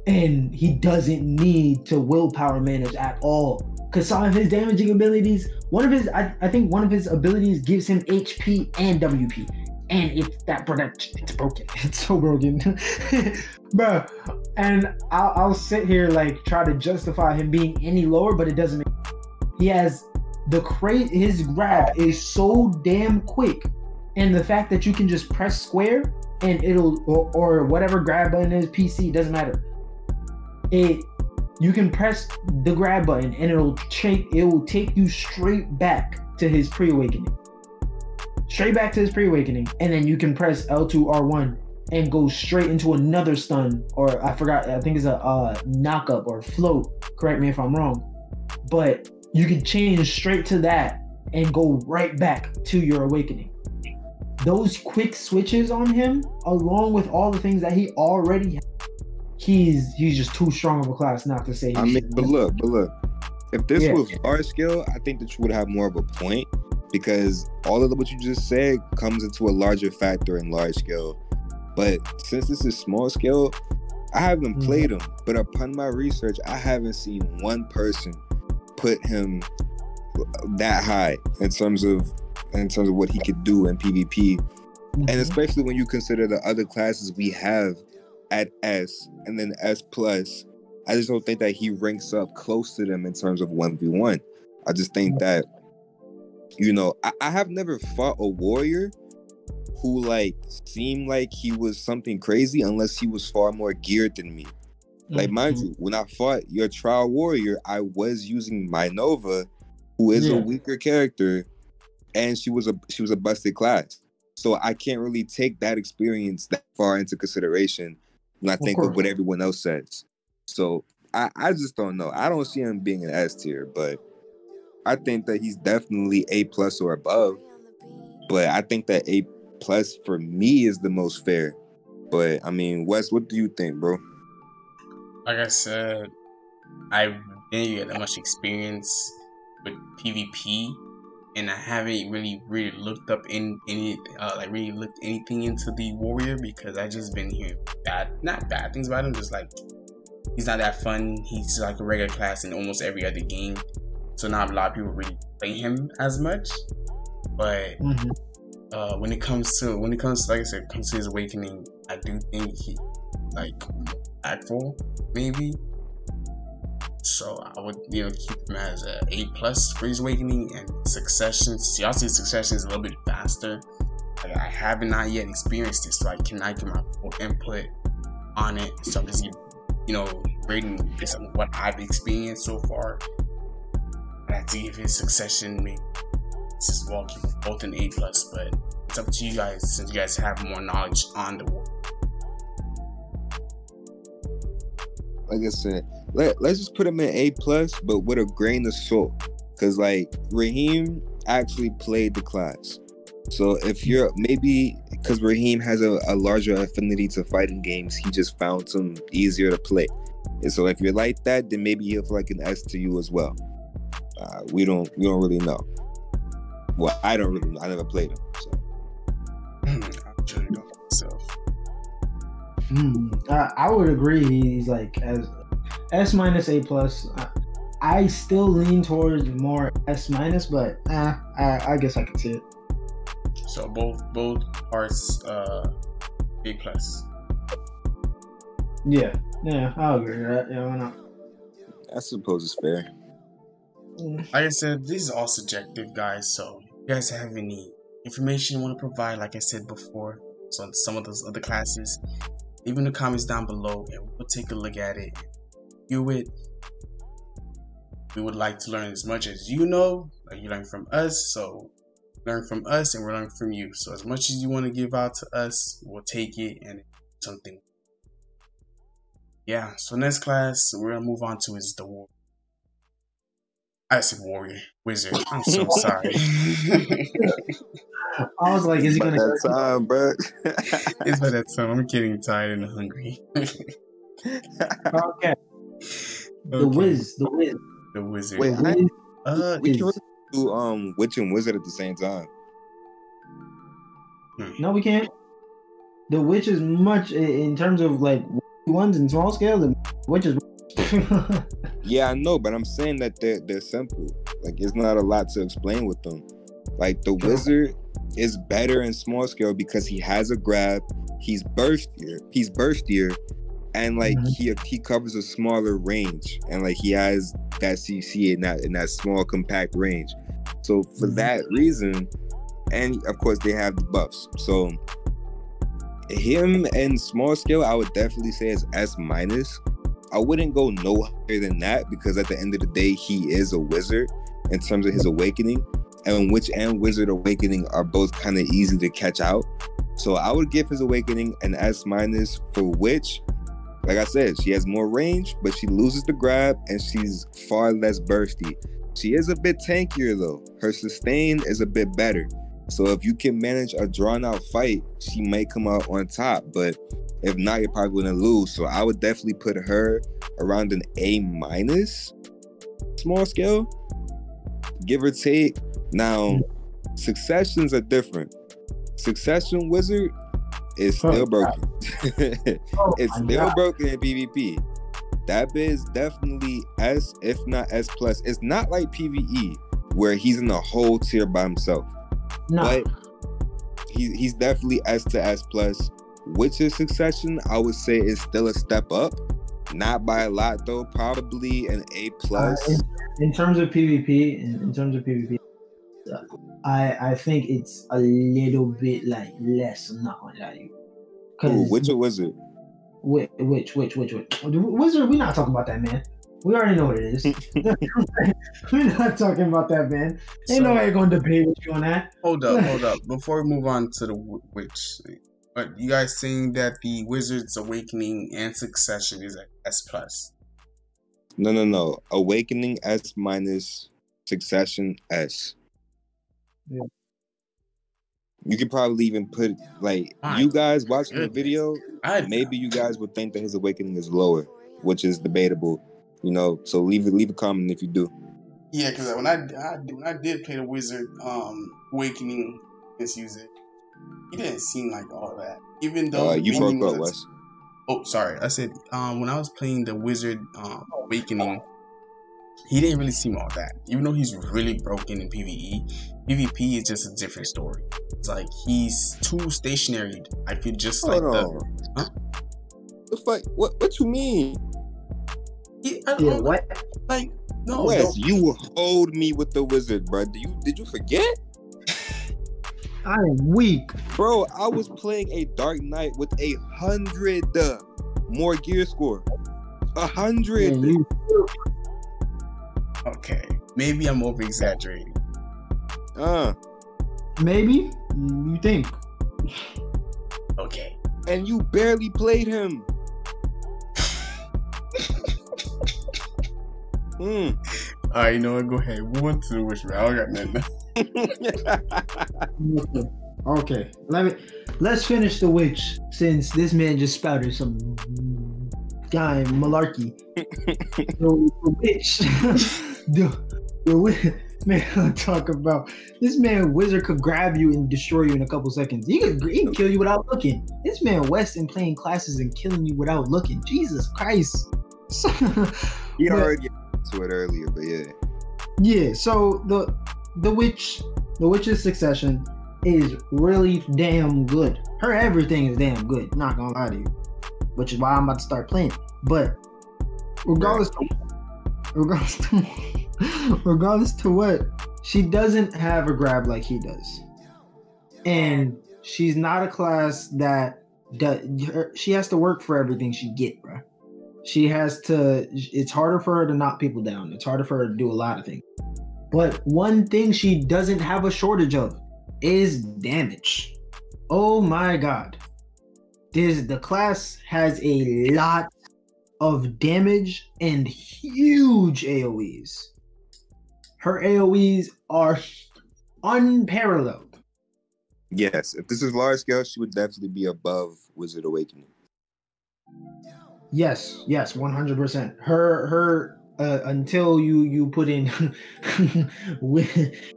And he doesn't need to willpower manage at all. Because some of his damaging abilities, I think one of his abilities gives him HP and WP. And it's broken. It's so broken. Bro. And I'll sit here like try to justify him being any lower, but it doesn't make sense. He has his grab is so damn quick. And the fact that you can just press square and it'll, or whatever grab button is, PC, doesn't matter. You can press the grab button and it will take you straight back to his pre-awakening. And then you can press L2 R1 and go straight into another stun, or I think it's a knock up or float. Correct me if I'm wrong. But you can change straight to that and go right back to your awakening. Those quick switches on him, along with all the things that he already has, he's just too strong of a class not to say. But look, if this was large scale, I think that you would have more of a point, because all of what you just said comes into a larger factor in large scale. But since this is small scale, I haven't played him, but upon my research, I haven't seen one person put him that high in terms of what he could do in PvP. And especially when you consider the other classes we have at S and then S+, I just don't think that he ranks up close to them in terms of 1v1. I just think that, I have never fought a warrior who like seemed like he was something crazy unless he was far more geared than me. Like, mind you, when I fought your trial warrior, I was using MAEHWA, who is a weaker character, and she was a busted class. So I can't really take that experience that far into consideration when I think of what everyone else says. So I just don't know. I don't see him being an S tier, but I think that he's definitely A+ or above. But I think that A+ for me is the most fair. But I mean, Wes, what do you think, bro? Like I said, I didn't get that much experience with PvP, and I haven't really looked up really looked anything into the warrior, because I just been hearing not bad things about him, just like he's not that fun. He's like a regular class in almost every other game, so not a lot of people really play him as much. But when it comes to like I said, comes to his awakening, I do think he like impactful maybe. So I would keep him as a A+ for his awakening. And Succession, see, I'll say Succession is a little bit faster. Like, I haven't not yet experienced it, so I cannot get my full input on it. So I'm just rating based on what I've experienced so far. And I see if his Succession maybe it's just keep both an A+, but it's up to you guys since you guys have more knowledge on the war. Like I said, let's just put him in A+, but with a grain of salt. Because, like, Raheem actually played the class. So if you're, maybe, because Raheem has a larger affinity to fighting games, he just found some easier to play. And so if you're like that, then maybe he'll feel like an S to you as well. We don't really know. Well, I don't really know. I never played him. So. I'm trying to go for myself. I would agree. He's like as S-, A+. I still lean towards more S-, but I guess I can see it. So both parts A+. Yeah, I'll agree with that. Yeah, why not? I suppose it's fair. Like I said, this is all subjective, guys. So if you guys have any information you want to provide, like I said before, so on some of those other classes, leave in the comments down below and we'll take a look at it and review it. We would like to learn as much as you know, like you learn from us. So learn from us and we're learning from you. So as much as you want to give out to us, we'll take it and something. Yeah, so next class we're gonna move on to is the war. I said warrior, wizard. I'm so sorry. I was like, is he gonna go time, bro? It's by that time. I'm getting tired and hungry. Okay. The wizard. Wait, we can do witch and wizard at the same time. No, we can't. The witch is much in terms of like ones in small scale. The witch is. Yeah, I know, but I'm saying that they're simple. Like, it's not a lot to explain with them. Like, the wizard is better in small scale because he has a grab. He's burstier, and like he covers a smaller range, and like he has that CC in that small compact range. So for that reason, and of course they have the buffs. So him and small scale, I would definitely say is S-. I wouldn't go no higher than that because at the end of the day, he is a wizard in terms of his awakening. And Witch and Wizard Awakening are both kind of easy to catch out. So I would give his Awakening an S- for Witch. Like I said, she has more range, but she loses the grab and she's far less bursty. She is a bit tankier though. Her sustain is a bit better. So if you can manage a drawn out fight, she may come out on top. But if not, you're probably going to lose. So I would definitely put her around an A- small scale, give or take. Now, Successions are different. Succession Wizard is still broken. It's still broken in PvP. That bit is definitely S, if not S+. It's not like PvE, where he's in a whole tier by himself. No. But he's definitely S to S+. Witch's Succession, I would say, is still a step up. Not by a lot, though. Probably an A+. In terms of PvP, I think it's a little bit like less. I'm not gonna lie to you. Witch or Wizard? Which? Wizard, we're not talking about that, man. We already know what it is. We're not talking about that, man. Ain't nobody gonna debate with you on that. Hold up. Before we move on to the witch, but you guys saying that the Wizard's Awakening and Succession is an S+? No. Awakening S-, Succession S. Yeah. You could probably even put, like, you guys watching the video, maybe you guys would think that his awakening is lower, which is debatable, you know. So leave a comment if you do. Yeah, because when I did play the Wizard Awakening this user, he didn't seem like all that. Even though you broke up, Wes. Oh, sorry. I said when I was playing the Wizard Awakening, he didn't really seem all that. Even though he's really broken in PvE, PvP is just a different story. It's like he's too stationary. I feel just like the. Huh? The fuck? What you mean? Yeah, what? Like no. Wes, you hold me with the Wizard, bro. Did you forget? I am weak, bro. I was playing a Dark Knight with 100 more gear score. 100. Man, okay, maybe I'm over exaggerating. Maybe you think. Okay. And you barely played him. Alright, you know what? Go ahead. Move on to the wish round. I got nothing. Okay. Let's finish the witch since this man just spouted some guy malarkey. The witch. the witch. Man, I'm talking about this man. Wizard could grab you and destroy you in a couple seconds. He can kill you without looking. This man Weston playing classes and killing you without looking. Jesus Christ. He already got to it earlier, but yeah. Yeah. So the witch's succession is really damn good. Her everything is damn good. Not gonna lie to you, which is why I'm about to start playing. But regardless to what, she doesn't have a grab like he does, and she's not a class that she has to work for everything she get, bro. She has to. It's harder for her to knock people down. It's harder for her to do a lot of things. But one thing she doesn't have a shortage of is damage. Oh my god. The class has a lot of damage and huge AoEs. Her AoEs are unparalleled. Yes, if this is large scale, she would definitely be above Wizard Awakening. Yes, 100%. Her until you put in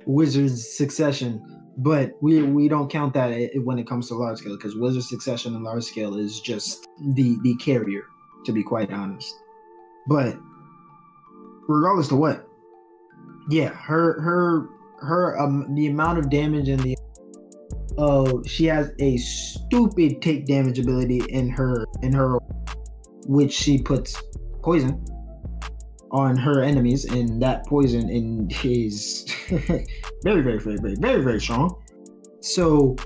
Wizard's Succession, but we don't count that when it comes to large scale, because Wizard Succession and large scale is just the carrier, to be quite honest. But regardless to what, yeah, her the amount of damage and she has a stupid take damage ability in her which she puts poison on her enemies, and that poison is very, very, very, very, very, very strong. So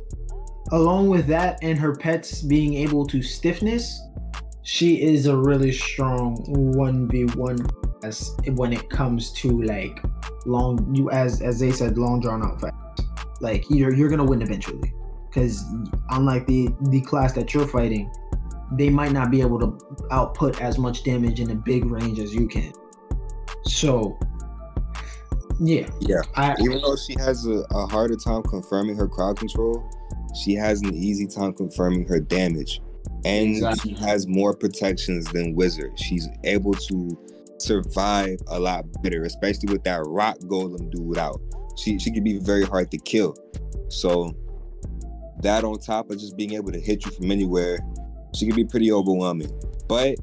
along with that and her pets being able to stiffness, she is a really strong 1v1 when it comes to like as they said, long drawn out fights. Like you're gonna win eventually, because unlike the class that you're fighting, they might not be able to output as much damage in a big range as you can. So, yeah. Even though she has a harder time confirming her crowd control, she has an easy time confirming her damage. And exactly. She has more protections than Wizard. She's able to survive a lot better, especially with that rock golem dude out. She can be very hard to kill. So, that on top of just being able to hit you from anywhere, she can be pretty overwhelming. But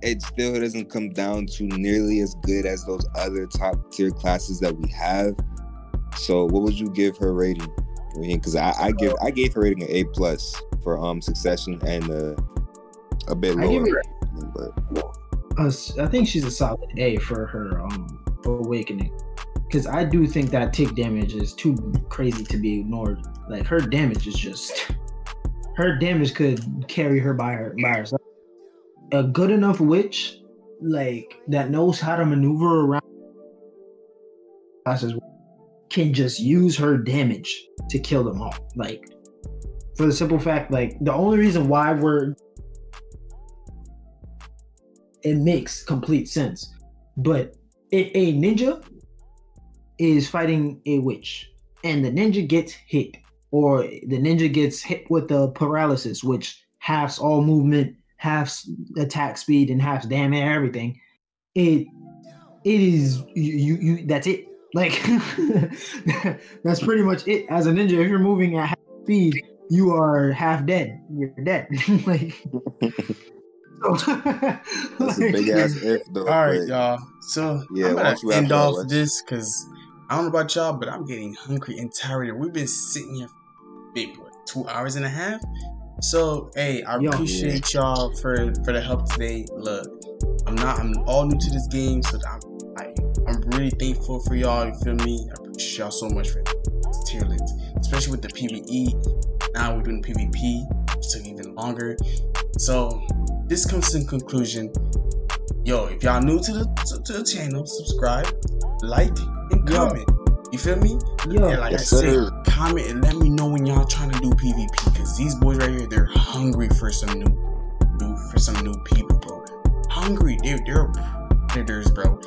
it still doesn't come down to nearly as good as those other top tier classes that we have. So what would you give her rating? I mean, because I gave her rating an A+ for Succession and a bit lower. I think she's a solid A for her Awakening, because I do think that tick damage is too crazy to be ignored. Like her damage could carry her by herself. A good enough witch, like that knows how to maneuver around classes, can just use her damage to kill them all. Like, for the simple fact, like the only reason why it makes complete sense. But if a ninja is fighting a witch and the ninja gets hit, or the ninja gets hit with the paralysis, which halves all movement, halves attack speed, and halves damage, everything, it is you that's it. Like that's pretty much it. As a ninja, if you're moving at half speed, you are half dead. You're dead. Like, That's a big ass if though. All right, but y'all. So yeah, I'm why gonna don't you wrap end it up, off Lex? this because I don't know about y'all, but I'm getting hungry and tired. We've been sitting here for big, what, 2 hours and a half. So hey, I appreciate y'all for the help today. Look, I'm all new to this game, so I'm really thankful for y'all. You feel me? I appreciate y'all so much for this tier list, especially with the PvE. Now we're doing PvP, which took even longer. So this comes to conclusion. Yo, if y'all new to the channel, subscribe, like, and comment. You feel me? Yo, and like yes, I said, sir. comment and let me know when y'all trying to do PvP, because these boys right here, they're hungry for some new people, bro. Hungry, they're predators, bro.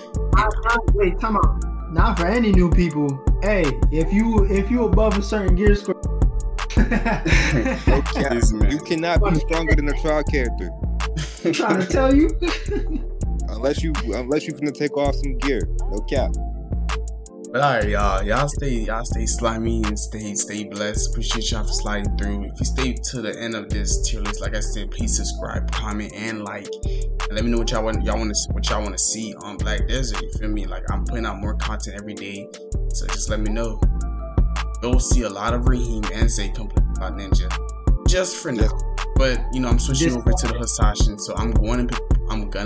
Wait, time out. Not for any new people. Hey, if you above a certain gear score, You cannot be stronger than a trial character. I'm trying to tell you. Unless you finna take off some gear. No cap. But alright, y'all stay slimy and stay blessed. Appreciate y'all for sliding through. If you stay to the end of this tier list, like I said, please subscribe, comment, and like. And let me know what y'all want to see on Black Desert. You feel me? Like, I'm putting out more content every day, so just let me know. You'll see a lot of Raheem and Zay complete about Ninja, just for now. But you know, I'm switching over to the HASHASHIN, so I'm gonna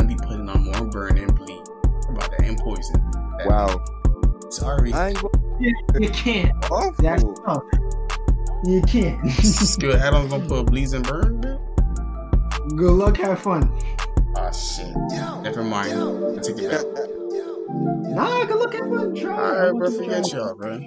be putting on more Burn and Bleed about that and Poison. Wow. Sorry. You can't. Awful. That's tough. You can't. Skill add-ons gonna put Bleeds and Burn, man? Good luck, have fun. Oh shit. Never mind. I take it back. Nah, good luck, have fun. Try. Alright, bro, forget y'all, bro.